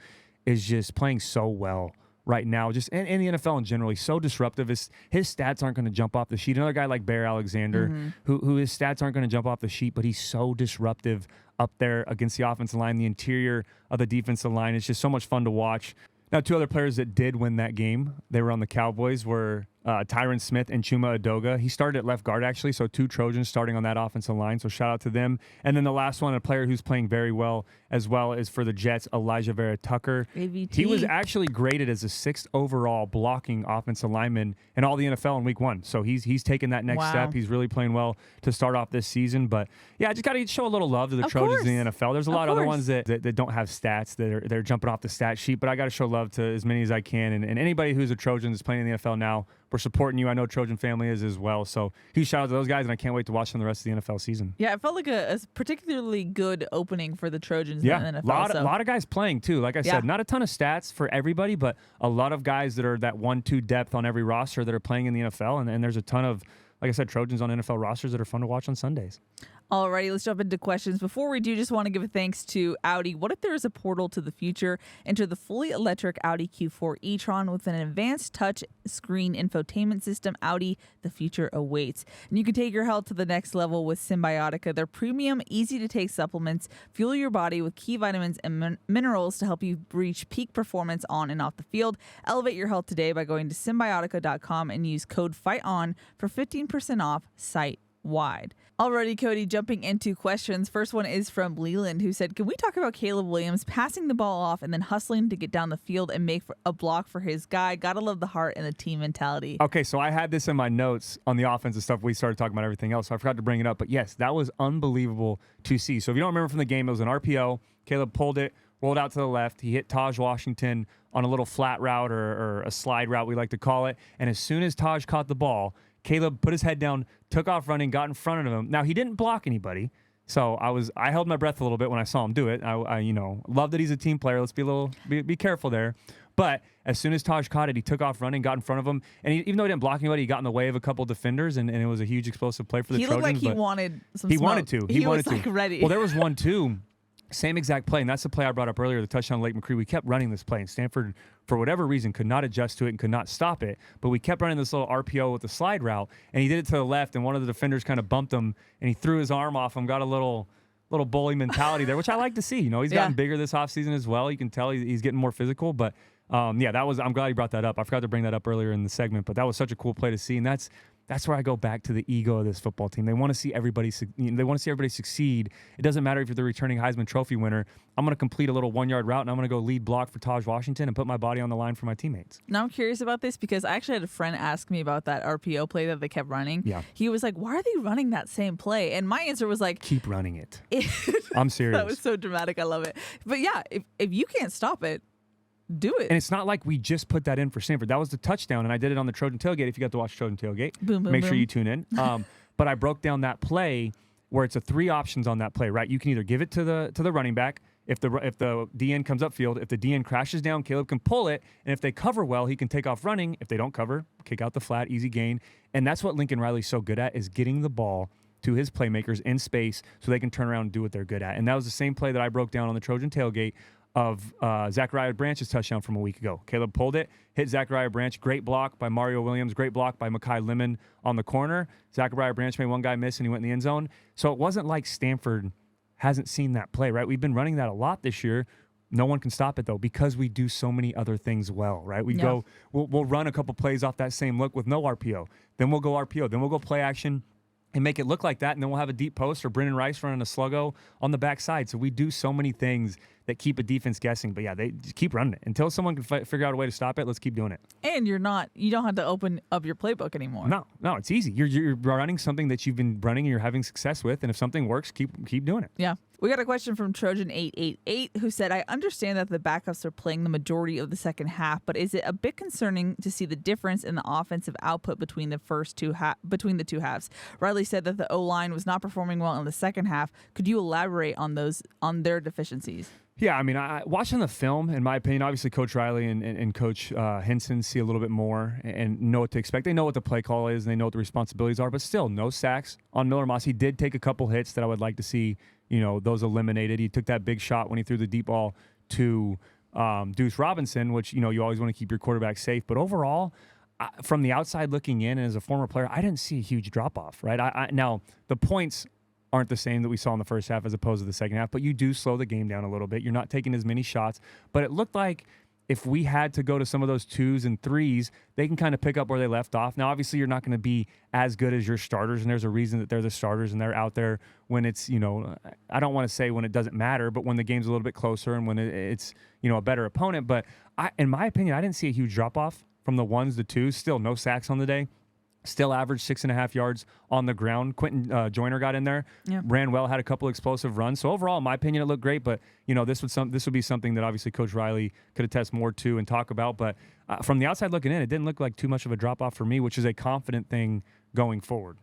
is just playing so well right now, just in the NFL in general. He's so disruptive. His stats aren't going to jump off the sheet. Another guy like Bear Alexander, who his stats aren't going to jump off the sheet, but he's so disruptive up there against the offensive line, the interior of the defensive line. It's just so much fun to watch. Now, 2 other players that did win that game, they were on the Cowboys, were Tyron Smith and Chuma Edoga. He started at left guard, actually, so 2 Trojans starting on that offensive line, so shout out to them. And then the last one, a player who's playing very well as well, is for the Jets, Elijah Vera Tucker. AVT. He was actually graded as a 6th overall blocking offensive lineman in all the NFL in week 1, so he's taken that next step. He's really playing well to start off this season. But, yeah, I just got to show a little love to the Trojans in the NFL. There's a lot of other ones that don't have stats, they're jumping off the stat sheet, but I got to show love to as many as I can. And anybody who's a Trojan that's playing in the NFL now, we're supporting you. I know Trojan family is as well. So huge shout out to those guys, and I can't wait to watch them the rest of the NFL season. Yeah, it felt like a particularly good opening for the Trojans in the NFL. A lot of guys playing too. Like I said, not a ton of stats for everybody, but a lot of guys that are that 1-2 depth on every roster that are playing in the NFL. And there's a ton of, like I said, Trojans on NFL rosters that are fun to watch on Sundays. Alrighty, let's jump into questions. Before we do, just want to give a thanks to Audi. What if there is a portal to the future? Enter the fully electric Audi Q4 e-tron with an advanced touch screen infotainment system. Audi, the future awaits. And you can take your health to the next level with Symbiotica. Their premium, easy-to-take supplements fuel your body with key vitamins and minerals to help you reach peak performance on and off the field. Elevate your health today by going to Symbiotica.com and use code FIGHTON for 15% off site-wide. Alrighty, Cody, jumping into questions. First one is from Leland, who said, can we talk about Caleb Williams passing the ball off and then hustling to get down the field and make a block for his guy? Gotta love the heart and the team mentality. Okay, so I had this in my notes on the offensive stuff. We started talking about everything else, so I forgot to bring it up. But yes, that was unbelievable to see. So if you don't remember from the game, it was an RPO. Caleb pulled it, rolled out to the left. He hit Taj Washington on a little flat route or a slide route, we like to call it. And as soon as Taj caught the ball, Caleb put his head down, took off running, got in front of him. Now, he didn't block anybody, so I held my breath a little bit when I saw him do it. I love that he's a team player. Let's be careful there. But as soon as Taj caught it, he took off running, got in front of him, and even though he didn't block anybody, he got in the way of a couple defenders, and it was a huge explosive play for the Trojans. He looked like he wanted some He smoke. wanted to. He was like ready. Well, there was one too. Same exact play, and that's the play I brought up earlier, the touchdown to Lake McCree. We kept running this play, and Stanford, for whatever reason, could not adjust to it and could not stop it. But we kept running this little RPO with the slide route, and he did it to the left, and one of the defenders kind of bumped him, and he threw his arm off him, got a little bully mentality there, which I like to see. He's gotten bigger this offseason as well. You can tell he's getting more physical, but I'm glad he brought that up. I forgot to bring that up earlier in the segment, but that was such a cool play to see, and that's where I go back to the ego of this football team. They want to see everybody. They want to see everybody succeed. It doesn't matter if you're the returning Heisman Trophy winner. I'm going to complete a little 1-yard route, and I'm going to go lead block for Taj Washington and put my body on the line for my teammates. Now I'm curious about this because I actually had a friend ask me about that RPO play that they kept running. Yeah. He was like, "Why are they running that same play?" And my answer was like, "Keep running it." I'm serious. That was so dramatic. I love it. But yeah, if you can't stop it, do it. And it's not like we just put that in for Stanford. That was the touchdown, and I did it on the Trojan Tailgate. If you got to watch Trojan Tailgate, boom, boom, make sure boom. you tune in. But I broke down that play where it's 3 options on that play, right? You can either give it to the running back. If the DN comes upfield, if the DN crashes down, Caleb can pull it, and if they cover well, he can take off running. If they don't cover, kick out the flat, easy gain. And that's what Lincoln Riley's so good at, is getting the ball to his playmakers in space so they can turn around and do what they're good at. And that was the same play that I broke down on the Trojan Tailgate of Zachariah Branch's touchdown from a week ago. Caleb pulled it, hit Zachariah Branch. Great block by Mario Williams. Great block by Mekhi Lemon on the corner. Zachariah Branch made one guy miss, and he went in the end zone. So it wasn't like Stanford hasn't seen that play, right? We've been running that a lot this year. No one can stop it, though, because we do so many other things well, right? We'll run a couple plays off that same look with no RPO. Then we'll go RPO. Then we'll go play action and make it look like that, and then we'll have a deep post or Brennan Rice running a sluggo on the backside. So we do so many things that keep a defense guessing. But yeah, they just keep running it. Until someone can figure out a way to stop it, let's keep doing it. And you don't have to open up your playbook anymore. No, it's easy. You're running something that you've been running and you're having success with, and if something works, keep doing it. Yeah. We got a question from Trojan888 who said, I understand that the backups are playing the majority of the second half, but is it a bit concerning to see the difference in the offensive output between the between the two halves? Riley said that the O-line was not performing well in the second half. Could you elaborate on their deficiencies? Yeah, I mean, watching the film, in my opinion, obviously Coach Riley and Coach Henson see a little bit more and know what to expect. They know what the play call is and they know what the responsibilities are, but still, no sacks on Miller Moss. He did take a couple hits that I would like to see, those eliminated. He took that big shot when he threw the deep ball to Deuce Robinson, which, you always want to keep your quarterback safe. But overall, from the outside looking in and as a former player, I didn't see a huge drop-off, right? Now, the points aren't the same that we saw in the first half as opposed to the second half, but you do slow the game down a little bit. You're not taking as many shots, but it looked like if we had to go to some of those 2s and 3s, they can kind of pick up where they left off. Now, obviously, you're not going to be as good as your starters, and there's a reason that they're the starters and they're out there when it's, I don't want to say when it doesn't matter, but when the game's a little bit closer and when it's, a better opponent. But in my opinion, I didn't see a huge drop-off from the 1s, the 2s. Still no sacks on the day. Still averaged 6.5 yards on the ground. Quentin Joyner got in there, ran well, had a couple explosive runs. So overall, in my opinion, it looked great. But this would be something that obviously Coach Riley could attest more to and talk about. But from the outside looking in, it didn't look like too much of a drop off for me, which is a confident thing going forward.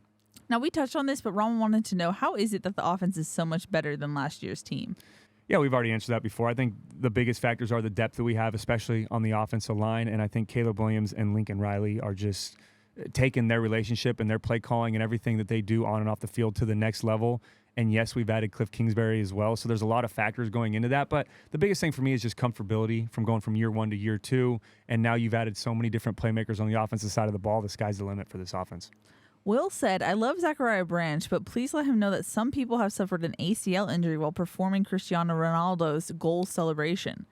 Now we touched on this, but Ron wanted to know, how is it that the offense is so much better than last year's team? Yeah, we've already answered that before. I think the biggest factors are the depth that we have, especially on the offensive line, and I think Caleb Williams and Lincoln Riley are just taking their relationship and their play calling and everything that they do on and off the field to the next level. And yes, we've added Cliff Kingsbury as well. So there's a lot of factors going into that. But the biggest thing for me is just comfortability from going from year 1 to year 2. And now you've added so many different playmakers on the offensive side of the ball. The sky's the limit for this offense. Will said, I love Zachariah Branch, but please let him know that some people have suffered an ACL injury while performing Cristiano Ronaldo's goal celebration.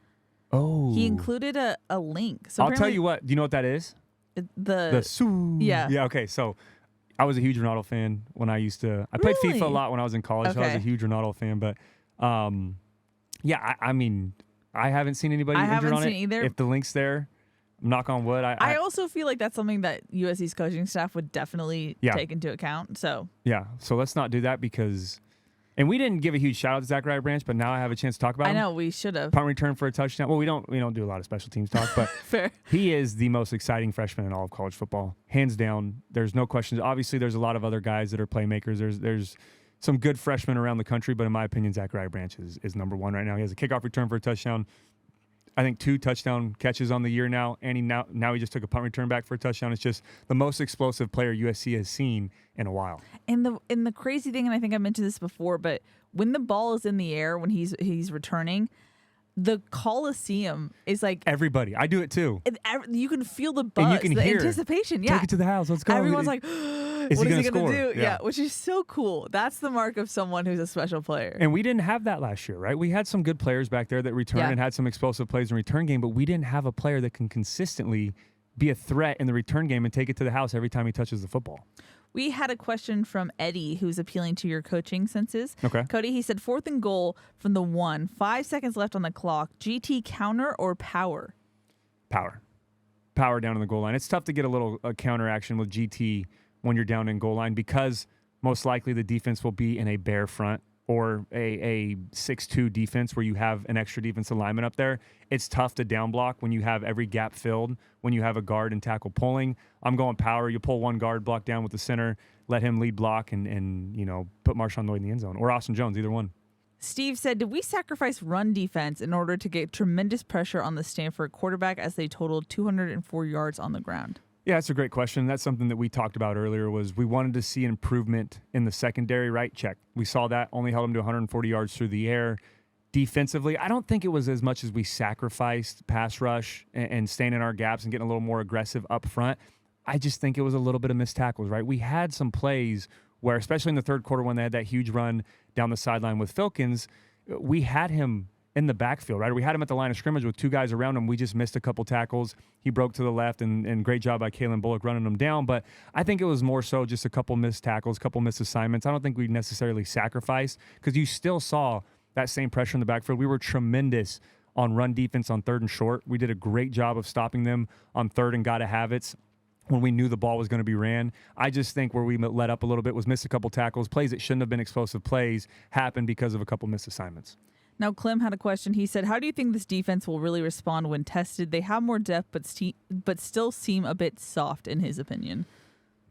Oh. He included a link. So I'll tell you what. Do you know what that is? The Soo. Yeah. Yeah, okay. So I was a huge Ronaldo fan when I played FIFA a lot when I was in college, so I was a huge Ronaldo fan. But, yeah, I mean, I haven't seen anybody injured on it. Either. If the link's there, knock on wood. I also feel like that's something that USC's coaching staff would definitely take into account. So let's not do that because, and we didn't give a huge shout out to Zachariah Branch, but now I have a chance to talk about him. I know we should have. Punt return for a touchdown. Well, we don't do a lot of special teams talk, but Fair. He is the most exciting freshman in all of college football, hands down. There's no questions. Obviously, there's a lot of other guys that are playmakers. There's some good freshmen around the country, but in my opinion, Zachariah Branch is number one right now. He has a kickoff return for a touchdown. I think 2 touchdown catches on the year now, and he just took a punt return back for a touchdown. It's just the most explosive player USC has seen in a while. And the crazy thing, and I think I mentioned this before, but when the ball is in the air when he's returning, the Coliseum is like everybody. I do it too. You can feel the buzz, and you can the hear anticipation. Yeah, take it to the house. Let's go. Everyone's like, what is he going to do? Yeah, which is so cool. That's the mark of someone who's a special player. And we didn't have that last year, right? We had some good players back there that returned and had some explosive plays in return game, but we didn't have a player that can consistently be a threat in the return game and take it to the house every time he touches the football. We had a question from Eddie, who's appealing to your coaching senses. Okay. Cody, he said 4th and goal from the 1, 5 seconds left on the clock. GT counter or power? Power down on the goal line. It's tough to get a counter action with GT when you're down in goal line because most likely the defense will be in a bare front or a 6-2 defense where you have an extra defensive lineman up there. It's tough to down block when you have every gap filled, when you have a guard and tackle pulling. I'm going power. You pull one guard, block down with the center, let him lead block, and put Marshawn Lloyd in the end zone. Or Austin Jones, either one. Steve said, did we sacrifice run defense in order to get tremendous pressure on the Stanford quarterback as they totaled 204 yards on the ground? Yeah, that's a great question. That's something that we talked about earlier was we wanted to see an improvement in the secondary, right? Check. We saw that, only held them to 140 yards through the air. Defensively, I don't think it was as much as we sacrificed pass rush and staying in our gaps and getting a little more aggressive up front. I just think it was a little bit of missed tackles, right? We had some plays where, especially in the third quarter when they had that huge run down the sideline with Filkins, we had him in the backfield, right? We had him at the line of scrimmage with 2 guys around him. We just missed a couple tackles. He broke to the left, and great job by Kalen Bullock running him down. But I think it was more so just a couple missed tackles, a couple missed assignments. I don't think we necessarily sacrificed because you still saw that same pressure in the backfield. We were tremendous on run defense on 3rd and short. We did a great job of stopping them on 3rd and got a habits when we knew the ball was going to be ran. I just think where we let up a little bit was miss a couple tackles. Plays that shouldn't have been explosive plays happened because of a couple missed assignments. Now, Clem had a question. He said, how do you think this defense will really respond when tested? They have more depth, but still seem a bit soft, in his opinion.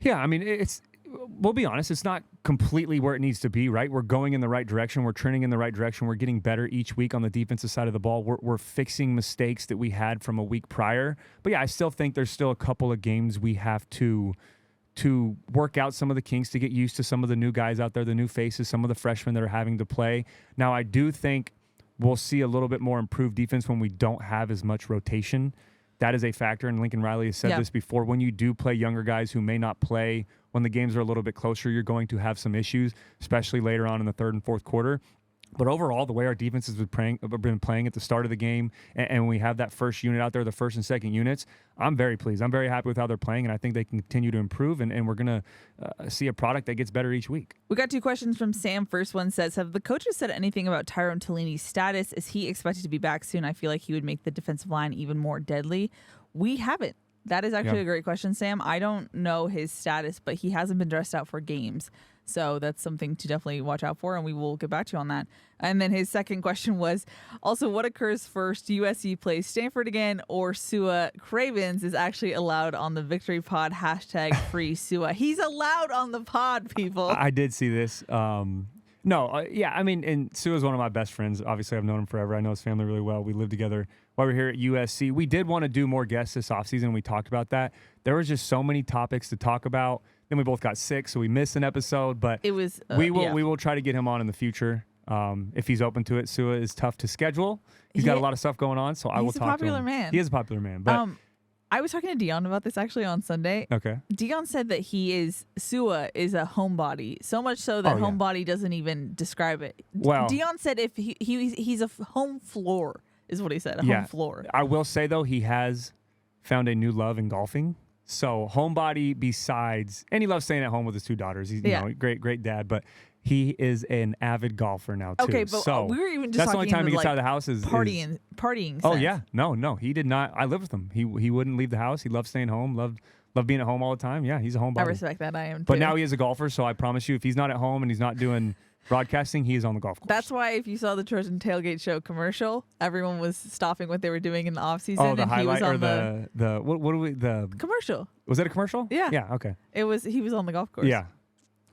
Yeah, I mean, we'll be honest, it's not completely where it needs to be, right? We're going in the right direction. We're trending in the right direction. We're getting better each week on the defensive side of the ball. We're fixing mistakes that we had from a week prior. But yeah, I still think there's still a couple of games we have to work out some of the kinks, to get used to some of the new guys out there, the new faces, some of the freshmen that are having to play. Now, I do think we'll see a little bit more improved defense when we don't have as much rotation. That is a factor, and Lincoln Riley has said this before. When you do play younger guys who may not play when the games are a little bit closer, you're going to have some issues, especially later on in the 3rd and 4th quarter. But overall, the way our defense has been playing at the start of the game, and we have that first unit out there, the first and second units, I'm very pleased. I'm very happy with how they're playing, and I think they can continue to improve, and we're going to see a product that gets better each week. We got 2 questions from Sam. First one says, have the coaches said anything about Tyrone Tellini's status? Is he expected to be back soon? I feel like he would make the defensive line even more deadly. We haven't. That is actually a great question, Sam. I don't know his status, but he hasn't been dressed out for games. So that's something to definitely watch out for, and we will get back to you on that. And then his second question was, also, what occurs first? USC plays Stanford again, or Sua Cravens is actually allowed on the Victory Pod, #free Sua. He's allowed on the pod, people. I did see this. Yeah, I mean, and Sua's one of my best friends. Obviously, I've known him forever. I know his family really well. We lived together while we're here at USC. We did want to do more guests this offseason. We talked about that. There was just so many topics to talk about. Then we both got sick, so we missed an episode. But it was we will try to get him on in the future if he's open to it. Sua is tough to schedule. He's got a lot of stuff going on, so I will talk to him. He's a popular man. He is a popular man. But I was talking to Dion about this actually on Sunday. Okay. Dion said that Sua is a homebody, so much so that homebody doesn't even describe it. Well, Dion said if he's a home floor is what he said, home floor. I will say though, he has found a new love in golfing. So homebody besides, and he loves staying at home with his 2 daughters. He's great dad, but he is an avid golfer now too. Okay, but so we were even just that's the talking only time he gets out of the house is partying. Oh yeah, no, he did not. I lived with him. He wouldn't leave the house. He loved staying home. Loved being at home all the time. Yeah, he's a homebody. I respect that. I am too. But now he is a golfer, so I promise you, if he's not at home and he's not doing broadcasting, he is on the golf course. That's why if you saw the Trojan Tailgate Show commercial, everyone was stopping what they were doing in the off season. Oh, the and highlight he was on the commercial. Was that a commercial? Yeah. Yeah. Okay. He was on the golf course. Yeah.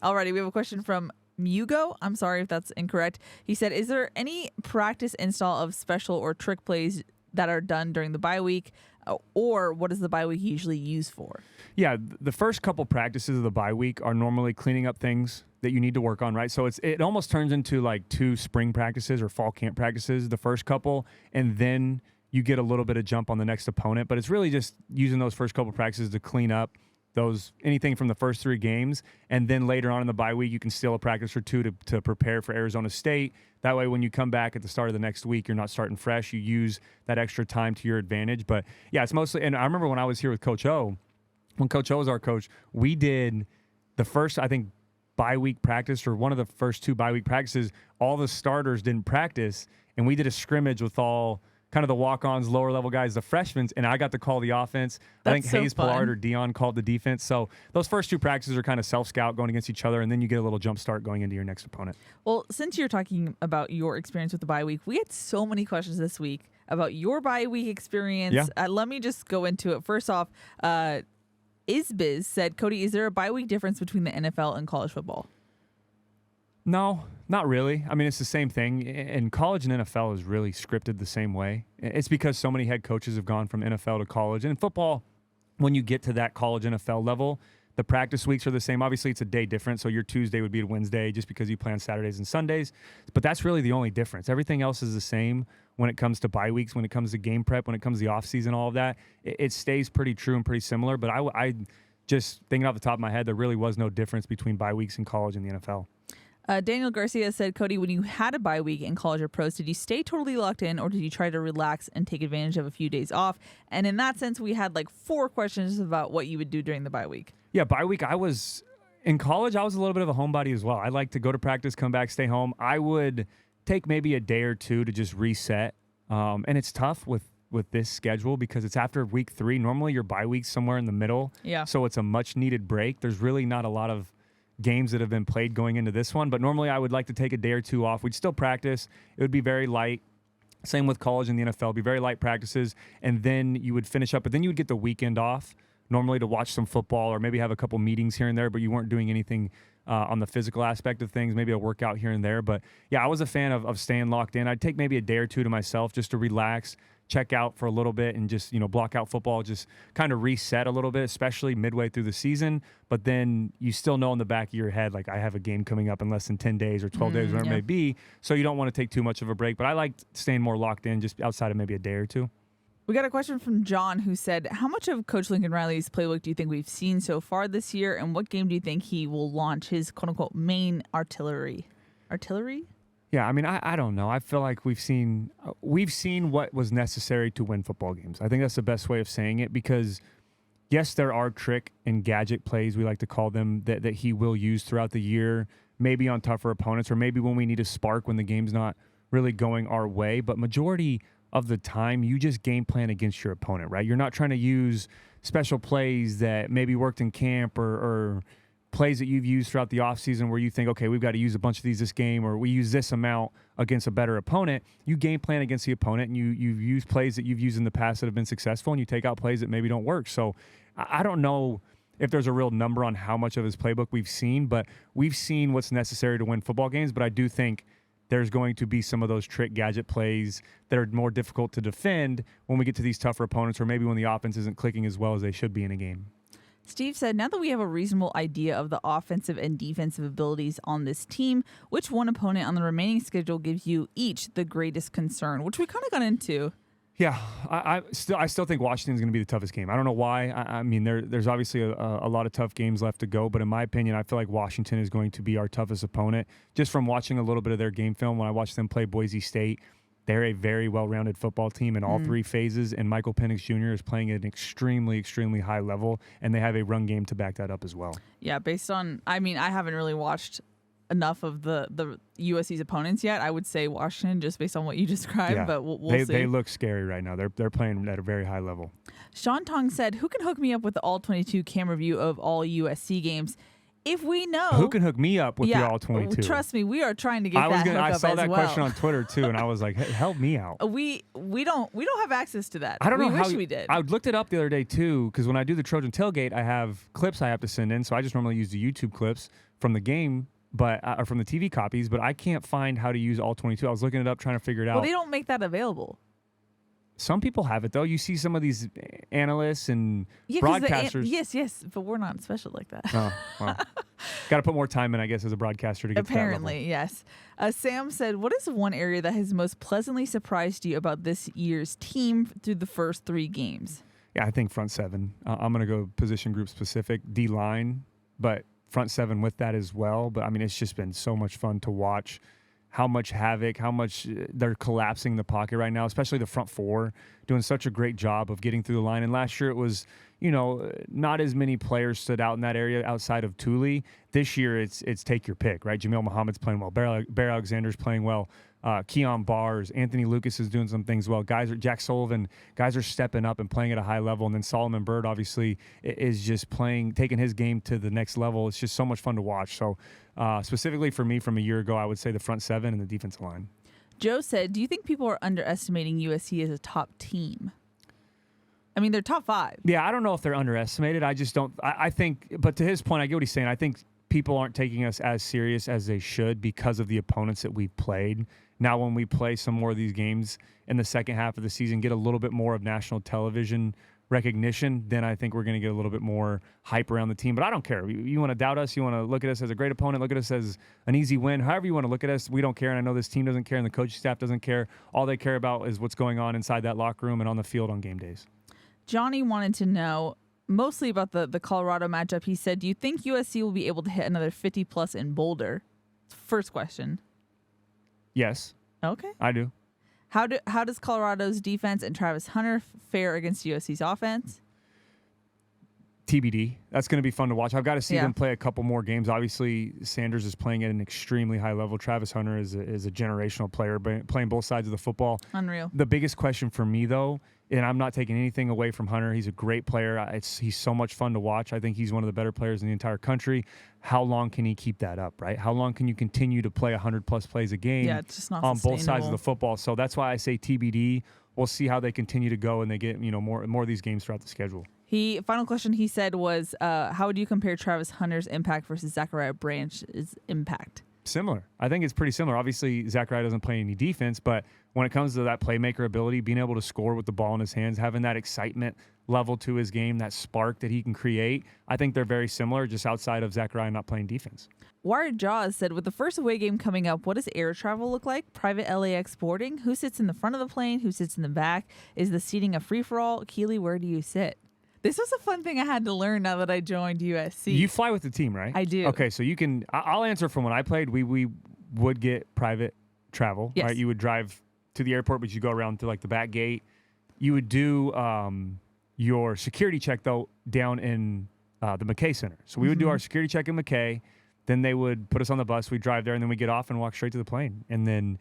Alrighty, we have a question from Mugo. I'm sorry if that's incorrect. He said, "Is there any practice install of special or trick plays that are done during the bye week, or what is the bye week usually used for?" Yeah, the first couple practices of the bye week are normally cleaning up things that you need to work on, right? So it almost turns into like 2 spring practices or fall camp practices, the first couple, and then you get a little bit of jump on the next opponent. But it's really just using those first couple practices to clean up anything from the first 3 games, and then later on in the bye week, you can steal a practice or 2 to prepare for Arizona State. That way, when you come back at the start of the next week, you're not starting fresh. You use that extra time to your advantage. But yeah, it's mostly, and I remember when I was here with Coach O, when Coach O was our coach, we did the first, I think, bye week practice, or one of the first 2 bye week practices, all the starters didn't practice, and we did a scrimmage with all kind of the walk-ons, lower level guys, the freshmen, and I got to call the offense. I think Hayes Pillard or Dion called the defense. So those first 2 practices are kind of self-scout going against each other, and then you get a little jump start going into your next opponent. Well, since you're talking about your experience with the bye week, we had so many questions this week about your bye week experience. Yeah. Let me just go into it. First off, Isbiz said, "Cody, is there a bye week difference between the NFL and college football?" No, not really. I mean, it's the same thing. And college and NFL is really scripted the same way. It's because so many head coaches have gone from NFL to college. And in football, when you get to that college NFL level, the practice weeks are the same. Obviously, it's a day different, so your Tuesday would be a Wednesday just because you play on Saturdays and Sundays. But that's really the only difference. Everything else is the same when it comes to bye weeks, when it comes to game prep, when it comes to the offseason, all of that. It stays pretty true and pretty similar. But I just thinking off the top of my head, there really was no difference between bye weeks in college and the NFL. Daniel Garcia said, "Cody, when you had a bye week in college or pros, did you stay totally locked in, or did you try to relax and take advantage of a few days off?" And in that sense, we had like 4 questions about what you would do during the bye week. Yeah, bye week, in college, I was a little bit of a homebody as well. I like to go to practice, come back, stay home. I would take maybe a day or 2 to just reset. And it's tough with this schedule because it's after week 3. Normally your bye week's somewhere in the middle. Yeah. So it's a much needed break. There's really not a lot of games that have been played going into this one, but normally I would like to take a day or 2 off. We'd still practice. It would be very light. Same with college and the NFL. It'd be very light practices, and then you would finish up, but then you would get the weekend off normally to watch some football or maybe have a couple meetings here and there, but you weren't doing anything on the physical aspect of things, maybe a workout here and there. But yeah, I was a fan of staying locked in. I'd take maybe a day or 2 to myself just to relax, check out for a little bit, and just, block out football, just kind of reset a little bit, especially midway through the season. But then you still know in the back of your head, like, I have a game coming up in less than 10 days or 12 days, whatever it may be. So you don't want to take too much of a break. But I like staying more locked in just outside of maybe a day or 2. We got a question from John who said, "How much of Coach Lincoln Riley's playbook do you think we've seen so far this year, and what game do you think he will launch his quote-unquote main artillery?" Artillery? Yeah, I mean, I don't know. I feel like we've seen what was necessary to win football games. I think that's the best way of saying it because, yes, there are trick and gadget plays, we like to call them, that he will use throughout the year, maybe on tougher opponents or maybe when we need a spark when the game's not really going our way. But majority of the time, you just game plan against your opponent, right? You're not trying to use special plays that maybe worked in camp or plays that you've used throughout the offseason where you think, okay, we've got to use a bunch of these this game or we use this amount against a better opponent. You game plan against the opponent and you use plays that you've used in the past that have been successful and you take out plays that maybe don't work. So I don't know if there's a real number on how much of his playbook we've seen, but we've seen what's necessary to win football games. But I do think there's going to be some of those trick gadget plays that are more difficult to defend when we get to these tougher opponents, or maybe when the offense isn't clicking as well as they should be in a game. Steve said, now that we have a reasonable idea of the offensive and defensive abilities on this team, which one opponent on the remaining schedule gives you each the greatest concern, which we kind of got into. Yeah, I still think Washington's going to be the toughest game. I don't know why. I mean, there's obviously a lot of tough games left to go, but in my opinion, I feel like Washington is going to be our toughest opponent. Just from watching a little bit of their game film, when I watched them play Boise State, they're a very well-rounded football team in all three phases, and Michael Penix Jr. is playing at an extremely, extremely high level, and they have a run game to back that up as well. Yeah, I haven't really watched enough of the USC's opponents yet. I would say Washington, just based on what you described, but we'll see. They look scary right now. They're playing at a very high level. Sean Tong said, who can hook me up with the all-22 camera view of all USC games? If we know, who can hook me up with the all 22? Trust me, we are trying to get I saw as that well. question on Twitter too, and I was like, hey, help me out. We don't have access to that. I don't know. We wish we did. I looked it up the other day too, because when I do the Trojan tailgate, I have clips I have to send in, so I just normally use the YouTube clips from the game, but or from the TV copies. But I can't find how to use all 22. I was looking it up, trying to figure it out. Well, they don't make that available. Some people have it though. You see some of these analysts and broadcasters. Yes, but we're not special like that. Oh, well. Got to put more time in, I guess, as a broadcaster to get Apparently, to that yes. Sam said, what is one area that has most pleasantly surprised you about this year's team through the first 3 games? Yeah, I think front 7. I'm going to go position group specific, D-line, but front 7 with that as well. But, I mean, it's just been so much fun to watch how much havoc, how much they're collapsing the pocket right now, especially the front 4, doing such a great job of getting through the line. And last year it was, not as many players stood out in that area outside of Thule. This year it's take your pick, right? Jamil Muhammad's playing well. Bear Alexander's playing well. Keon Bars, Anthony Lucas is doing some things well. Jack Sullivan, guys are stepping up and playing at a high level. And then Solomon Byrd obviously is just taking his game to the next level. It's just so much fun to watch. So specifically for me from a year ago, I would say the front 7 and the defensive line. Joe said, do you think people are underestimating USC as a top team? I mean, they're top 5. Yeah, I don't know if they're underestimated. I just don't. I think, but to his point, I get what he's saying. I think people aren't taking us as serious as they should because of the opponents that we played. Now, when we play some more of these games in the second half of the season, get a little bit more of national television recognition, then I think we're going to get a little bit more hype around the team. But I don't care. You want to doubt us? You want to look at us as a great opponent? Look at us as an easy win? However you want to look at us, we don't care. And I know this team doesn't care and the coaching staff doesn't care. All they care about is what's going on inside that locker room and on the field on game days. Johnny wanted to know mostly about the Colorado matchup. He said, do you think USC will be able to hit another 50-plus in Boulder? First question. Yes. Okay. I do. How does Colorado's defense and Travis Hunter fare against USC's offense? TBD. That's going to be fun to watch. I've got to see them play a couple more games. Obviously, Sanders is playing at an extremely high level. Travis Hunter is a generational player, playing both sides of the football. Unreal. The biggest question for me, though, and I'm not taking anything away from Hunter. He's a great player. He's so much fun to watch. I think he's one of the better players in the entire country. How long can he keep that up, right? How long can you continue to play 100-plus plays a game it's just not on both sides of the football? So that's why I say TBD. We'll see how they continue to go and they get more of these games throughout the schedule. Final question he said was, how would you compare Travis Hunter's impact versus Zachariah Branch's impact? Similar. I think it's pretty similar. Obviously, Zachariah doesn't play any defense, but when it comes to that playmaker ability, being able to score with the ball in his hands, having that excitement level to his game, that spark that he can create, I think they're very similar, just outside of Zachariah not playing defense. Wired Jaws said, with the first away game coming up, what does air travel look like? Private LAX boarding? Who sits in the front of the plane? Who sits in the back? Is the seating a free-for-all? Keely, where do you sit? This was a fun thing I had to learn now that I joined USC. You fly with the team, right? I do. Okay, so you can. I'll answer from when I played. We would get private travel, yes. right? You would drive to the airport, but you go around to like the back gate. You would do your security check though down in the McKay Center. So we would do our security check in McKay. Then they would put us on the bus. We'd drive there, and then we get off and walk straight to the plane. And then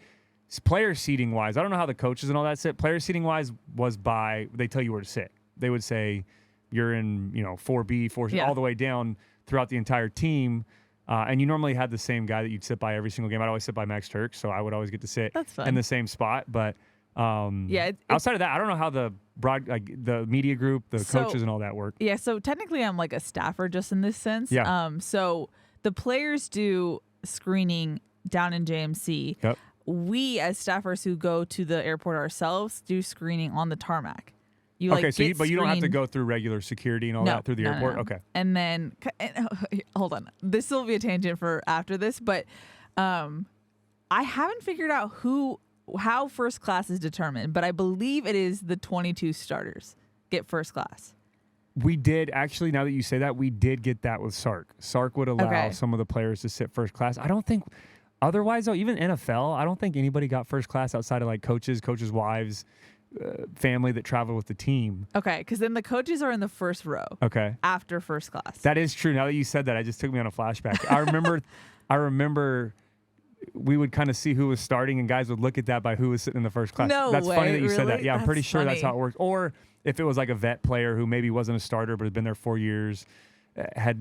player seating wise, I don't know how the coaches and all that sit. Player seating wise was they tell you where to sit. They would say, you're in, 4B, 4C, all the way down throughout the entire team. And you normally had the same guy that you'd sit by every single game. I'd always sit by Max Turk, so I would always get to sit in the same spot. But outside of that, I don't know how the media group, the coaches and all that work. Yeah, so technically I'm like a staffer just in this sense. Yeah. So the players do screening down in JMC. Yep. we as staffers who go to the airport ourselves do screening on the tarmac. You okay, like, but you don't have to go through regular security and all that through the airport? No. Okay. And then, hold on. This will be a tangent for after this, but I haven't figured out how first class is determined, but I believe it is the 22 starters get first class. We did, actually, now that you say that, we did get that with Sark. Sark would allow some of the players to sit first class. I don't think, otherwise, though, even NFL, I don't think anybody got first class outside of like coaches' wives, family that travel with the team. Okay, because then the coaches are in the first row. Okay. After first class. That is true. Now that you said that, it just took me on a flashback. I remember we would kind of see who was starting, and guys would look at that by who was sitting in the first class. No That's way, funny that you said really? that. Yeah, I'm That's pretty sure funny. that's how it works. Or if it was like a vet player who maybe wasn't a starter but had been there 4 years, had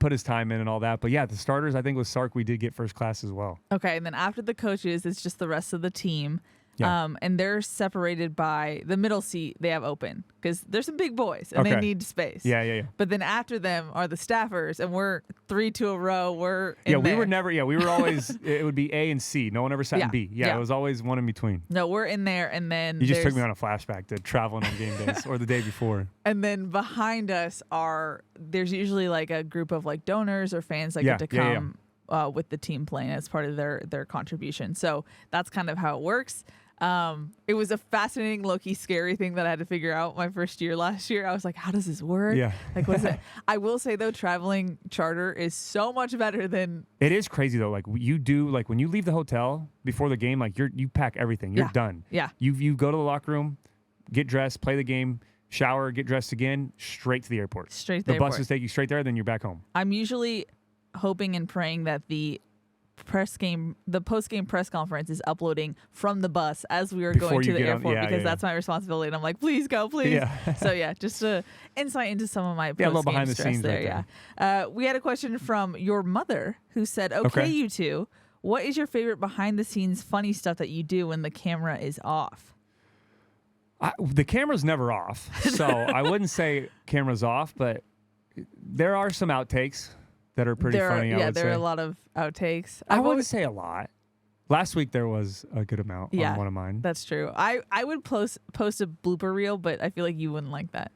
put his time in and all that. But yeah, the starters, I think with Sark, we did get first class as well. Okay, and then after the coaches, it's just the rest of the team. Yeah. And they're separated by the middle seat they have open because there's some big boys and they need space. Yeah. But then after them are the staffers, and we're 3 to a row. We're in we there. were never. Yeah, we were always. It would be A and C. No one ever sat in B. Yeah, it was always one in between. No, we're in there, and then you just took me on a flashback to traveling on game days or the day before. And then behind us there's usually like a group of like donors or fans that get to come with the team playing as part of their contribution. So that's kind of how it works. It was a fascinating, low-key, scary thing that I had to figure out my first year last year. I was like, how does this work? Yeah. Like, what's it? I will say, though, traveling charter is so much better than... It is crazy, though. Like, you do, like, when you leave the hotel before the game, like, you pack everything. You're done. Yeah. You go to the locker room, get dressed, play the game, shower, get dressed again, straight to the airport. Straight to the airport. buses take you straight there, then you're back home. I'm usually hoping and praying that the post-game press conference is uploading from the bus as we are going to the airport because that's my responsibility, and I'm like, please go, please. Yeah. So just a insight into some of my a little post-game behind the stress scenes there. right We had a question from your mother who said, okay, you two, what is your favorite behind-the-scenes funny stuff that you do when the camera is off? The camera's never off, so I wouldn't say camera's off, but there are some outtakes that are pretty funny. There are a lot of outtakes. I wouldn't say a lot. Last week there was a good amount on one of mine. That's true. I would post a blooper reel, but I feel like you wouldn't like that.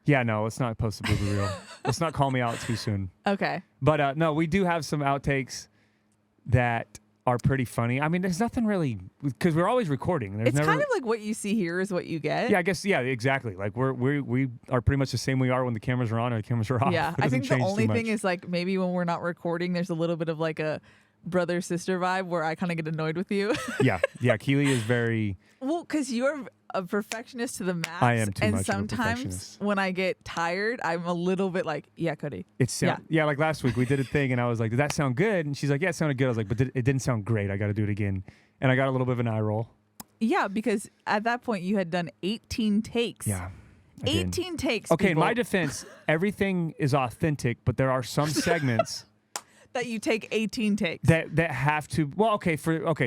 Yeah, no, let's not post a blooper reel. Let's not call me out too soon. Okay. But no, we do have some outtakes that are pretty funny. I mean, there's nothing really, because we're always recording. It's kind of like what you see here is what you get. Yeah, I guess. Yeah, exactly. Like we are pretty much the same we are when the cameras are on or the cameras are off. Yeah, I think the only thing is like maybe when we're not recording, there's a little bit of like a brother sister vibe where I kind of get annoyed with you. yeah. Keely is very well because you're a perfectionist to the max. I am too and much sometimes of a perfectionist. When I get tired, I'm a little bit like, Cody. Like last week we did a thing and I was like, did that sound good? And she's like, yeah, it sounded good. I was like, but it didn't sound great. I got to do it again. And I got a little bit of an eye roll. Yeah, because at that point you had done 18 takes. Yeah. 18 takes. Okay, people. in my defense, everything is authentic, but there are some segments that you take 18 takes. That have to. Well,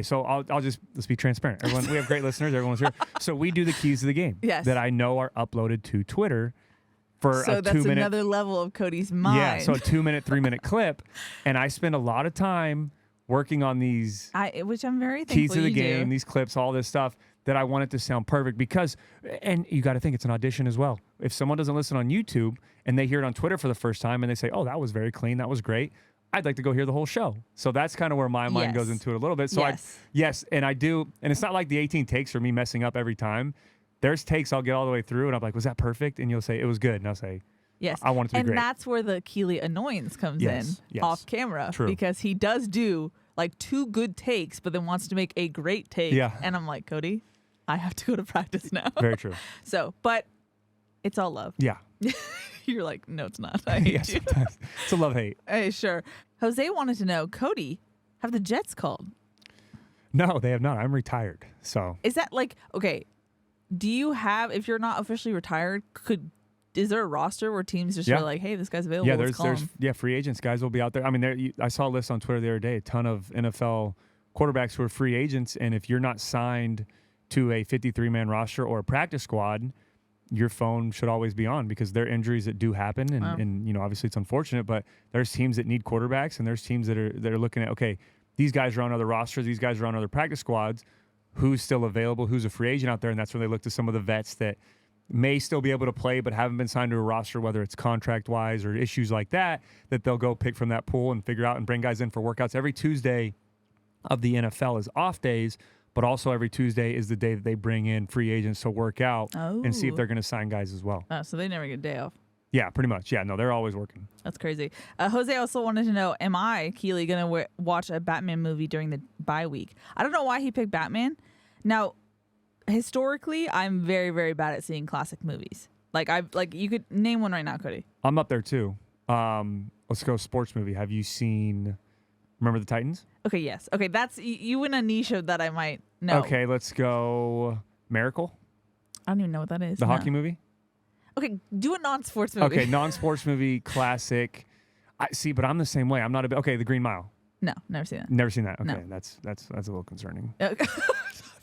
so I'll just, let's be transparent. Everyone, we have great listeners. Everyone's here. So we do the keys to the game. Yes. That I know are uploaded to Twitter for so a 2 minute. So that's another level of Cody's mind. Yeah. So a 2 minute, 3 minute clip, and I spend a lot of time working on these. Which I'm very thankful keys to the you game, do. these clips, all this stuff. That I want it to sound perfect because, and you got to think it's an audition as well. If someone doesn't listen on YouTube and they hear it on Twitter for the first time and they say, "Oh, that was very clean, that was great," I'd like to go hear the whole show. So that's kind of where my mind goes into it a little bit. So and I do, and it's not like the 18 takes are me messing up every time. There's takes I'll get all the way through and I'm like, was that perfect? And you'll say, it was good. And I'll say, yes, I want it to be great. And that's where the Keely annoyance comes in off camera. True. Because he does do like 2 good takes, but then wants to make a great take. Yeah. And I'm like, Cody, I have to go to practice now. Very true. So, but it's all love. Yeah. You're like, no, it's not. I hate you. Sometimes. It's a love-hate. Hey, sure. Jose wanted to know, Cody, have the Jets called? No, they have not. I'm retired. So is that like, okay, do you have, if you're not officially retired, is there a roster where teams just are like, hey, this guy's available? Yeah, there's free agents. Guys will be out there. I mean, I saw a list on Twitter the other day, a ton of NFL quarterbacks who are free agents, and if you're not signed to a 53-man roster or a practice squad, your phone should always be on because there are injuries that do happen, and obviously it's unfortunate, but there's teams that need quarterbacks, and there's teams that are looking at, okay, these guys are on other rosters, these guys are on other practice squads. Who's still available? Who's a free agent out there? And that's when they look to some of the vets that may still be able to play but haven't been signed to a roster, whether it's contract-wise or issues like that they'll go pick from that pool and figure out and bring guys in for workouts. Every Tuesday of the NFL is off days, but also every Tuesday is the day that they bring in free agents to work out and see if they're going to sign guys as well. So they never get a day off. Yeah, pretty much. Yeah, no, they're always working. That's crazy. Jose also wanted to know, am I, Keely, going to watch a Batman movie during the bye week? I don't know why he picked Batman. Now, historically, I'm very, very bad at seeing classic movies. Like you could name one right now, Cody. I'm up there too. Let's go sports movie. Have you seen Remember the Titans? Okay, yes. Okay, that's you in a niche of that I might know. Okay, let's go Miracle. I don't even know what that is. The hockey movie? Okay, do a non-sports movie. Okay, non-sports movie, classic. But I'm the same way. I'm not okay, The Green Mile. No, never seen that. Never seen that. Okay, no. that's a little concerning.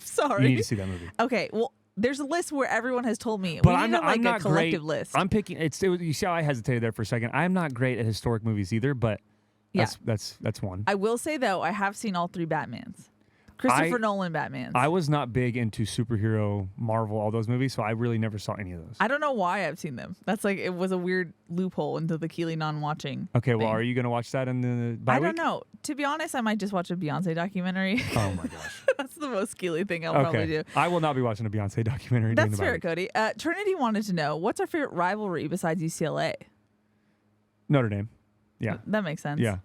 Sorry. You need to see that movie. Okay, well, there's a list where everyone has told me. But I'm not a collective great. list. I'm picking. You see how I hesitated there for a second. I'm not great at historic movies either, but that's one. I will say though, I have seen all 3 Batmans. Christopher Nolan Batmans. I was not big into superhero, Marvel, all those movies, so I really never saw any of those. I don't know why I've seen them. That's like, it was a weird loophole into the Keely non-watching. Okay, well, thing. are you going to watch that in the bye week? I don't know. To be honest, I might just watch a Beyonce documentary. Oh my gosh. That's the most Keely thing I'll probably do. I will not be watching a Beyonce documentary. That's fair, Cody. Trinity wanted to know, what's our favorite rivalry besides UCLA? Notre Dame. Yeah. That makes sense. Yeah.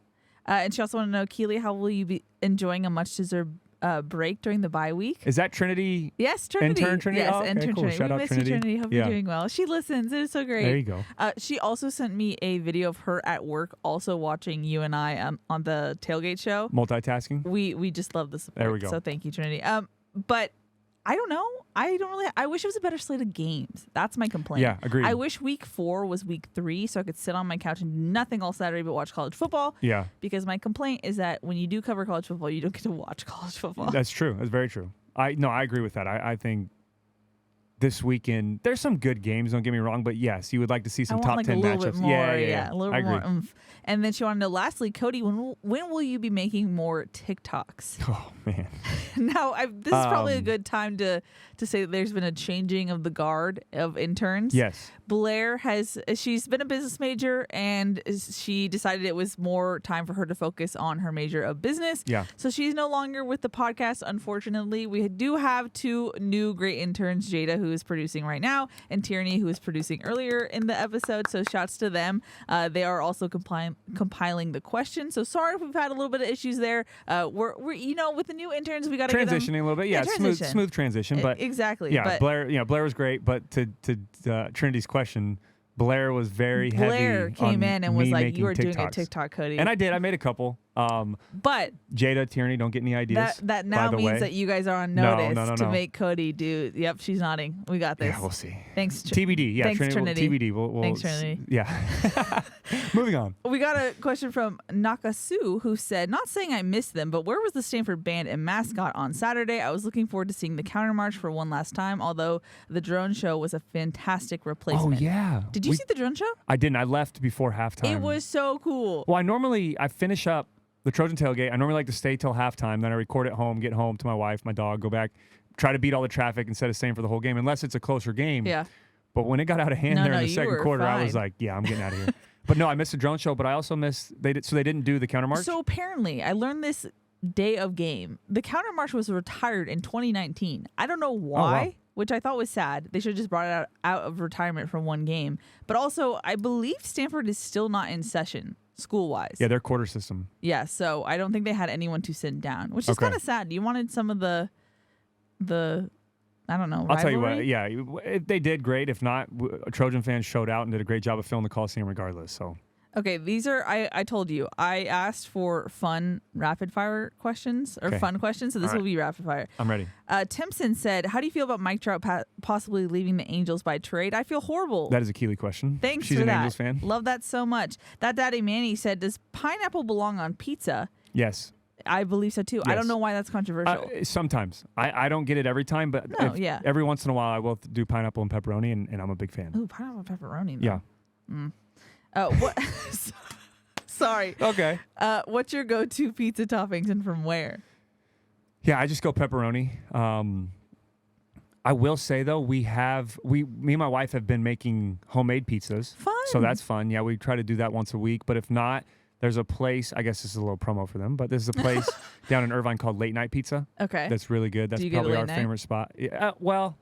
And she also wanted to know, Keely, how will you be enjoying a much-deserved break during the bye week? Is that Trinity? Yes, Trinity. Intern Trinity? Yes, okay, intern cool. Trinity. Shout we out miss Trinity. you, Trinity. Hope you're doing well. She listens. It is so great. There you go. She also sent me a video of her at work also watching you and I on the tailgate show. Multitasking? We just love the support. There we go. So thank you, Trinity. But I don't know. I wish it was a better slate of games. That's my complaint. Yeah, agreed. I wish week 4 was week 3 so I could sit on my couch and do nothing all Saturday but watch college football. Yeah. Because my complaint is that when you do cover college football, you don't get to watch college football. That's true. That's very true. I agree with that. I think this weekend there's some good games, don't get me wrong, but yes, you would like to see some top 10 matchups. Yeah, a little bit more oomph. And then she wanted to know, lastly, Cody, when will you be making more TikToks? Oh man. Now, this is probably a good time to say that there's been a changing of the guard of interns. Yes. Blair she's been a business major, and she decided it was more time for her to focus on her major of business. Yeah. So she's no longer with the podcast, unfortunately. We do have 2 new great interns, Jada, who is producing right now, and Tierney, who is producing earlier in the episode. So shouts to them. They are also compiling the questions. So sorry if we've had a little bit of issues there. We're with the new interns, we got to transitioning a little bit. Yeah, smooth transition. But exactly. Yeah, but Blair was great. But to Trinity's question, Blair was very heavy. Blair came in and was like, "You are doing a TikToks. TikTok, Cody." And I did. I made a couple. But Jada, Tierney, don't get any ideas. That now means that you guys are on notice to make Cody do. Yep, she's nodding. We got this. Yeah, we'll see. Thanks, TBD. Yeah, thanks, Trinity. TBD. We'll Thanks, Trinity. Yeah. Moving on. We got a question from Nakasu, who said, "Not saying I missed them, but where was the Stanford band and mascot on Saturday? I was looking forward to seeing the counter march for one last time, although the drone show was a fantastic replacement." Oh, yeah. Did you see the drone show? I didn't. I left before halftime. It was so cool. Well, I finish up the Trojan tailgate. I normally like to stay till halftime. Then I record at home, get home to my wife, my dog, go back, try to beat all the traffic instead of staying for the whole game, unless it's a closer game. Yeah. But when it got out of hand in the second quarter, fine. I was like, yeah, I'm getting out of here. But no, I missed the drone show, but I also missed, they didn't do the counter march? So apparently, I learned this day of game. The counter march was retired in 2019. I don't know why. Oh, wow. Which I thought was sad. They should have just brought it out of retirement for one game. But also, I believe Stanford is still not in session school-wise. Yeah, their quarter system. Yeah, so I don't think they had anyone to sit down, which is kind of sad. You wanted some of the I don't know, I'll tell you rivalry? what, yeah, if they did great. If not, Trojan fans showed out and did a great job of filling the Coliseum regardless. So. Okay, these are, I told you, I asked for fun rapid fire questions, or fun questions, so this will be rapid fire. I'm ready. Timpson said, how do you feel about Mike Trout possibly leaving the Angels by trade? I feel horrible. That is a Keely question. Thanks She's for an that. Angels fan. Love that so much. That Daddy Manny said, does pineapple belong on pizza? Yes. I believe so too. Yes. I don't know why that's controversial. Sometimes. I don't get it every time, but every once in a while I will do pineapple and pepperoni, and I'm a big fan. Ooh, pineapple and pepperoni, though. Yeah. What? Sorry. Okay. What's your go-to pizza toppings and from where? Yeah, I just go pepperoni. I will say though, me and my wife have been making homemade pizzas. Fun. So that's fun. Yeah, we try to do that once a week. But if not, there's a place, I guess this is a little promo for them, but this is a place down in Irvine called Late Night Pizza. Okay. That's really good. That's Do you get probably it our late night? favorite spot. Yeah, well,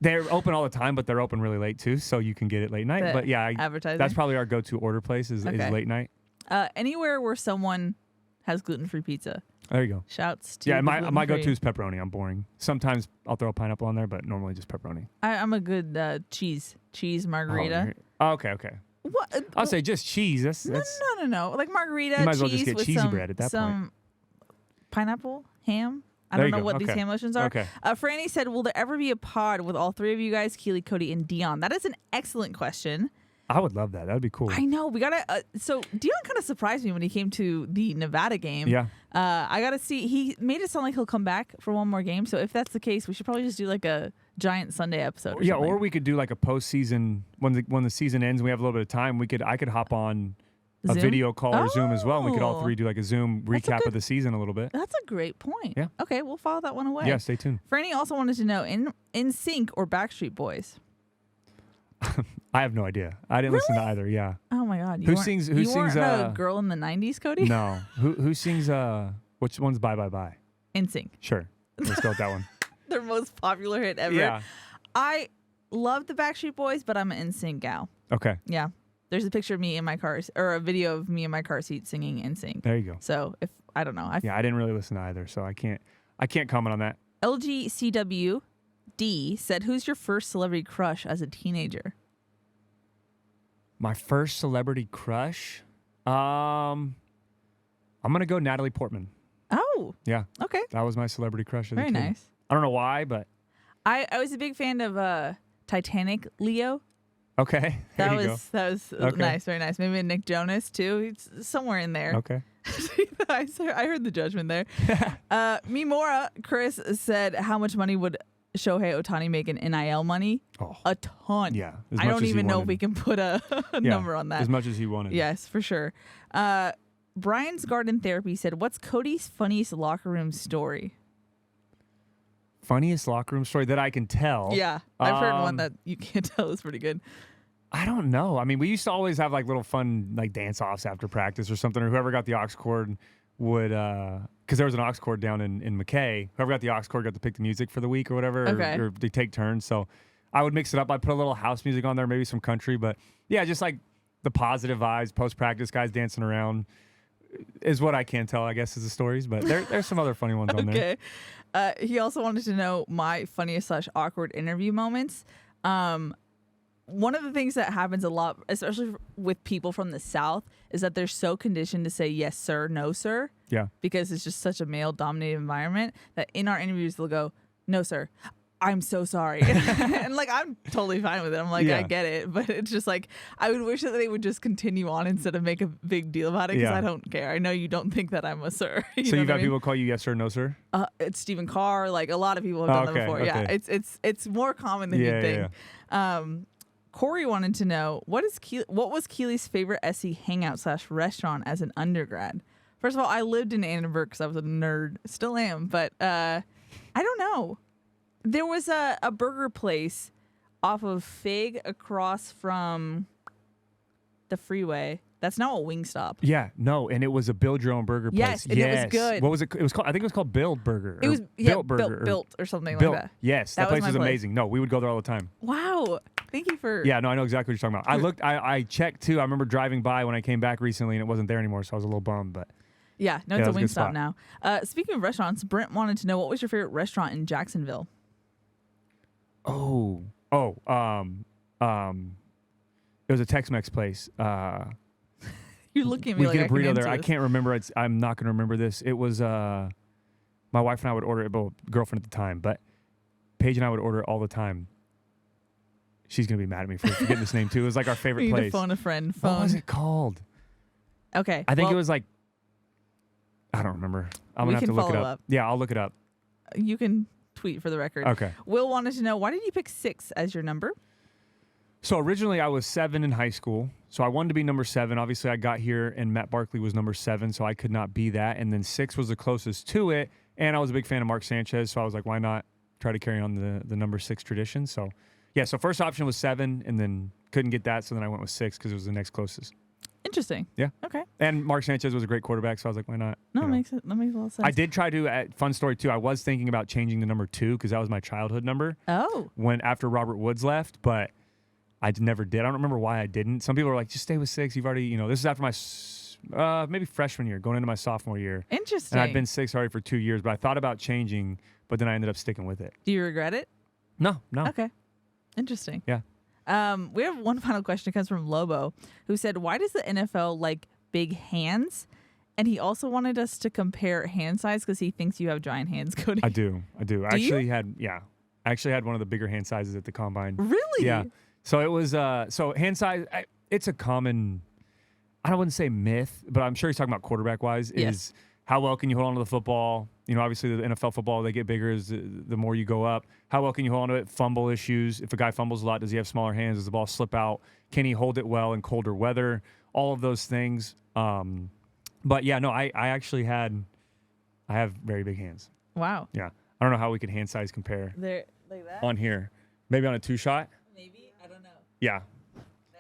they're open all the time, but they're open really late too, so you can get it late night. But yeah, advertising. that's probably our go-to order place is Late Night. Anywhere where someone has gluten-free pizza. There you go. Shouts to Yeah, the my go-to gluten-free. is pepperoni. I'm boring. Sometimes I'll throw a pineapple on there, but normally just pepperoni. I'm a good cheese margarita. Oh, okay. What? I'll say just cheese. That's No. Like margarita, You might as well cheese just get with cheesy some, bread at that some pineapple, ham. I There don't you know go. what these Okay. ham lotions are. Okay. Franny said, will there ever be a pod with all three of you guys, Keely, Cody, and Dion? That is an excellent question. I would love that. That'd be cool. I know. We got to... so Dion kind of surprised me when he came to the Nevada game. Yeah. I got to see... He made it sound like he'll come back for one more game. So if that's the case, we should probably just do like a giant Sunday episode or Yeah, something. or we could do like a postseason when the season ends and we have a little bit of time. I could hop on a Zoom? video call or Zoom as well, and we could all Oh. three do like a Zoom That's a recap good- of the season a little bit. That's a great point. Yeah. Okay, we'll follow that one away. Yeah, stay tuned. Franny also wanted to know, in Sync or Backstreet Boys? I have no idea. I didn't listen to either. Yeah. Oh my God! Who sings You weren't a girl in the '90s, Cody? No. Who sings? Which one's Bye Bye Bye? In Sync, Sure. Let's go with that one. their most popular hit ever. Yeah. I love the Backstreet Boys, but I'm an In Sync gal. Okay. Yeah, there's a picture of me in my car, or a video of me in my car seat singing In Sync. There you go. So if I don't know, Yeah, I didn't really listen to either, so I can't comment on that. LGCWD said, "Who's your first celebrity crush as a teenager?" My first celebrity crush? I'm gonna go Natalie Portman. Oh, Yeah. okay, That was my celebrity crush as a very kid. nice. I don't know why, but I was a big fan of Titanic Leo. okay. There you go. That was Okay. nice, very nice. Maybe Nick Jonas too. He's somewhere in there. Okay. I heard the judgment there. Mimora Chris said, "How much money would Shohei Ohtani make in NIL money?" Oh. A ton. Yeah. as I much don't as he even know if wanted. we can put a Yeah, number on that. As much as he wanted. Yes, for sure. Brian's Garden Therapy said, "What's Cody's funniest locker room story?" Funniest locker room story that I can tell. Yeah, I've heard one Um, that you can't tell is pretty good. I don't know. I mean, we used to always have like little fun like dance offs after practice or something, or whoever got the aux cord would because there was an aux cord down in McKay. Whoever got the aux cord got to pick the music for the week or whatever, Okay. or they take turns. So I would mix it up. I'd put a little house music on there, maybe some country, but yeah, just like the positive vibes, post practice guys dancing around is what I can tell, I guess, is the stories. But there's some other funny ones on there. Okay. He also wanted to know my funniest / awkward interview moments. One of the things that happens a lot, especially with people from the South, is that they're so conditioned to say yes, sir, no, sir, Yeah. because it's just such a male-dominated environment that in our interviews they'll go, no, sir, I'm so sorry. And like, I'm totally fine with it. I'm like, Yeah. I get it. But it's just like, I would wish that they would just continue on instead of make a big deal about it because Yeah. I don't care. I know you don't think that I'm a sir. You So know you've what I had mean? people call you yes sir, no sir? It's Stephen Carr. Like a lot of people have done that Okay, before. Yeah, okay. it's more common than Yeah, you'd yeah, think. Corey wanted to know what was Keely's favorite SC hangout / restaurant as an undergrad? First of all, I lived in Annenberg because I was a nerd, still am, but I don't know. There was a burger place off of Fig across from the freeway. That's not a Wingstop. Yeah, no, and it was a build your own burger place. Yes, and it was good. What was it? It was called. I think it was called Build Burger. It or was Built Burger. or built or something Built. like that. Yes, That that was place my was place. amazing. No, we would go there all the time. Wow. Thank you for Yeah, no, I know exactly what you're talking about. I looked. I checked too. I remember driving by when I came back recently, and it wasn't there anymore, so I was a little bummed. But Yeah, no, Yeah, it's a that was a good Wingstop spot. now. Speaking of restaurants, Brent wanted to know what was your favorite restaurant in Jacksonville? it was a Tex-Mex place. You're looking at me We like get a I can burrito answer there. I this. can't remember. I'm not going to remember this. It was my wife and I would order it, but girlfriend at the time. But Paige and I would order it all the time. She's going to be mad at me for forgetting this name too. It was like our We favorite need to place. phone a friend. What was it called? Okay. I think well, it was like, I don't remember. I'm We going to have to can look it follow up. up. Yeah, I'll look it up. You can tweet for the record. Okay. Will wanted to know, why did you pick 6 as your number? So originally I was 7 in high school. So I wanted to be number 7. Obviously I got here and Matt Barkley was number 7, so I could not be that. And then 6 was the closest to it. And I was a big fan of Mark Sanchez, so I was like, why not try to carry on the number 6 tradition? So yeah, so first option was 7 and then couldn't get that. So then I went with 6 because it was the next closest. Interesting. Yeah. Okay. And Mark Sanchez was a great quarterback, so I was like, why not? No, that makes a lot of sense. I did try to, fun story too, I was thinking about changing the number 2 because that was my childhood number. Oh. After Robert Woods left, but I never did. I don't remember why I didn't. Some people were like, just stay with 6. You've already, this is after my maybe freshman year, going into my sophomore year. Interesting. And I've been 6 already for 2 years, but I thought about changing, but then I ended up sticking with it. Do you regret it? No. Okay. Interesting. Yeah. We have one final question. It comes from Lobo, who said, why does the NFL like big hands? And he also wanted us to compare hand size because he thinks you have giant hands, Cody. I do. I actually had one of the bigger hand sizes at the combine. Really? Yeah. So it was, so hand size, it's a common, I wouldn't say myth, but I'm sure he's talking about quarterback wise, is how well can you hold on to the football? Obviously the NFL football, they get bigger as the more you go up. How well can you hold on to it? Fumble issues. If a guy fumbles a lot, does he have smaller hands? Does the ball slip out? Can he hold it well in colder weather? All of those things. But yeah, no, I have very big hands. Wow. Yeah. I don't know how we could hand size compare. There, like that? On here. Maybe on a 2-shot? Maybe. I don't know. Yeah.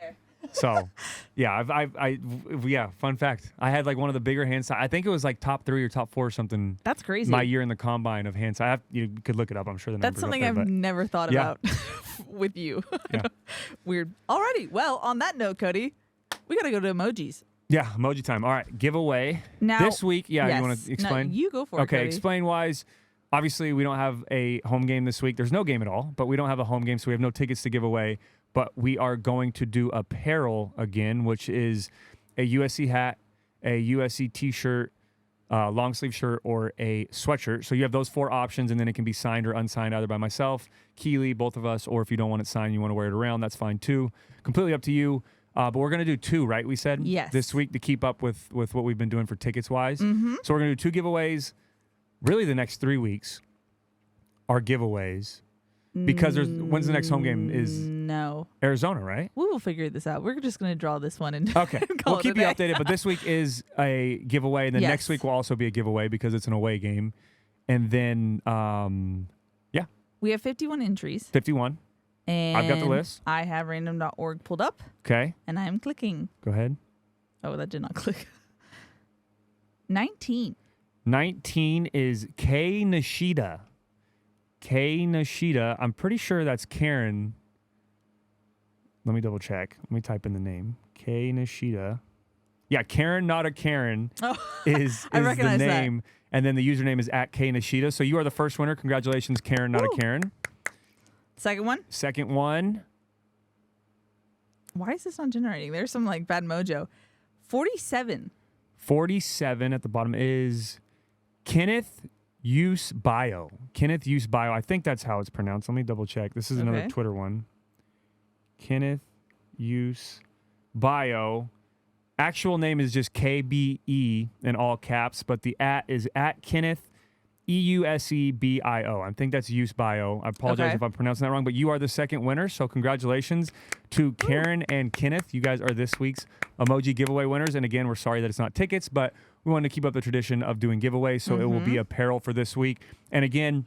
There. So, yeah, fun fact. I had like one of the bigger hand size. I think it was like top 3 or top 4 or something. That's crazy. My year in the combine of hand size. You could look it up. I'm sure the That's something I've never thought about with you. Yeah. Weird. Alrighty. Well, on that note, Cody, we got to go to emojis. Yeah, emoji time. All right, giveaway. Now, this week, you yes. want to explain? No, you go for it, Okay, Cody. explain wise. Obviously, we don't have a home game this week. There's no game at all, but we don't have a home game, so we have no tickets to give away. But we are going to do apparel again, which is a USC hat, a USC t-shirt, long sleeve shirt, or a sweatshirt. So you have those 4 options, and then it can be signed or unsigned either by myself, Keely, both of us, or if you don't want it signed, you want to wear it around, that's fine too. Completely up to you. But we're going to do 2, right? We said this week to keep up with what we've been doing for tickets wise. Mm-hmm. So we're going to do 2 giveaways. Really, the next 3 weeks are giveaways because when's the next home game? Is Arizona, right? We will figure this out. We're just going to draw this one and okay. We'll keep you updated. But this week is a giveaway, and then next week will also be a giveaway because it's an away game. And then, we have 51 entries. 51. And I've got the list. I have random.org pulled up. Okay. And I am clicking. Go ahead. Oh, that did not click. 19. 19 is Kay Nishida. Kay Nishida. I'm pretty sure that's Karen. Let me double check. Let me type in the name. Kay Nishida. Yeah, Karen, not a Karen, is the name. That. And then the username is at Kay Nishida. So you are the first winner. Congratulations, Karen, not a Karen. Second one? Second one. Why is this not generating? There's some like bad mojo. 47. 47 at the bottom is Kenneth Use Bio. Kenneth Use Bio. I think that's how it's pronounced. Let me double check. This is another Twitter one. Kenneth Use Bio. Actual name is just KBE in all caps, but the at is at Kenneth EUSEBIO. I think that's Use Bio. I apologize if I'm pronouncing that wrong, but you are the second winner. So congratulations to Karen and Kenneth. You guys are this week's emoji giveaway winners. And again, we're sorry that it's not tickets, but we wanted to keep up the tradition of doing giveaways. So it will be apparel for this week. And again,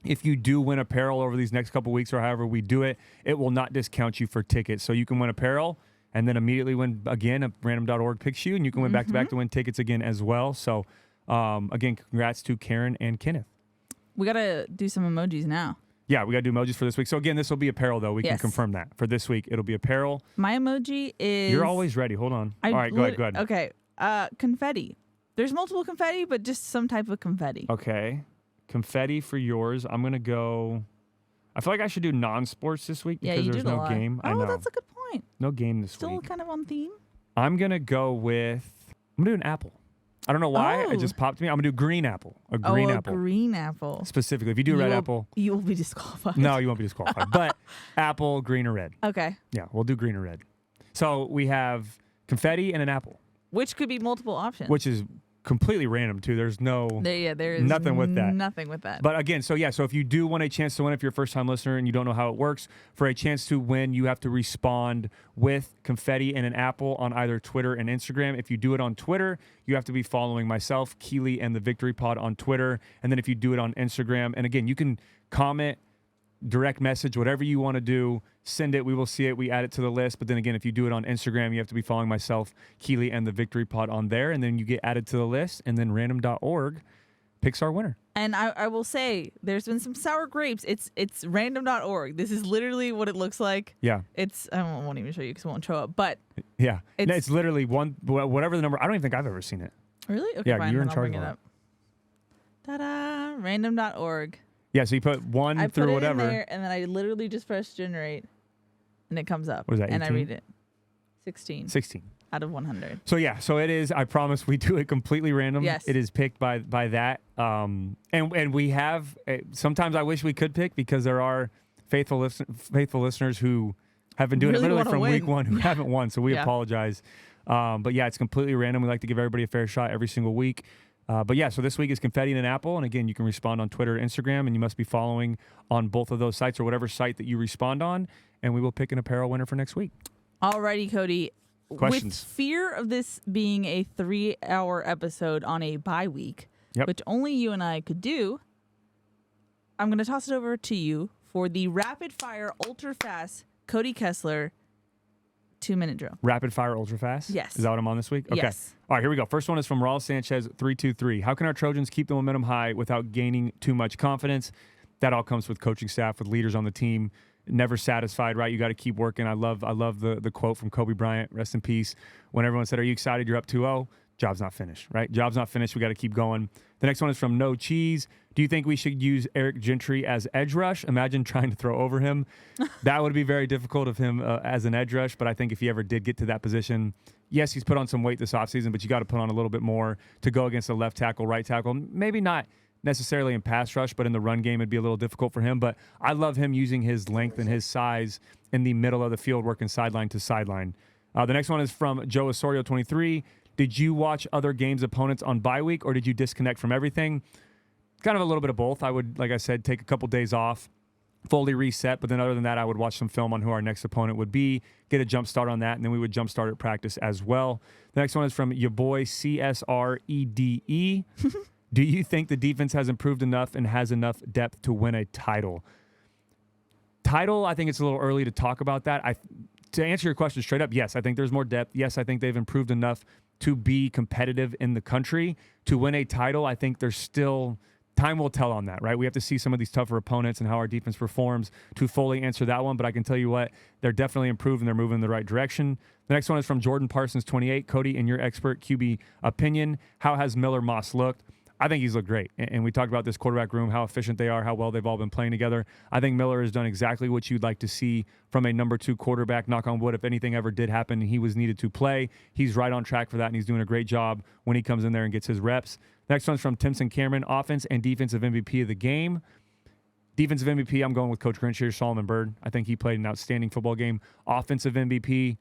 if you do win apparel over these next couple weeks or however we do it, it will not discount you for tickets. So you can win apparel and then immediately win again. Random.org picks you, and you can win back-to-back to win tickets again as well. So again, congrats to Karen and Kenneth. We got to do some emojis now. Yeah, we got to do emojis for this week. So again, this will be apparel, though. We can confirm that. For this week, it'll be apparel. My emoji is... You're always ready. Hold on. All right, go ahead. Okay. Confetti. There's multiple confetti, but just some type of confetti. Okay. Confetti for yours. I'm going to go... I feel like I should do non-sports this week because there's no game. Oh, I know. That's a good point. No game this Still week. Still kind of on theme. I'm going to go with... I'm going to do an apple. I don't know why. It just popped to me. I'm going to do green apple. A green apple. Green apple. Specifically. If you do red apple... You will be disqualified. No, you won't be disqualified. But apple, green, or red. Okay. Yeah, we'll do green or red. So we have confetti and an apple. Which could be multiple options. Which is completely random too. There's there is nothing with that. Nothing with that. But again, so if you do want a chance to win, if you're a first-time listener and you don't know how it works, for a chance to win, you have to respond with confetti and an apple on either Twitter and Instagram. If you do it on Twitter, you have to be following myself, Keely, and the Victory Pod on Twitter. And then if you do it on Instagram, and again, you can comment, direct message, whatever you want to do, send it. We will see it. We add it to the list. But then again, if you do it on Instagram, you have to be following myself, Keely, and the Victory Pod on there. And then you get added to the list. And then random.org picks our winner. And I will say, there's been some sour grapes. It's random.org. This is literally what it looks like. Yeah. I won't even show you because it won't show up. But yeah, it's literally whatever the number. I don't even think I've ever seen it. Really? Okay, yeah, fine. You're in I'll charge bring of it up. Ta-da! Random.org. Yeah, so you put one I through put it whatever. in there, and then I literally just press generate, and it comes up. What is that, and 18? I read it. 16. 16. Out of 100. So yeah, so it is. I promise we do it completely random. Yes. It is picked by that. And we have. Sometimes I wish we could pick because there are faithful listeners who have been doing Really it literally wanna from win. week one who haven't won. So we Yeah. apologize. But yeah, it's completely random. We like to give everybody a fair shot every single week. But yeah, so this week is confetti and an apple. And again, you can respond on Twitter, Instagram, and you must be following on both of those sites or whatever site that you respond on. And we will pick an apparel winner for next week. Alrighty, Cody. Questions? With fear of this being a 3-hour episode on a bye week, Yep. which only you and I could do, I'm going to toss it over to you for the rapid fire, ultra fast Cody Kessler 2-minute drill. Rapid fire, ultra fast? Yes. Is that what I'm on this week? Okay. Yes. All right, here we go. First one is from Raul Sanchez, 323. How can our Trojans keep the momentum high without gaining too much confidence? That all comes with coaching staff, with leaders on the team. Never satisfied, right? You got to keep working. I love the quote from Kobe Bryant, rest in peace, when everyone said, "Are you excited? You're up 2-0." Job's not finished, right? Job's not finished. We got to keep going. The next one is from No Cheese. Do you think we should use Eric Gentry as edge rush? Imagine trying to throw over him. That would be very difficult of him as an edge rush, but I think if he ever did get to that position, yes, he's put on some weight this offseason, but you got to put on a little bit more to go against the left tackle, right tackle. Maybe not necessarily in pass rush, but in the run game, it'd be a little difficult for him. But I love him using his length and his size in the middle of the field, working sideline to sideline. The next one is from Joe Osorio, 23. Did you watch other games' opponents on bye week, or did you disconnect from everything? Kind of a little bit of both. I would, like I said, take a couple days off, fully reset. But then other than that, I would watch some film on who our next opponent would be, get a jump start on that, and then we would jump start at practice as well. The next one is from your boy CSREDE. Do you think the defense has improved enough and has enough depth to win a title? I think it's a little early to talk about that. To answer your question straight up, yes, I think there's more depth. Yes, I think they've improved enough to be competitive in the country. To win a title, I think there's still time will tell on that, right? We have to see some of these tougher opponents and how our defense performs to fully answer that one. But I can tell you what, they're definitely improved and they're moving in the right direction. The next one is from Jordan Parsons, 28. Cody, in your expert QB opinion, how has Miller Moss looked? I think he's looked great. And we talked about this quarterback room, how efficient they are, how well they've all been playing together. I think Miller has done exactly what you'd like to see from a number 2 quarterback. Knock on wood, if anything ever did happen and he was needed to play, he's right on track for that, and he's doing a great job when he comes in there and gets his reps. Next one's from Timson Cameron, offense and defensive MVP of the game. Defensive MVP, I'm going with Coach Grinch, Solomon Byrd. I think he played an outstanding football game. Offensive MVP,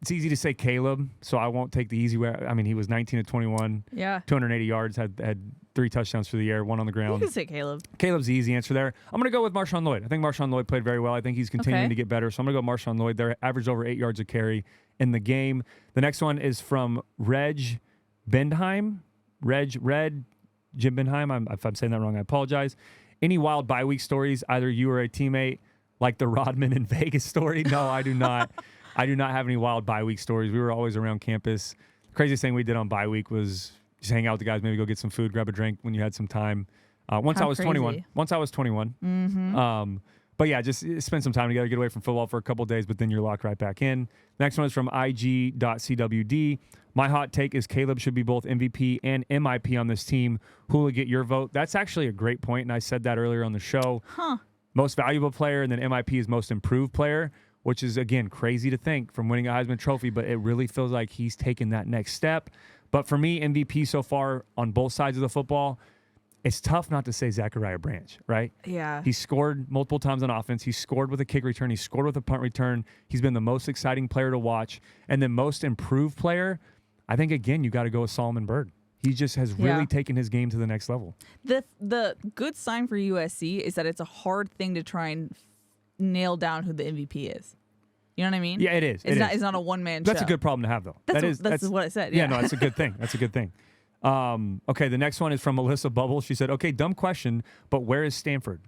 it's easy to say Caleb, so I won't take the easy way. I mean, he was 19 of 21, 280 yards, had 3 touchdowns through the air, 1 on the ground. You can say Caleb. Caleb's the easy answer there. I'm going to go with Marshawn Lloyd. I think Marshawn Lloyd played very well. I think he's continuing to get better, so I'm going to go Marshawn Lloyd. They averaged over 8 yards a carry in the game. The next one is from Reg Bendheim. Jim Benheim. If I'm saying that wrong, I apologize. Any wild bye week stories, either you or a teammate, like the Rodman in Vegas story? No, I do not. I do not have any wild bye week stories. We were always around campus. The craziest thing we did on bye week was just hang out with the guys, maybe go get some food, grab a drink when you had some time. Once I was 21. Mm-hmm. But yeah, just spend some time together, get away from football for a couple of days, but then you're locked right back in. Next one is from IG.CWD. My hot take is Caleb should be both MVP and MIP on this team. Who will get your vote? That's actually a great point, and I said that earlier on the show. Most valuable player, and then MIP is most improved player, which is, again, crazy to think from winning a Heisman Trophy, but it really feels like he's taken that next step. But for me, MVP so far on both sides of the football, it's tough not to say Zachariah Branch, right? Yeah. He scored multiple times on offense. He scored with a kick return. He scored with a punt return. He's been the most exciting player to watch. And then most improved player, I think, again, you got to go with Solomon Byrd. He just has really taken his game to the next level. The good sign for USC is that it's a hard thing to try and nail down who the MVP is. You know what I mean? Yeah, it is. It's not a one-man show. That's a good problem to have, though. That's what I said. Yeah, no, that's a good thing. That's a good thing. Okay, the next one is from Melissa Bubble. She said, okay, dumb question, but where is Stanford?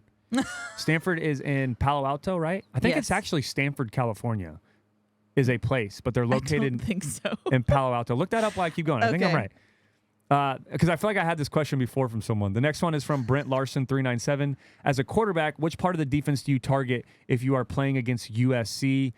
Stanford is in Palo Alto, right? I think it's actually Stanford, California is a place, but they're located I don't think so. in Palo Alto. Look that up while I keep going. I think I'm right. Because I feel like I had this question before from someone. The next one is from Brent Larson 397. As a quarterback, which part of the defense do you target if you are playing against USC?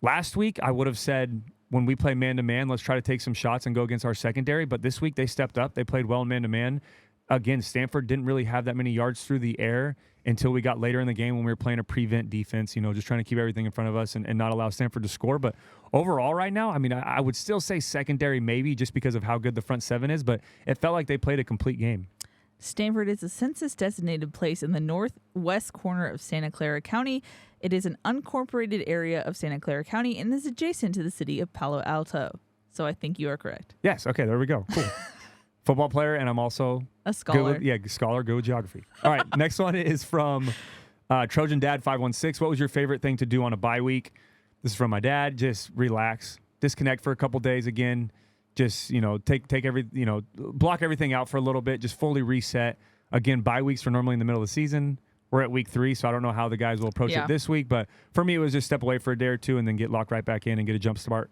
Last week, I would have said when we play man-to-man, let's try to take some shots and go against our secondary. But this week, they stepped up. They played well in man-to-man. Again, Stanford didn't really have that many yards through the air until we got later in the game when we were playing a prevent defense, just trying to keep everything in front of us and not allow Stanford to score. But overall right now, I mean, I would still say secondary maybe just because of how good the front seven is, but it felt like they played a complete game. Stanford is a census-designated place in the northwest corner of Santa Clara County. It is an unincorporated area of Santa Clara County and is adjacent to the city of Palo Alto. So I think you are correct. Yes. Okay, there we go. Cool. Football player, and I'm also a scholar. Scholar, good with geography. All right, next one is from Trojan Dad 516. What was your favorite thing to do on a bye week? This is from my dad. Just relax, disconnect for a couple days again. Just block everything out for a little bit. Just fully reset. Again, bye weeks are normally in the middle of the season. We're at week 3, so I don't know how the guys will approach it this week. But for me, it was just step away for a day or two and then get locked right back in and get a jump start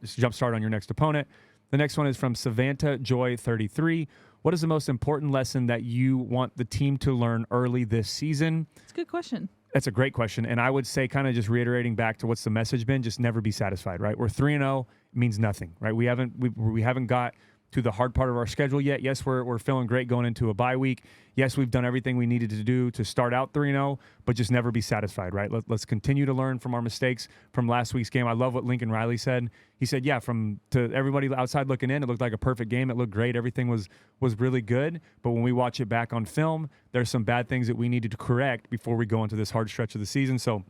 on your next opponent. The next one is from Savanta Joy 33. What is the most important lesson that you want the team to learn early this season? It's a good question. That's a great question. And I would say, kind of just reiterating back to what's the message been, just never be satisfied, right? We're 3-0, it means nothing, right? We haven't got to the hard part of our schedule yet. Yes, we're feeling great going into a bye week. Yes, we've done everything we needed to do to start out 3-0, but just never be satisfied, right? Let's continue to learn from our mistakes from last week's game. I love what Lincoln Riley said. He said, to everybody outside looking in, it looked like a perfect game. It looked great. Everything was really good. But when we watch it back on film, there's some bad things that we needed to correct before we go into this hard stretch of the season. So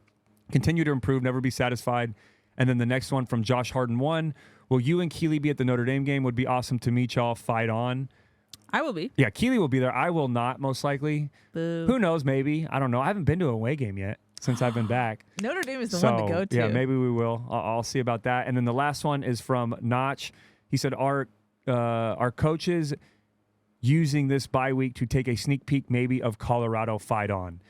continue to improve, never be satisfied. And then the next one from Josh Harden 1. Will you and Keely be at the Notre Dame game? Would be awesome to meet y'all. Fight on. I will be. Yeah, Keely will be there. I will not, most likely. Boo. Who knows? Maybe. I don't know. I haven't been to an away game yet since I've been back. Notre Dame is the one to go to. Yeah, maybe we will. I'll see about that. And then the last one is from Notch. He said, our coaches using this bye week to take a sneak peek maybe of Colorado. Fight on.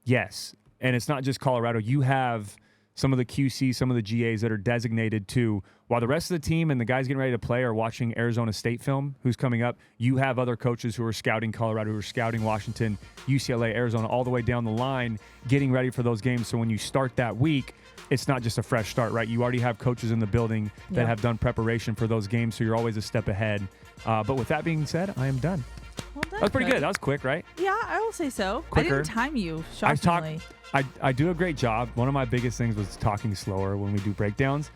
Yes. And it's not just Colorado. You have some of the QC, some of the GAs that are designated to, while the rest of the team and the guys getting ready to play are watching Arizona State film, who's coming up, you have other coaches who are scouting Colorado, who are scouting Washington, UCLA, Arizona, all the way down the line, getting ready for those games. So when you start that week, it's not just a fresh start, right? You already have coaches in the building that have done preparation for those games, so you're always a step ahead. But with that being said, I am done. Well done, that was pretty good. That was quick, right? Yeah, I will say so. Quicker. I didn't time you, shockingly. I do a great job. One of my biggest things was talking slower when we do breakdowns.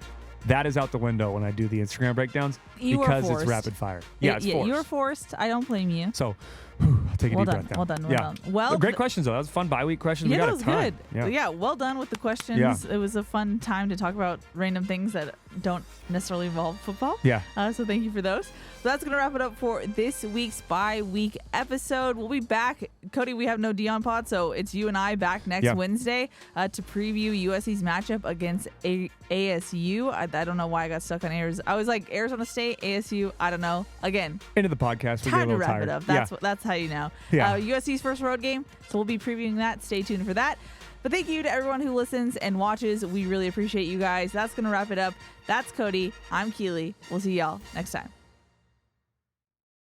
That is out the window when I do the Instagram breakdowns because it's rapid fire. Yeah, it's forced. You were forced. I don't blame you. So I'll take a deep breath now. Well done. Well, great questions, though. That was fun bye-week questions. Yeah, we got that was a ton. good. Yeah, well done with the questions. Yeah. It was a fun time to talk about random things that don't necessarily involve football. Yeah. So thank you for those. So that's going to wrap it up for this week's bye-week episode. We'll be back. Cody, we have no Dion pod, so it's you and I back next Wednesday to preview USC's matchup against ASU. I don't know why I got stuck on Arizona. I was like, Arizona State, ASU, I don't know. Again. Into the podcast. We Time get a to little wrap tired. it up. That's how you know. Yeah. USC's first road game, so we'll be previewing that. Stay tuned for that. But thank you to everyone who listens and watches. We really appreciate you guys. That's going to wrap it up. That's Cody. I'm Keely. We'll see y'all next time.